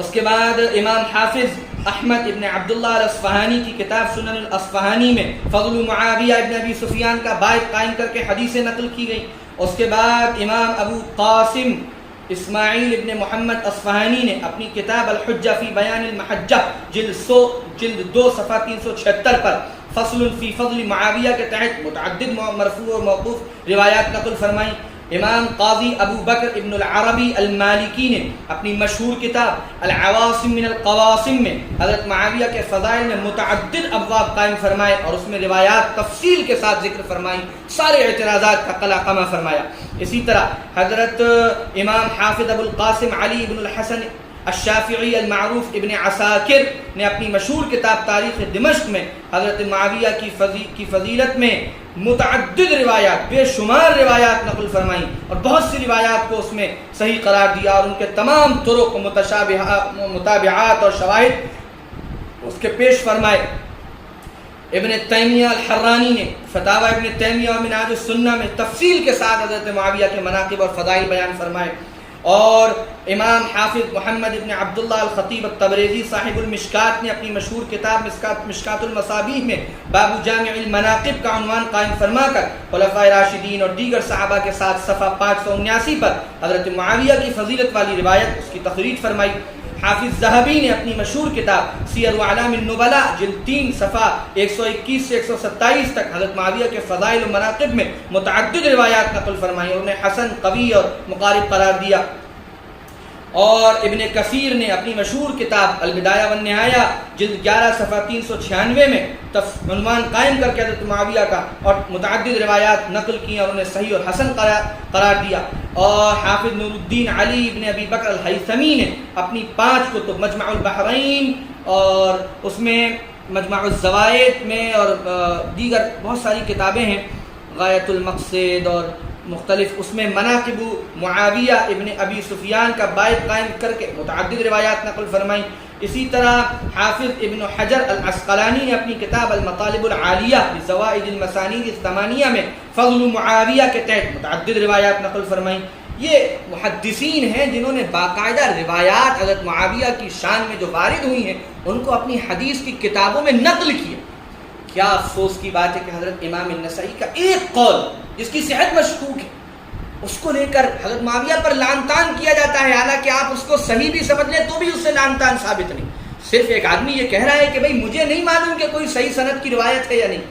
اس کے بعد امام حافظ احمد ابن عبداللہ الاصفہانی کی کتاب سنن الاصفہانی میں فضل معاویہ ابن ابی سفیان کا باب قائم کر کے حدیثیں نقل کی گئی۔ اس کے بعد امام ابو قاسم اسماعیل ابن محمد اصفہانی نے اپنی کتاب الحجہ فی بیان المحجہ جلد 2 صفحہ 376 پر فصل فی فضل معاویہ کے تحت متعدد مرفوع اور موقوف روایات نقل فرمائیں۔ امام قاضی ابو بکر ابن العربی المالکی نے اپنی مشہور کتاب العواصم من القواسم میں حضرت معاویہ کے فضائل میں متعدد ابواب قائم فرمائے، اور اس میں روایات تفصیل کے ساتھ ذکر فرمائیں، سارے اعتراضات کا قلقمہ فرمایا۔ اسی طرح حضرت امام حافظ ابو القاسم علی ابن الحسن الشافعی المعروف ابن عساکر نے اپنی مشہور کتاب تاریخ دمشق میں حضرت معاویہ کی فضیلت میں متعدد روایات، بے شمار روایات نقل فرمائیں، اور بہت سی روایات کو اس میں صحیح قرار دیا، اور ان کے تمام طرق متابعات اور شواہد اس کے پیش فرمائے۔ ابن تیمیہ الحرانی نے فتاوی ابن تیمیہ و منہاج السنہ میں تفصیل کے ساتھ حضرت معاویہ کے مناقب اور فضائل بیان فرمائے، اور امام حافظ محمد ابن عبداللہ الخطیب التبریزی صاحب المشکات نے اپنی مشہور کتاب مشکات المصابیح میں باب جامع المناقب کا عنوان قائم فرما کر خلفائے راشدین اور دیگر صحابہ کے ساتھ صفحہ 579 پر حضرت معاویہ کی فضیلت والی روایت اس کی تخریج فرمائی۔ حافظ ذہبی نے اپنی مشہور کتاب سیر اعلام النبلاء جلد 3 صفحہ 121 سے 127 تک حضرت معاویہ کے فضائل و مناقب میں متعدد روایات نقل فرمائی، اور انہیں حسن، قوی اور مقارب قرار دیا۔ اور ابن کثیر نے اپنی مشہور کتاب البدایہ والنہایہ جلد 11 صفحہ 396 میں عنوان قائم کر کے حضرت معاویہ کا اور متعدد روایات نقل کی اور انہیں صحیح اور حسن قرار دیا۔ اور حافظ نور الدین علی ابن ابی بکر الہیثمی نے اپنی 5 کتب مجمع البحرین اور اس میں مجمع الزوائد میں اور دیگر بہت ساری کتابیں ہیں، غایۃ المقصد اور مختلف، اس میں مناقب معاویہ ابن ابی سفیان کا باب قائم کر کے متعدد روایات نقل فرمائیں۔ اسی طرح حافظ ابن حجر العسقلانی نے اپنی کتاب المطالب العالیہ بزوائد المسانید الثمانیہ میں فضل معاویہ کے تحت متعدد روایات نقل فرمائیں۔ یہ محدثین ہیں جنہوں نے باقاعدہ روایات حضرت معاویہ کی شان میں جو وارد ہوئی ہیں ان کو اپنی حدیث کی کتابوں میں نقل کیا۔ کیا افسوس کی بات ہے کہ حضرت امام النسائی کا ایک قول جس کی صحت مشکوک ہے اس کو لے کر حضرت معاویہ پر لعن طعن کیا جاتا ہے، حالانکہ آپ اس کو صحیح بھی سمجھ لیں تو بھی اس سے لعن طعن ثابت نہیں۔ صرف ایک آدمی یہ کہہ رہا ہے کہ بھئی مجھے نہیں معلوم کہ کوئی صحیح سند کی روایت ہے یا نہیں،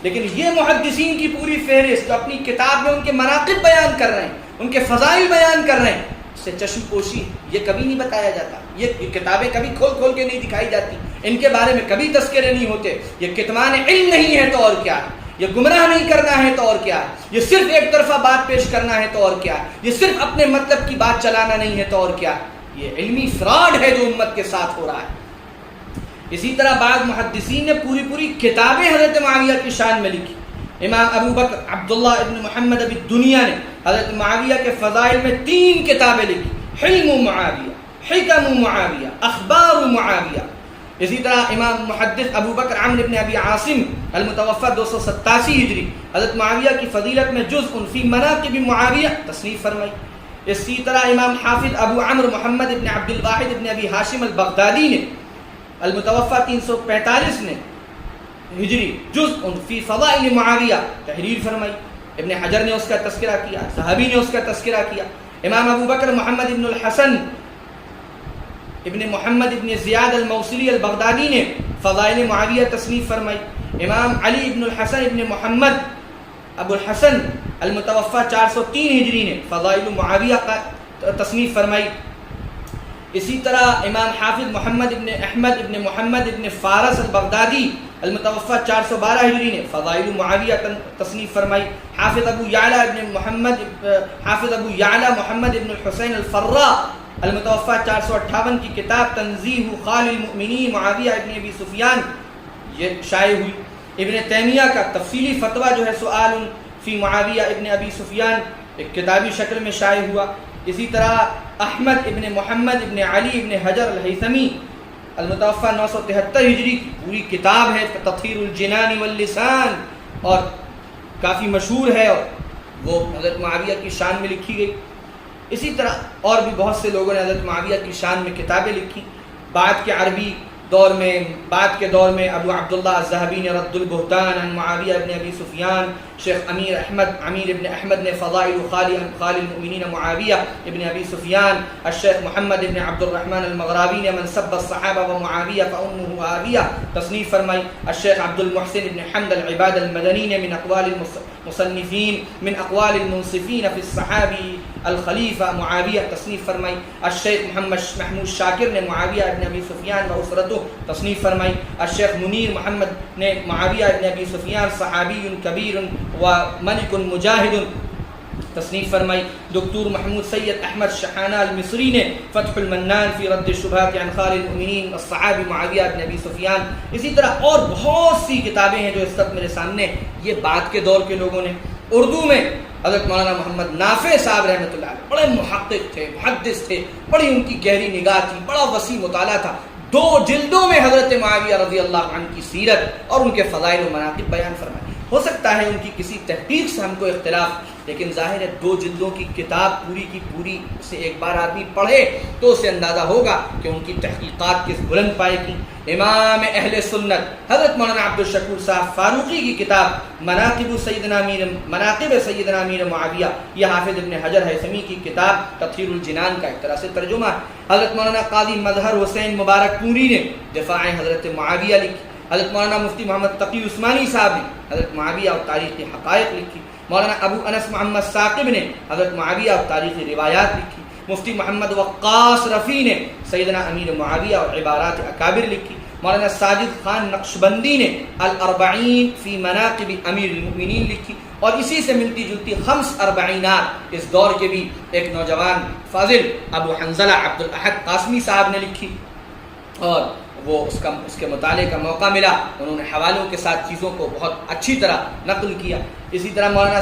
لیکن یہ محدثین کی پوری فہرست اپنی کتاب میں ان کے مناقب بیان کر رہے ہیں، ان کے فضائل بیان کر رہے ہیں، سے چشم پوشی یہ کبھی نہیں بتایا جاتا، یہ کتابیں کبھی کھول کھول کے نہیں دکھائی جاتی، ان کے بارے میں کبھی تذکرے نہیں ہوتے. یہ کتمان علم نہیں ہے تو اور کیا ہے، یہ گمراہ نہیں کرنا ہے تو اور کیا ہے، یہ صرف ایک طرفہ بات پیش کرنا ہے تو اور کیا ہے، یہ صرف اپنے مطلب کی بات چلانا نہیں ہے تو اور کیا ہے. یہ علمی فراڈ ہے جو امت کے ساتھ ہو رہا ہے. اسی طرح بعض محدثین نے پوری کتابیں حضرت معاویہ کی شان میں لکھی. امام ابو بکر عبداللہ ابن محمد ابی دنیا نے حضرت معاویہ کے فضائل میں 3 کتابیں لکھی: حلم معاویہ، حکم معاویہ، اخبار معاویہ. اسی طرح امام محدث ابو بکر عمرو ابن ابی عاصم المتوفی 287 ہجری حضرت معاویہ کی فضیلت میں جزء فی مناقب معاویہ تصنیف فرمائی. اسی طرح امام حافظ ابو عمرو محمد ابن عبد الواحد ابن ابی ہاشم البغدادی نے المتوفی 345 نے ہجری جزء فی فضائل معاویہ تحریر فرمائی. ابن حجر نے اس کا تذکرہ کیا، ذہبی نے اس کا تذکرہ کیا. امام ابو بکر محمد ابن الحسن ابن محمد ابن زیاد الموصلی البغدادی نے فضائل معاویہ تصنیف فرمائی. امام علی ابن الحسن ابن محمد ابو الحسن المتوفی 403 ہجری نے فضائل معاویہ کا تصنیف فرمائی. اسی طرح امام حافظ محمد ابن احمد ابن محمد ابن فارس البغدادی المتوفی 412 ہجری نے فضائل معاویہ تصنیف فرمائی. حافظ ابو یعلی محمد ابن الحسین الفراء المتوفی 458 کی کتاب تنزیہ خال المؤمنین معاویہ ابن ابی سفیان یہ شائع ہوئی. ابن تیمیہ کا تفصیلی فتویٰ جو ہے سؤال فی معاویہ ابن ابی سفیان ایک کتابی شکل میں شائع ہوا. اسی طرح احمد ابن محمد ابن علی ابن حجر الہیثمی المتوفی 973 ہجری کی پوری کتاب ہے تطہیر الجنان واللسان اور کافی مشہور ہے اور وہ حضرت معاویہ کی شان میں لکھی گئی. اسی طرح اور بھی بہت سے لوگوں نے حضرت معاویہ کی شان میں کتابیں لکھی. بعد کے دور میں ابو عبداللہ الذہبی نے رد البہتان عن معاویہ ابن ابی سفیان، شیخ امیر ابن احمد نے فضائل خال المؤمنین معاویہ ابن ابی سفیان، الشیخ محمد ابن عبد الرحمن المغراوی نے من سب الصحابہ و معاویہ فامہ آویہ تصنیف فرمائی. الشیخ عبد المحسن ابن حمد العباد المدنی نے من اقوال المصنفین من اقوال المنصفین فی الصحابی الخلیفہ معاویہ تصنیف فرمائی. الشیخ محمود شاکر نے معاویہ ابن ابی سفیان و اسرتہ تصنیف فرمائی. الشیخ منیر محمد نے معاویہ ابن ابی سفیان صحابی کبیر و ملک مجاہد تصنیف فرمائی. دکتور محمود سید احمد شحانہ المصری نے فتح المنان فی رد الشبہات عن خال المؤمنین الصحابی معاویہ ابن ابی سفیان. اسی طرح اور بہت سی کتابیں ہیں جو اس وقت میرے سامنے یہ بعد کے دور کے لوگوں نے. اردو میں حضرت مولانا محمد نافع صاحب رحمۃ اللہ علیہ بڑے محقق تھے، محدث تھے، بڑی ان کی گہری نگاہ تھی، بڑا وسیع مطالعہ تھا. 2 جلدوں میں حضرت معاویہ رضی اللہ عنہ کی سیرت اور ان کے فضائل و مناقب بیان فرمائے. ہو سکتا ہے ان کی کسی تحقیق سے ہم کو اختلاف، لیکن ظاہر ہے 2 جلدوں کی کتاب پوری کی پوری اسے ایک بار آدمی پڑھے تو اسے اندازہ ہوگا کہ ان کی تحقیقات کس بلند پائے کی. امام اہل سنت حضرت مولانا عبد الشکور صاحب فاروقی کی کتاب مناقب سیدنا امیر معاویہ، یہ حافظ ابن حجر ہیثمی کی کتاب تطہیر الجنان کا ایک طرح سے ترجمہ ہے. حضرت مولانا قاضی مظہر حسین مبارک پوری نے دفاع حضرت معاویہ لکھی. حضرت مولانا مفتی محمد تقی عثمانی صاحب نے حضرت معاویہ اور تاریخی حقائق لکھی. مولانا ابو انس محمد ثاقب نے حضرت معاویہ اور تاریخی روایات لکھی. مفتی محمد وقاص رفیع نے سیدنا امیر معاویہ اور عبارات اکابر لکھی. مولانا ساجد خان نقشبندی نے الاربعین فی مناقب امیر المؤمنین لکھی. اور اسی سے ملتی جلتی 5 اربعینات اس دور کے بھی ایک نوجوان فاضل ابو حنظلہ عبد الاحد قاسمی صاحب نے لکھی اور وہ اس کے مطالعے کا موقع ملا. انہوں نے حوالوں کے ساتھ چیزوں کو بہت اچھی طرح نقل کیا. اسی طرح مولانا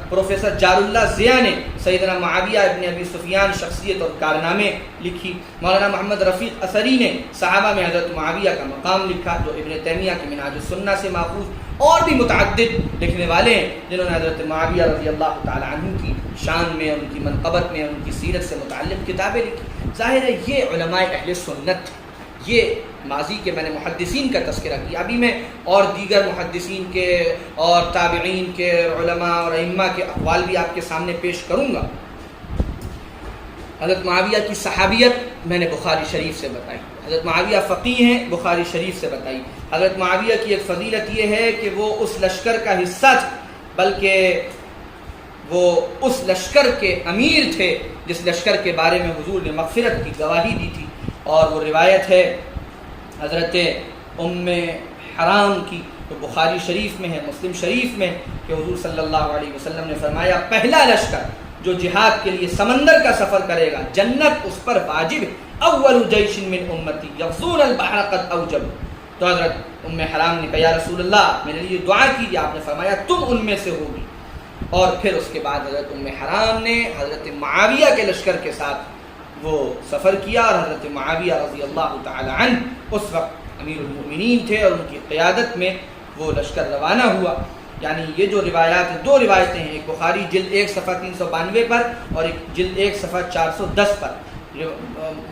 پروفیسر جار اللہ ضیاء نے سیدنا معاویہ ابن ابی سفیان شخصیت اور کارنامے لکھی. مولانا محمد رفیق اثری نے صحابہ میں حضرت معاویہ کا مقام لکھا جو ابن تیمیہ کے منہاج السنہ سے ماخوذ. اور بھی متعدد لکھنے والے ہیں جنہوں نے حضرت معاویہ رضی اللہ تعالی عنہ کی شان میں، ان کی منقبت میں، ان کی سیرت سے متعلق کتابیں لکھی. ظاہر ہے یہ علماء اہل سنت تھے. یہ ماضی کے میں نے محدثین کا تذکرہ کیا. ابھی میں اور دیگر محدثین کے اور تابعین کے علماء اور ائمہ کے اقوال بھی آپ کے سامنے پیش کروں گا. حضرت معاویہ کی صحابیت میں نے بخاری شریف سے بتائی. حضرت معاویہ فقیہ ہیں، بخاری شریف سے بتائی. حضرت معاویہ کی ایک فضیلت یہ ہے کہ وہ اس لشکر کا حصہ تھے، بلکہ وہ اس لشکر کے امیر تھے جس لشکر کے بارے میں حضور نے مغفرت کی گواہی دی تھی. اور وہ روایت ہے حضرت ام حرام کی، تو بخاری شریف میں ہے، مسلم شریف میں، کہ حضور صلی اللہ علیہ وسلم نے فرمایا پہلا لشکر جو جہاد کے لیے سمندر کا سفر کرے گا جنت اس پر واجب، اول جیش من امتی یغزون البحر قد اوجب. تو حضرت ام حرام نے کہا یا رسول اللہ میرے لیے دعا کیجیے. آپ نے فرمایا تم ان میں سے ہوگی. اور پھر اس کے بعد حضرت ام حرام نے حضرت معاویہ کے لشکر کے ساتھ وہ سفر کیا، اور حضرت معاویہ رضی اللہ تعالی عنہ اس وقت امیر المؤمنین تھے، اور ان کی قیادت میں وہ لشکر روانہ ہوا. یعنی یہ جو روایات ہیں، دو روایتیں ہیں، ایک بخاری جلد 1 صفحہ 392 پر اور ایک جلد 1 صفحہ 410 پر.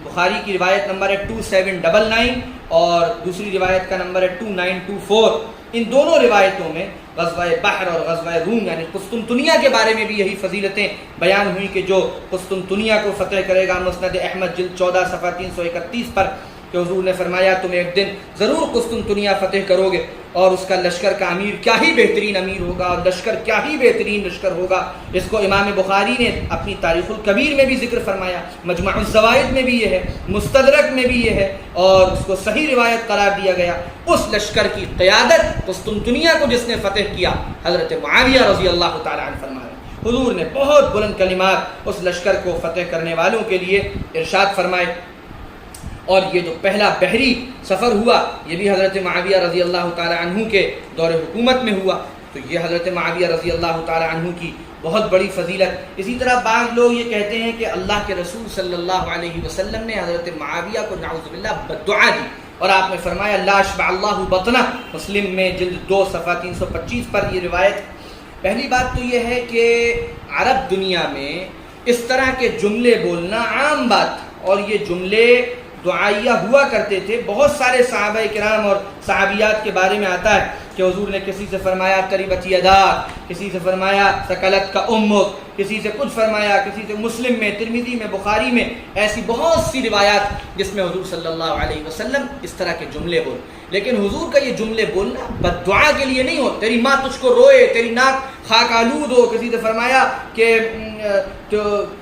بخاری کی روایت نمبر ہے 2799 اور دوسری روایت کا نمبر ہے 2924. ان دونوں روایتوں میں غزوہ بحر اور غزوہ روم یعنی قسطنطنیہ کے بارے میں بھی یہی فضیلتیں بیان ہوئی کہ جو قسطنطنیہ کو فتح کرے گا. مسند احمد جلد 14 صفحہ 331 پر کہ حضور نے فرمایا تم ایک دن ضرور قسطنطنیہ فتح کرو گے، اور اس کا لشکر کا امیر کیا ہی بہترین امیر ہوگا، اور لشکر کیا ہی بہترین لشکر ہوگا. اس کو امام بخاری نے اپنی تاریخ الکبیر میں بھی ذکر فرمایا، مجمع الزوائد میں بھی یہ ہے، مستدرک میں بھی یہ ہے، اور اس کو صحیح روایت قرار دیا گیا. اس لشکر کی قیادت قسطنطنیہ کو جس نے فتح کیا حضرت معاویہ رضی اللہ تعالی عنہ فرمایا. حضور نے بہت بلند کلمات اس لشکر کو فتح کرنے والوں کے لیے ارشاد فرمائے. اور یہ جو پہلا بحری سفر ہوا یہ بھی حضرت معاویہ رضی اللہ تعالی عنہ کے دور حکومت میں ہوا. تو یہ حضرت معاویہ رضی اللہ تعالی عنہ کی بہت بڑی فضیلت. اسی طرح بعض لوگ یہ کہتے ہیں کہ اللہ کے رسول صلی اللہ علیہ وسلم نے حضرت معاویہ کو نعوذ باللہ بددعا دی، اور آپ نے فرمایا لا اشبع اللہ بطنہ، مسلم میں جلد 2 صفحہ 325 پر یہ روایت. پہلی بات تو یہ ہے کہ عرب دنیا میں اس طرح کے جملے بولنا عام بات، اور یہ جملے دعائیہ ہوا کرتے تھے. بہت سارے صحابہ کرام اور صحابیات کے بارے میں آتا ہے کہ حضور نے کسی سے فرمایا تریبت یداک، کسی سے فرمایا ثقلت کا امک، کسی سے کچھ فرمایا، کسی سے مسلم میں، ترمذی میں، بخاری میں ایسی بہت سی روایات جس میں حضور صلی اللہ علیہ وسلم اس طرح کے جملے بول. لیکن حضور کا یہ جملے بولنا بددعا کے لیے نہیں ہو، تیری ماں تجھ کو روئے، تیری ناک خاک آلود ہو. کسی سے فرمایا کہ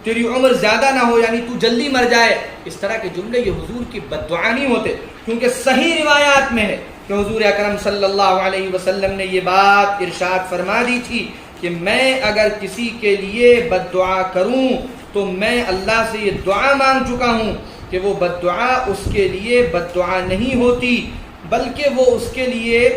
تیری عمر زیادہ نہ ہو یعنی تو جلدی مر جائے. اس طرح کے جملے یہ حضور کی بددعا نہیں ہوتے، کیونکہ صحیح روایات میں ہے کہ حضور اکرم صلی اللہ علیہ وسلم نے یہ بات ارشاد فرما دی تھی کہ میں اگر کسی کے لیے بددعا کروں تو میں اللہ سے یہ دعا مانگ چکا ہوں کہ وہ بددعا اس کے لیے بددعا نہیں ہوتی بلکہ وہ اس کے لیے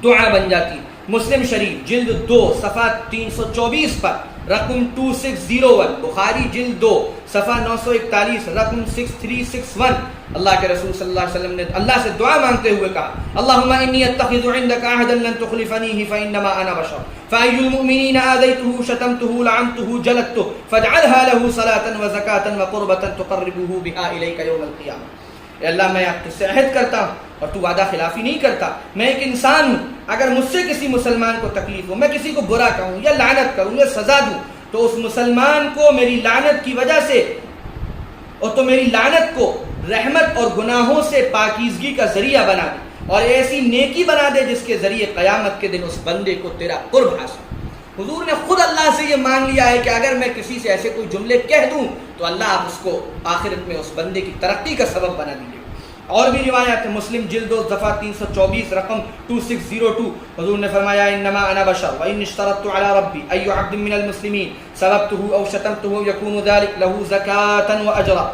دعا بن جاتی. مسلم شریف جلد 2 صفحہ 324 پر رقم 2601، بخاری جلد 2 صفحہ 941 رقم 6361، اللہ کے رسول صلی اللہ علیہ وسلم نے اللہ سے دعا مانگتے ہوئے کہا اللہم انی اتخذ عندک عہدا لن تخلفنیہ فانما انا بشر فای المؤمنین آذیتہ شتمتہ لعنتہ جلدتہ فاجعلها له صلاة وزکاة وقربة تقربہ بها الیک یوم القیامہ. اے اللہ میں آپ سے عہد کرتا ہوں اور تو وعدہ خلافی نہیں کرتا، میں ایک انسان ہوں، اگر مجھ سے کسی مسلمان کو تکلیف ہو، میں کسی کو برا کہوں یا لعنت کروں یا سزا دوں تو اس مسلمان کو میری لعنت کی وجہ سے اور تو میری لعنت کو رحمت اور گناہوں سے پاکیزگی کا ذریعہ بنا دے، اور ایسی نیکی بنا دے جس کے ذریعے قیامت کے دن اس بندے کو تیرا قرب حاصل. حضور نے خود اللہ سے یہ مانگ لیا ہے کہ اگر میں کسی سے ایسے کوئی جملے کہہ دوں تو اللہ آپ اس کو آخرت میں اس بندے کی ترقی کا سبب بنا دیجیے. اور بھی روایات ہے، مسلم جلد 2 صفحہ 324 رقم 2602، حضور نے فرمایا انما انا بشر وان اشترطت على ربي اي عبد من المسلمين سببته او شتمته يكون ذلك له زكاة واجرا.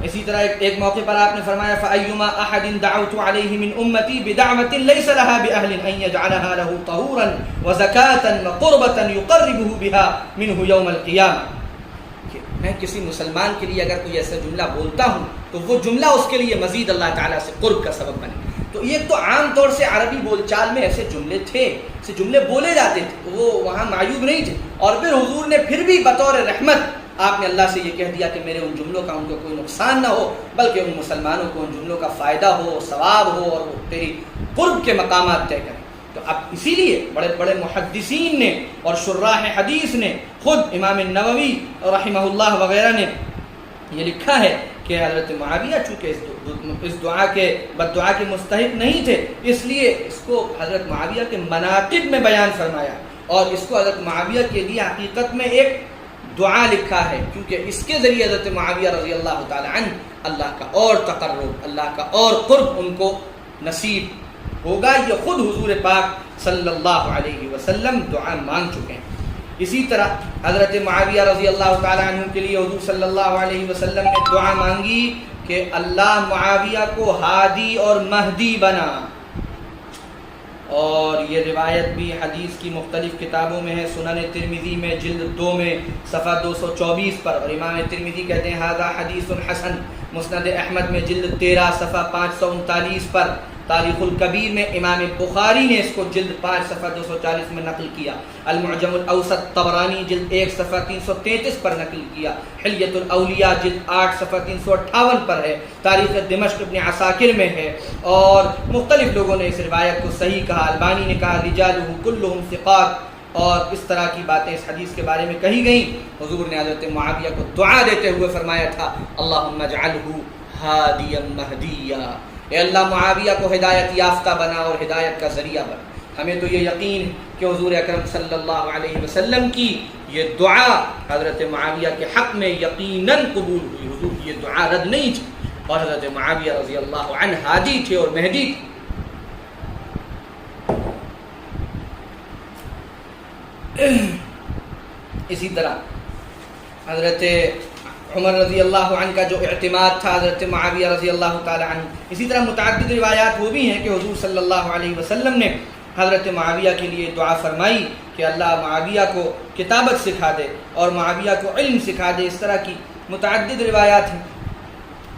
اسی طرح ایک موقع پر آپ نے فرمایا فَأَيُّمَا أَحَدٍ دَعَوْتُ عَلَيْهِ مِنْ أُمَّتِي بِدَعْوَةٍ لَيْسَ لَهَا بِأَهْلٍ أَنْ يَجْعَلَهَا لَهُ طَهُورًا وَزَكَاةً وَقُرْبَةً يُقَرِّبُهُ بها منه يوم القيامة. میں کسی مسلمان کے لیے اگر کوئی ایسا جملہ بولتا ہوں تو وہ جملہ اس کے لیے مزید اللہ تعالیٰ سے قرب کا سبب بنے. تو یہ تو عام طور سے عربی بول چال میں ایسے جملے تھے، ایسے جملے بولے جاتے تھے، وہ وہاں معیوب نہیں تھے. اور پھر حضور نے پھر بھی بطور رحمت آپ نے اللہ سے یہ کہہ دیا کہ میرے ان جملوں کا ان کو کوئی نقصان نہ ہو بلکہ ان مسلمانوں کو ان جملوں کا فائدہ ہو، ثواب ہو، اور وہ تیری قرب کے مقامات طے کریں. تو اب اسی لیے بڑے بڑے محدثین نے اور شراح حدیث نے، خود امام النووی رحمہ اللہ وغیرہ نے یہ لکھا ہے کہ حضرت معاویہ چونکہ اس دعا کے بد دعا کے مستحق نہیں تھے، اس لیے اس کو حضرت معاویہ کے مناقب میں بیان فرمایا، اور اس کو حضرت معاویہ کے لیے حقیقت میں ایک دعا لکھا ہے، کیونکہ اس کے ذریعے حضرت معاویہ رضی اللہ تعالی عنہ اللہ کا اور تقرب، اللہ کا اور قرب ان کو نصیب ہوگا۔ یہ خود حضور پاک صلی اللہ علیہ وسلم دعا مانگ چکے ہیں۔ اسی طرح حضرت معاویہ رضی اللہ تعالی عنہ کے لیے حضور صلی اللہ علیہ وسلم نے دعا مانگی کہ اللہ معاویہ کو ہادی اور مہدی بنا، اور یہ روایت بھی حدیث کی مختلف کتابوں میں ہے۔ سنن ترمذی میں جلد 2 میں صفحہ 224 پر، اور امام ترمذی کہتے ہیں ھذا حدیث حسن۔ مسند احمد میں جلد 13 صفحہ 539 پر، تاریخ الکبیر میں امام بخاری نے اس کو جلد 5 صفحہ 240 میں نقل کیا، المعجم الاوسط طبرانی جلد 1 صفحہ 333 پر نقل کیا، حلیۃ الاولیاء جلد 8 صفحہ 358 پر ہے، تاریخ دمشق ابن عساکر میں ہے، اور مختلف لوگوں نے اس روایت کو صحیح کہا۔ البانی نے کہا رجالہ کلہم ثقات، اور اس طرح کی باتیں اس حدیث کے بارے میں کہی گئیں۔ حضور نے حضرت معاویہ کو دعا دیتے ہوئے فرمایا تھا اللہم اجعلہ ہادیا مہدیا، اے اللہ معاویہ کو ہدایت یافتہ بنا اور ہدایت کا ذریعہ بنا۔ ہمیں تو یہ یقین ہے کہ حضور اکرم صلی اللہ علیہ وسلم کی یہ دعا حضرت معاویہ کے حق میں یقیناً قبول ہوئی، حضور کی یہ دعا رد نہیں تھی، اور حضرت معاویہ رضی اللہ عنہ ہادی تھے اور مہدی تھے۔ اسی طرح حضرت عمر رضی اللہ عنہ کا جو اعتماد تھا حضرت معاویہ رضی اللہ تعالی عنہ، اسی طرح متعدد روایات وہ بھی ہیں کہ حضور صلی اللہ علیہ وسلم نے حضرت معاویہ کے لیے دعا فرمائی کہ اللہ معاویہ کو کتابت سکھا دے اور معاویہ کو علم سکھا دے۔ اس طرح کی متعدد روایات ہیں۔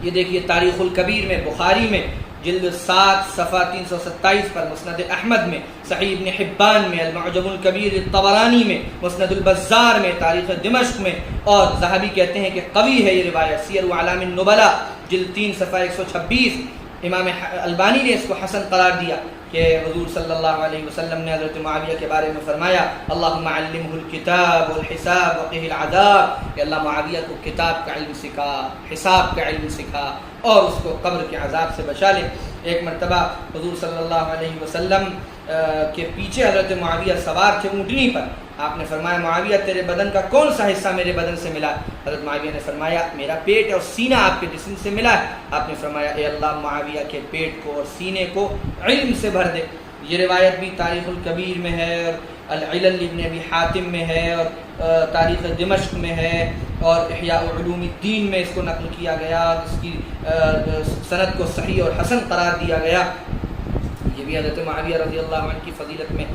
یہ دیکھیے تاریخ الکبیر میں، بخاری میں جلد 7 صفحہ 327 پر، مسند احمد میں، صحیح ابن حبان میں، المعجم الکبیر طبرانی میں، مسند البزار میں، تاریخ دمشق میں، اور ذہبی کہتے ہیں کہ قوی ہے یہ روایت، سیر اعلام النبلاء جلد 3 صفحہ 126۔ امام البانی نے اس کو حسن قرار دیا کہ حضور صلی اللہ علیہ وسلم نے حضرت معاویہ کے بارے میں فرمایا اللہم علمہ الکتاب والحساب وقہ العذاب، کہ اللہ معاویہ کو کتاب کا علم سکھا، حساب کا علم سکھا، اور اس کو قبر کے عذاب سے بچا لے۔ ایک مرتبہ حضور صلی اللہ علیہ وسلم کے پیچھے حضرت معاویہ سوار تھے اونٹنی پر، آپ نے فرمایا معاویہ تیرے بدن کا کون سا حصہ میرے بدن سے ملا؟ حضرت معاویہ نے فرمایا میرا پیٹ اور سینہ آپ کے جسم سے ملا ہے۔ آپ نے فرمایا اے اللہ معاویہ کے پیٹ کو اور سینے کو علم سے بھر دے۔ یہ روایت بھی تاریخ الکبیر میں ہے، اور العلل ابن ابی حاتم میں ہے، اور تاریخ دمشق میں ہے، اور احیاء علوم الدین میں اس کو نقل کیا گیا، اس کی سند کو صحیح اور حسن قرار دیا گیا۔ یہ بھی حضرت معاویہ رضی اللہ عنہ کی فضیلت میں۔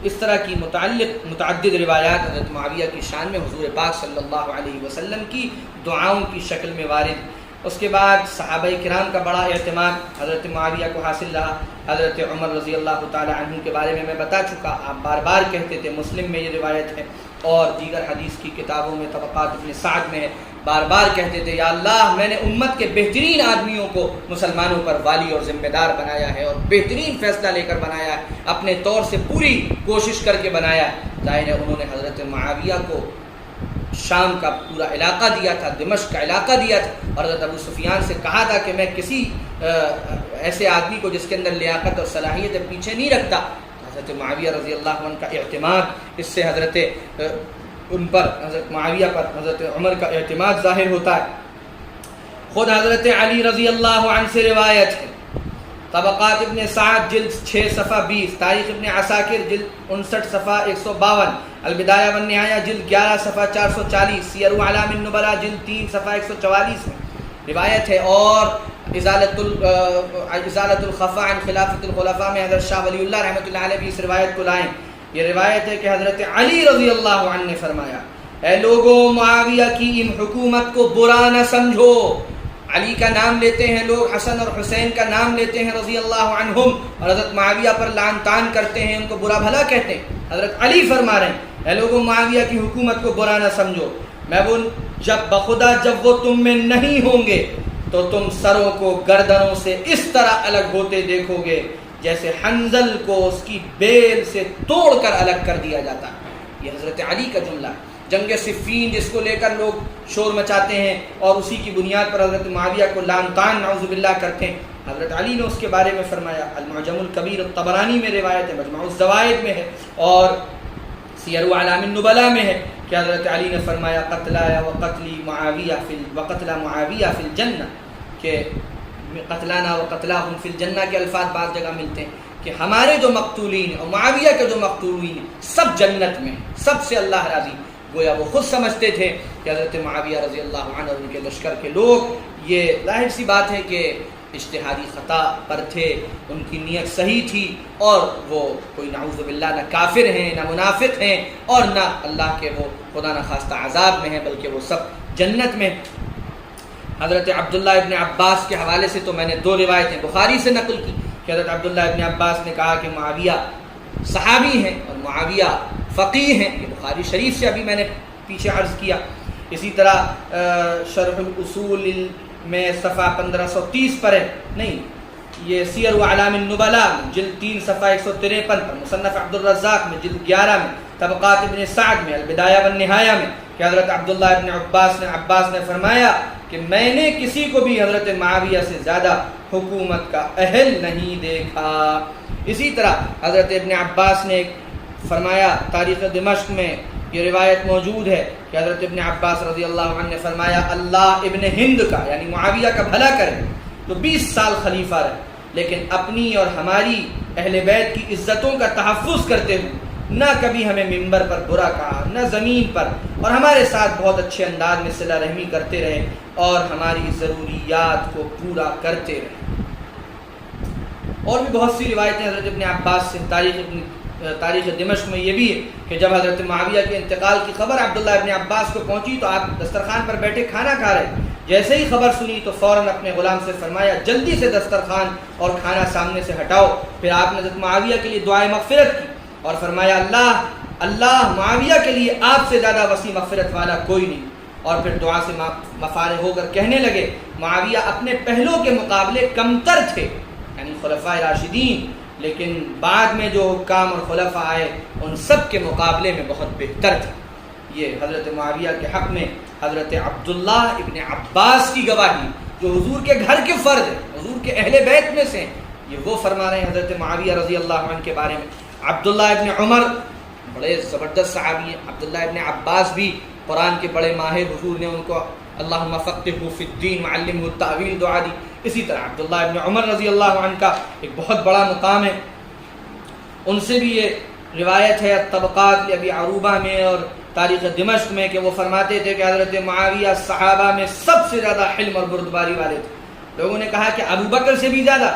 اس طرح کی متعدد روایات حضرت معاویہ کی شان میں حضور پاک صلی اللہ علیہ وسلم کی دعاؤں کی شکل میں وارد۔ اس کے بعد صحابہ کرام کا بڑا اہتمام حضرت معاویہ کو حاصل رہا۔ حضرت عمر رضی اللہ تعالی عنہ کے بارے میں بتا چکا، آپ بار بار کہتے تھے، مسلم میں یہ روایت ہے اور دیگر حدیث کی کتابوں میں، طبقات ابن سعد میں ہے، بار بار کہتے تھے یا اللہ میں نے امت کے بہترین آدمیوں کو مسلمانوں پر والی اور ذمہ دار بنایا ہے، اور بہترین فیصلہ لے کر بنایا ہے، اپنے طور سے پوری کوشش کر کے بنایا ہے۔ ظاہر ہے انہوں نے حضرت معاویہ کو شام کا پورا علاقہ دیا تھا، دمشق کا علاقہ دیا تھا، اور حضرت ابو سفیان سے کہا تھا کہ میں کسی ایسے آدمی کو جس کے اندر لیاقت اور صلاحیت پیچھے نہیں رکھتا۔ حضرت معاویہ رضی اللہ عنہ کا اعتماد، اس سے حضرت معاویہ پر حضرت عمر کا اعتماد ظاہر ہوتا ہے۔ خود حضرت علی رضی اللہ عنہ سے روایت ہے، طبقات ابن سعد جلد 6 صفحہ 20، تاریخ ابن عساکر جلد 59 صفحہ 152، البدایہ والنہایہ جلد 11 صفحہ 440، سیر اعلام النبلاء جلد 3 صفحہ 144 میں روایت ہے۔ اور ازالت الخفا عن خلافت الخلفاء میں حضرت شاہ ولی اللہ رحمۃ اللہ علیہ بھی اس روایت کو لائیں۔ یہ روایت ہے کہ حضرت علی رضی اللہ عنہ نے فرمایا اے لوگوں معاویہ کی ان حکومت کو برا نہ سمجھو۔ علی کا نام لیتے ہیں لوگ، حسن اور حسین کا نام لیتے ہیں رضی اللہ عنہم، اور حضرت معاویہ پر لعن طعن کرتے ہیں، ان کو برا بھلا کہتے ہیں۔ حضرت علی فرما رہے ہیں اے لوگوں معاویہ کی حکومت کو برا نہ سمجھو، میں وہ جب وہ تم میں نہیں ہوں گے تو تم سروں کو گردنوں سے اس طرح الگ ہوتے دیکھو گے جیسے حنظل کو اس کی بیل سے توڑ کر الگ کر دیا جاتا ہے۔ یہ حضرت علی کا جملہ۔ جنگ صفین جس کو لے کر لوگ شور مچاتے ہیں اور اسی کی بنیاد پر حضرت معاویہ کو لعن طعن نعوذ باللہ کرتے ہیں، حضرت علی نے اس کے بارے میں فرمایا، المعجم الکبیر الطبرانی میں روایت ہے، مجموع الزوائد میں ہے اور سیر اعلام النبلاء میں ہے کہ حضرت علی نے فرمایا قتلایا وقتلی معاویہ وقتل معاویہ فی الجنہ، کہ قتلانا وقتلاہم فی الجنہ کے الفاظ بعض جگہ ملتے ہیں کہ ہمارے جو مقتولین ہیں اور معاویہ کے جو مقتولین ہیں سب جنت میں، سب سے اللہ راضی۔ گویا وہ خود سمجھتے تھے کہ حضرت معاویہ رضی اللہ عنہ اور ان کے لشکر کے لوگ، یہ ظاہر سی بات ہے کہ اجتہادی خطا پر تھے، ان کی نیت صحیح تھی اور وہ کوئی نعوذ باللہ نہ کافر ہیں نہ منافق ہیں اور نہ اللہ کے وہ خدا نخواستہ عذاب میں ہیں، بلکہ وہ سب جنت میں۔ حضرت عبداللہ ابن عباس کے حوالے سے تو میں نے 2 روایتیں بخاری سے نقل کی کہ حضرت عبداللہ ابن عباس نے کہا کہ معاویہ صحابی ہیں اور معاویہ فقیہ ہیں، یہ بخاری شریف سے ابھی میں نے پیچھے عرض کیا۔ اسی طرح شرح الاصول میں صفحہ 1530 پر ہے، نہیں یہ سیر اعلام النبلاء جلد 3 صفحہ 153 پر، مصنف عبد الرزاق میں جلد 11 میں، طبقات ابن سعد میں، البدایہ والنہایہ میں کہ حضرت عبداللہ ابن عباس نے فرمایا کہ میں نے کسی کو بھی حضرت معاویہ سے زیادہ حکومت کا اہل نہیں دیکھا۔ اسی طرح حضرت ابن عباس نے فرمایا، تاریخ دمشق میں یہ روایت موجود ہے کہ حضرت ابن عباس رضی اللہ عنہ نے فرمایا اللہ ابن ہند کا یعنی معاویہ کا بھلا کرے تو 20 سال خلیفہ رہے، لیکن اپنی اور ہماری اہل بیت کی عزتوں کا تحفظ کرتے ہوئے نہ کبھی ہمیں ممبر پر برا کہا نہ زمین پر، اور ہمارے ساتھ بہت اچھے انداز میں صلہ رحمی کرتے رہے اور ہماری ضروریات کو پورا کرتے رہے۔ اور بھی بہت سی روایتیں حضرت ابن عباس سے تاریخ دمشق میں یہ بھی ہے کہ جب حضرت معاویہ کے انتقال کی خبر عبداللہ ابن عباس کو پہنچی تو آپ دسترخوان پر بیٹھے کھانا کھا رہے، جیسے ہی خبر سنی تو فوراً اپنے غلام سے فرمایا جلدی سے دسترخوان اور کھانا سامنے سے ہٹاؤ۔ پھر آپ نے حضرت معاویہ کے لیے دعائے مغفرت کی اور فرمایا اللہ معاویہ کے لیے آپ سے زیادہ وسیع مغفرت والا کوئی نہیں، اور پھر دعا سے مفارغ ہو کر کہنے لگے معاویہ اپنے پہلوں کے مقابلے کمتر تھے یعنی خلفائے راشدین، لیکن بعد میں جو حکام اور خلفاء آئے ان سب کے مقابلے میں بہت بہتر تھے۔ یہ حضرت معاویہ کے حق میں حضرت عبداللہ ابن عباس کی گواہی جو حضور کے گھر کے فرد ہیں، حضور کے اہل بیت میں سے ہیں، یہ وہ فرما رہے ہیں حضرت معاویہ رضی اللہ عنہ کے بارے میں۔ عبداللہ ابن عمر بڑے زبردست صحابی ہیں، عبداللہ ابن عباس بھی قرآن کے بڑے ماہر، حضور نے ان کو اللہم فقہہ فی الدین وعلمہ التأویل دعا دی۔ اسی طرح عبداللہ ابن عمر رضی اللہ عنہ کا ایک بہت بڑا مقام ہے، ان سے بھی یہ روایت ہے طبقات ابی عروبہ میں اور تاریخ دمشق میں کہ وہ فرماتے تھے کہ حضرت معاویہ صحابہ میں سب سے زیادہ حلم اور بردباری والے تھے۔ لوگوں نے کہا کہ ابو بکر سے بھی زیادہ،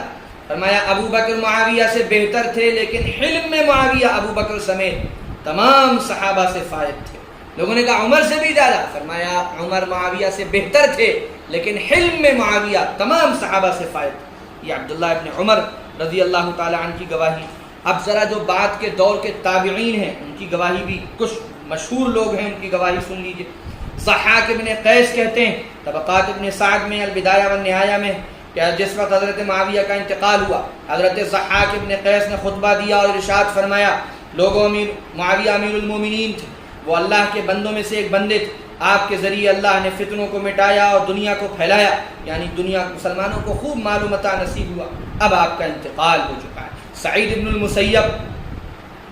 فرمایا ابو بکر معاویہ سے بہتر تھے لیکن حلم میں معاویہ ابو بکر سمیت تمام صحابہ سے فائد تھے۔ لوگوں نے کہا عمر سے بھی زیادہ، فرمایا عمر معاویہ سے بہتر تھے لیکن حلم میں معاویہ تمام صحابہ سے فائد تھے۔ یہ عبداللہ ابن عمر رضی اللہ تعالی عنہ کی گواہی۔ اب ذرا جو بعد کے دور کے تابعین ہیں ان کی گواہی بھی، کچھ مشہور لوگ ہیں ان کی گواہی سن لیجئے۔ ضحاک ابن قیس کہتے ہیں طبقات ابن سعد میں البدایہ والنہایہ میں کہ جس وقت حضرت معاویہ کا انتقال ہوا حضرت ضحاک ابن قیس نے خطبہ دیا اور ارشاد فرمایا لوگوں معاویہ امیر المومنین تھے، وہ اللہ کے بندوں میں سے ایک بندے تھے، آپ کے ذریعے اللہ نے فتنوں کو مٹایا اور دنیا کو پھیلایا، یعنی دنیا مسلمانوں کو خوب مال و متاع نصیب ہوا، اب آپ کا انتقال ہو چکا ہے۔ سعید ابن المسیب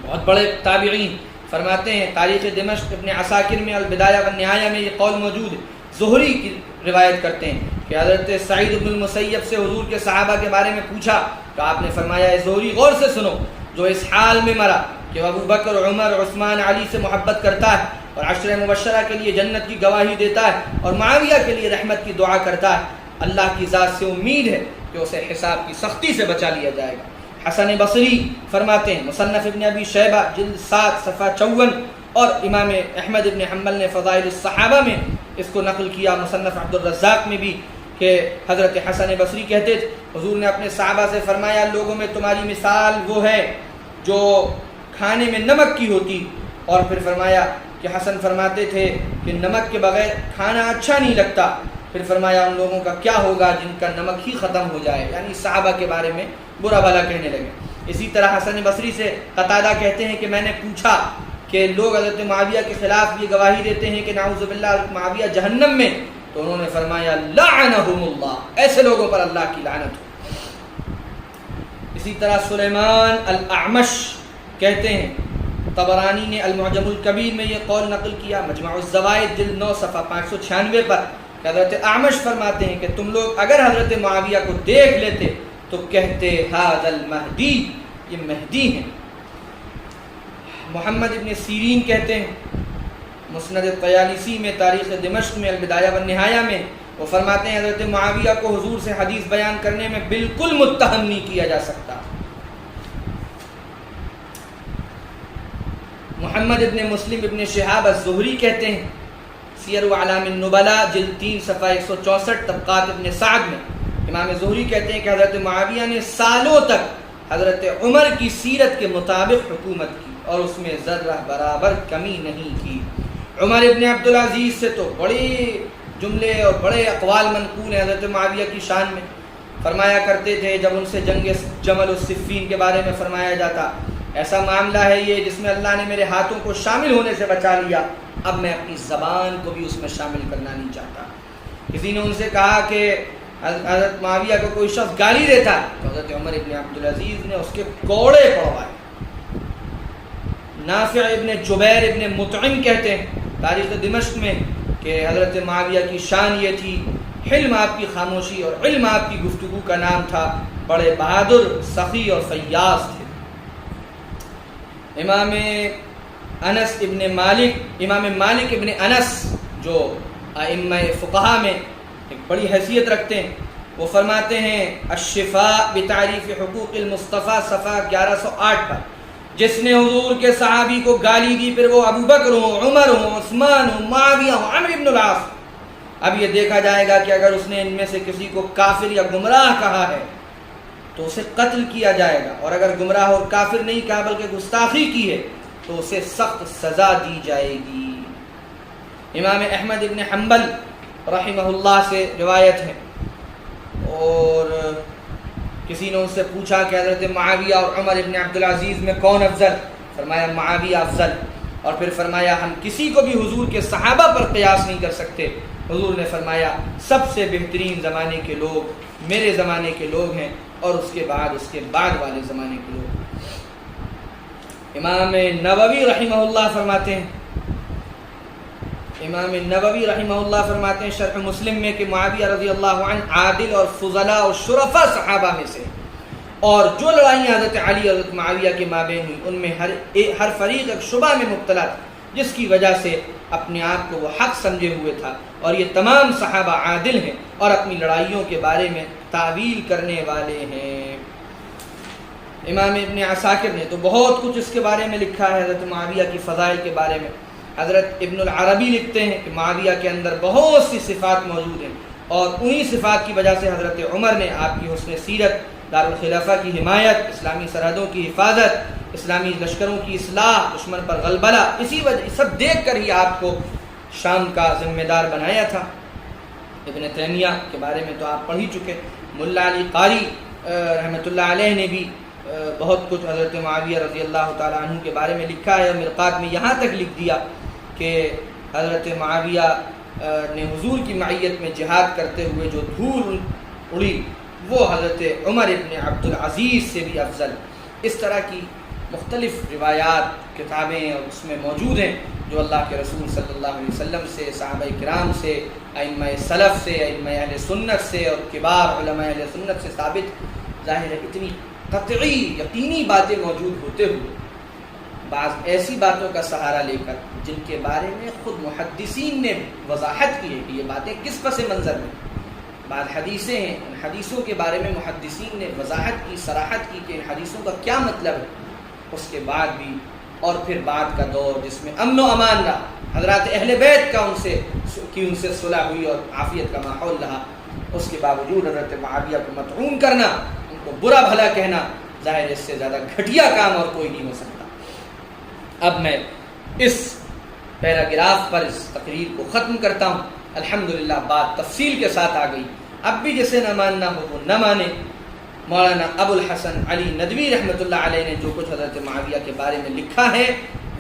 بہت بڑے تابعین فرماتے ہیں تاریخ دمشق ابن عساکر میں البدایہ والنہایہ میں یہ قول موجود ہے، زہری کی روایت کرتے ہیں کہ حضرت سعید ابن المسیب سے حضور کے صحابہ کے بارے میں پوچھا تو آپ نے فرمایا اے زہری غور سے سنو، جو اس حال میں مرا کہ ابو بکر عمر عثمان علی سے محبت کرتا ہے اور عشر مبشرہ کے لیے جنت کی گواہی دیتا ہے اور معاویہ کے لیے رحمت کی دعا کرتا ہے، اللہ کی ذات سے امید ہے کہ اسے حساب کی سختی سے بچا لیا جائے گا۔ حسن بصری فرماتے ہیں مصنف ابن ابی شیبہ جلد 7 صفحہ 54 اور امام احمد ابن حنبل نے فضائل الصحابہ میں اس کو نقل کیا، مصنف عبد الرزاق میں بھی کہ حضرت حسن بصری کہتے تھے حضور نے اپنے صحابہ سے فرمایا لوگوں میں تمہاری مثال وہ ہے جو کھانے میں نمک کی ہوتی، اور پھر فرمایا کہ حسن فرماتے تھے کہ نمک کے بغیر کھانا اچھا نہیں لگتا، پھر فرمایا ان لوگوں کا کیا ہوگا جن کا نمک ہی ختم ہو جائے، یعنی صحابہ کے بارے میں برا بھلا کہنے لگے۔ اسی طرح حسن بصری سے قتادہ کہتے ہیں کہ میں نے پوچھا کہ کہ لوگ حضرت معاویہ کے خلاف یہ گواہی دیتے ہیں کہ نعوذ باللہ حضرت معاویہ جہنم میں، تو انہوں نے فرمایا لعنہم اللہ، ایسے لوگوں پر اللہ کی لعنت ہو۔ اسی طرح سلیمان الاعمش کہتے ہیں، طبرانی نے المعجم الکبیر میں یہ قول نقل کیا، مجمع الزوائد جلد 9 صفحہ 596 پر، کہ حضرت اعمش فرماتے ہیں کہ تم لوگ اگر حضرت معاویہ کو دیکھ لیتے تو کہتے ھذا المہدی، یہ مہدی ہیں۔ محمد ابن سیرین کہتے ہیں مسند الطیالسی میں، تاریخ دمشق میں، البدایہ والنہایہ میں، وہ فرماتے ہیں حضرت معاویہ کو حضور سے حدیث بیان کرنے میں بالکل متہم نہیں کیا جا سکتا۔ محمد ابن مسلم ابن شہاب الزہری کہتے ہیں سیر اعلام النبلاء جلد 3 صفحہ 164 طبقات ابن سعد میں، امام زہری کہتے ہیں کہ حضرت معاویہ نے سالوں تک حضرت عمر کی سیرت کے مطابق حکومت کی اور اس میں ذرہ برابر کمی نہیں کی۔ عمر ابن عبدالعزیز سے تو بڑے جملے اور بڑے اقوال منقول ہیں حضرت معاویہ کی شان میں۔ فرمایا کرتے تھے جب ان سے جنگ جمل الصفین کے بارے میں فرمایا جاتا، ایسا معاملہ ہے یہ جس میں اللہ نے میرے ہاتھوں کو شامل ہونے سے بچا لیا، اب میں اپنی زبان کو بھی اس میں شامل کرنا نہیں چاہتا۔ کسی نے ان سے کہا کہ حضرت معاویہ کو کوئی شخص گالی دیتا تو حضرت عمر ابن عبدالعزیز نے اس کے کوڑے پڑوائے۔ نافع ابن جبیر ابن مطعم کہتے ہیں تاریخ دمشق میں کہ حضرت معاویہ کی شان یہ تھی، حلم آپ کی خاموشی اور علم آپ کی گفتگو کا نام تھا، بڑے بہادر، سخی اور فیاض تھے۔ امام مالک ابن انس جو ائمہ فقہا میں ایک بڑی حیثیت رکھتے ہیں، وہ فرماتے ہیں الشفاء بتعریف حقوق المصطفیٰ صفحہ 1108 پر، جس نے حضور کے صحابی کو گالی دی، پھر وہ ابو بکر ہوں، عمر ہوں، عثمان ہوں، معاویہ ہوں، عمر بن العاص، اب یہ دیکھا جائے گا کہ اگر اس نے ان میں سے کسی کو کافر یا گمراہ کہا ہے تو اسے قتل کیا جائے گا، اور اگر گمراہ اور کافر نہیں کہا بلکہ گستاخی کی ہے تو اسے سخت سزا دی جائے گی۔ امام احمد ابن حنبل رحمہ اللہ سے روایت ہے، اور کسی نے ان سے پوچھا کہ حضرت معاویہ اور عمر ابن عبدالعزیز میں کون افضل؟ فرمایا معاویہ افضل، اور پھر فرمایا ہم کسی کو بھی حضور کے صحابہ پر قیاس نہیں کر سکتے۔ حضور نے فرمایا سب سے بہترین زمانے کے لوگ میرے زمانے کے لوگ ہیں، اور اس کے بعد والے زمانے کے لوگ۔ امام نووی رحمہ اللہ فرماتے ہیں شرح مسلم میں کہ معاویہ رضی اللہ عنہ عادل اور فضلاء اور شرفاء صحابہ میں سے، اور جو لڑائیاں حضرت علی اور حضرت معاویہ کے مابین ہوئی ان میں ہر فریق ایک شبہ میں مبتلا تھا، جس کی وجہ سے اپنے آپ کو وہ حق سمجھے ہوئے تھا، اور یہ تمام صحابہ عادل ہیں اور اپنی لڑائیوں کے بارے میں تعویل کرنے والے ہیں۔ امام ابن عساکر نے تو بہت کچھ اس کے بارے میں لکھا ہے حضرت معاویہ کی فضائل کے بارے میں۔ حضرت ابن العربی لکھتے ہیں کہ معاویہ کے اندر بہت سی صفات موجود ہیں، اور انہی صفات کی وجہ سے حضرت عمر نے آپ کی حسن سیرت، دارالخلافہ کی حمایت، اسلامی سرحدوں کی حفاظت، اسلامی لشکروں کی اصلاح، دشمن پر غلبہ، اسی وجہ سب دیکھ کر ہی آپ کو شام کا ذمہ دار بنایا تھا۔ ابن تیمیہ کے بارے میں تو آپ پڑھ ہی چکے، ملا علی قاری رحمۃ اللہ علیہ نے بھی بہت کچھ حضرت معاویہ رضی اللہ تعالیٰ عنہ کے بارے میں لکھا ہے، اور مرقات میں یہاں تک لکھ دیا کہ حضرت معاویہ نے حضور کی معیت میں جہاد کرتے ہوئے جو دھول اڑی وہ حضرت عمر ابن عبدالعزیز سے بھی افضل۔ اس طرح کی مختلف روایات، کتابیں اور اس میں موجود ہیں جو اللہ کے رسول صلی اللہ علیہ وسلم سے، صحابہ کرام سے، ائمہ سلف سے، ائمہ اہل سنت سے اور کبار علماء اہل سنت سے ثابت۔ ظاہر ہے اتنی قطعی یقینی باتیں موجود ہوتے ہوئے بعض ایسی باتوں کا سہارا لے کر جن کے بارے میں خود محدثین نے وضاحت کی ہے کہ یہ باتیں کس پس منظر میں، بعض حدیثیں ہیں، ان حدیثوں کے بارے میں محدثین نے وضاحت کی، صراحت کی کہ ان حدیثوں کا کیا مطلب ہے، اس کے بعد بھی اور پھر بعد کا دور جس میں امن و امان رہا، حضرات اہل بیت کا ان سے صلح ہوئی اور عافیت کا ماحول رہا، اس کے باوجود حضرت معاویہ کو مطعون کرنا، ان کو برا بھلا کہنا، ظاہر اس سے زیادہ گھٹیا کام اور کوئی نہیں ہو سکتا۔ اب میں اس پیراگراف پر اس تقریر کو ختم کرتا ہوں۔ الحمدللہ بات تفصیل کے ساتھ آ گئی، اب بھی جسے نہ ماننا ہو وہ نہ مانے۔ مولانا ابو الحسن علی ندوی رحمۃ اللہ علیہ نے جو کچھ حضرت معاویہ کے بارے میں لکھا ہے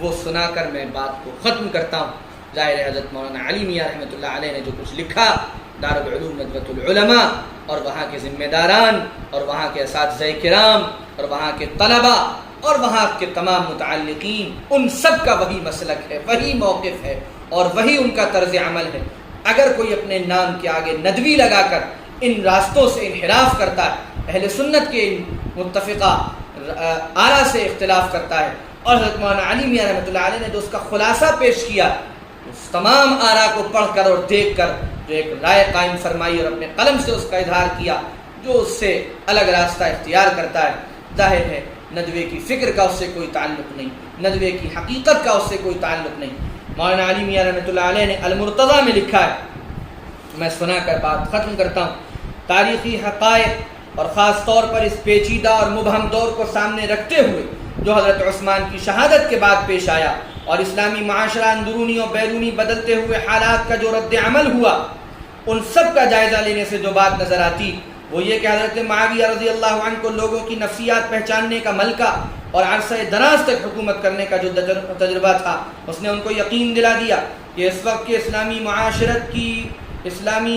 وہ سنا کر میں بات کو ختم کرتا ہوں۔ ظاہر ہے حضرت مولانا علی میاں رحمۃ اللہ علیہ نے جو کچھ لکھا، دارالعلوم ندوۃ العلماء اور وہاں کے ذمہ داران اور وہاں کے اساتذہ کرام اور وہاں کے طلباء اور وہاں کے تمام متعلقین، ان سب کا وہی مسلک ہے، وہی موقف ہے اور وہی ان کا طرز عمل ہے۔ اگر کوئی اپنے نام کے آگے ندوی لگا کر ان راستوں سے انحراف کرتا ہے، اہل سنت کے متفقہ آرا سے اختلاف کرتا ہے، اور حضرت مولانا علی میاں رحمۃ اللہ علیہ نے جو اس کا خلاصہ پیش کیا، اس تمام آرا کو پڑھ کر اور دیکھ کر جو ایک رائے قائم فرمائی اور اپنے قلم سے اس کا اظہار کیا، جو اس سے الگ راستہ اختیار کرتا ہے، ظاہر ہے ندوے کی فکر کا اس سے کوئی تعلق نہیں، ندوے کی حقیقت کا اس سے کوئی تعلق نہیں۔ مولانا علی میاں رحمۃ اللہ علیہ نے المرتضیٰ میں لکھا ہے، میں سنا کر بات ختم کرتا ہوں، تاریخی حقائق اور خاص طور پر اس پیچیدہ اور مبہم دور کو سامنے رکھتے ہوئے جو حضرت عثمان کی شہادت کے بعد پیش آیا اور اسلامی معاشرہ اندرونی اور بیرونی بدلتے ہوئے حالات کا جو رد عمل ہوا، ان سب کا جائزہ لینے سے جو بات نظر آتی وہ یہ کہ حضرت معاویہ رضی اللہ عنہ کو لوگوں کی نفسیات پہچاننے کا ملکہ اور عرصہ دراز تک حکومت کرنے کا جو تجربہ تھا، اس نے ان کو یقین دلا دیا کہ اس وقت کے اسلامی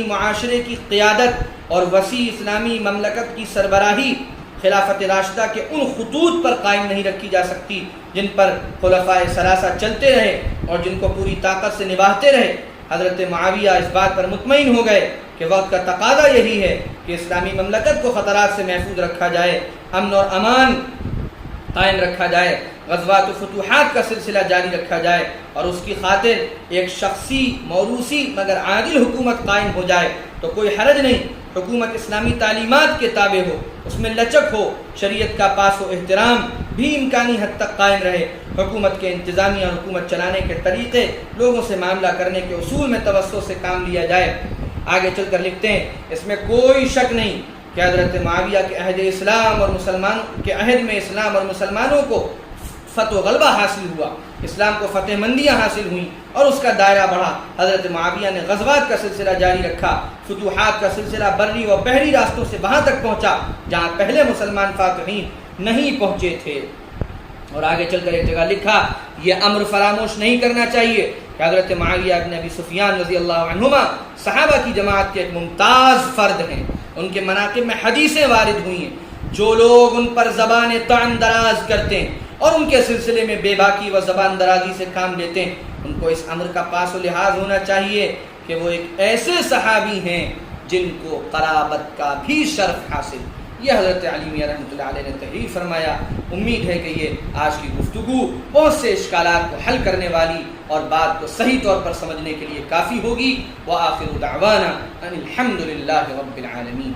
معاشرے کی قیادت اور وسیع اسلامی مملکت کی سربراہی خلافت راشدہ کے ان خطوط پر قائم نہیں رکھی جا سکتی جن پر خلفائے ثلاثہ چلتے رہے اور جن کو پوری طاقت سے نبھاتے رہے۔ حضرت معاویہ اس بات پر مطمئن ہو گئے کہ وقت کا تقاضا یہی ہے کہ اسلامی مملکت کو خطرات سے محفوظ رکھا جائے، امن اور امان قائم رکھا جائے، غزوات و فتوحات کا سلسلہ جاری رکھا جائے اور اس کی خاطر ایک شخصی موروثی مگر عادل حکومت قائم ہو جائے تو کوئی حرج نہیں۔ حکومت اسلامی تعلیمات کے تابع ہو، اس میں لچک ہو، شریعت کا پاس و احترام بھی امکانی حد تک قائم رہے، حکومت کے انتظامیہ اور حکومت چلانے کے طریقے، لوگوں سے معاملہ کرنے کے اصول میں توسع سے کام لیا جائے۔ آگے چل کر لکھتے ہیں، اس میں کوئی شک نہیں کہ حضرت معاویہ کے عہد اسلام اور مسلمانوں کے عہد میں اسلام اور مسلمانوں کو فتح و غلبہ حاصل ہوا، اسلام کو فتح مندیاں حاصل ہوئیں اور اس کا دائرہ بڑھا۔ حضرت معاویہ نے غزوات کا سلسلہ جاری رکھا، فتوحات کا سلسلہ بری و بحری راستوں سے وہاں تک پہنچا جہاں پہلے مسلمان فاتحین نہیں پہنچے تھے۔ اور آگے چل کر ایک جگہ لکھا، یہ امر فراموش نہیں کرنا چاہیے کہ حضرت معاویہ بن ابی سفیان رضی اللہ عنہما صحابہ کی جماعت کے ایک ممتاز فرد ہیں، ان کے مناقب میں حدیثیں وارد ہوئی ہیں۔ جو لوگ ان پر زبان طعن دراز کرتے ہیں اور ان کے سلسلے میں بے باکی و زبان درازی سے کام لیتے ہیں، ان کو اس امر کا پاس و لحاظ ہونا چاہیے کہ وہ ایک ایسے صحابی ہیں جن کو قرابت کا بھی شرف حاصل۔ یہ حضرت علی میاں رحمۃ اللہ علیہ نے تحریر فرمایا۔ امید ہے کہ یہ آج کی گفتگو بہت سے اشکالات کو حل کرنے والی اور بات کو صحیح طور پر سمجھنے کے لیے کافی ہوگی۔ وآخر دعوانا ان الحمد للہ رب العالمین۔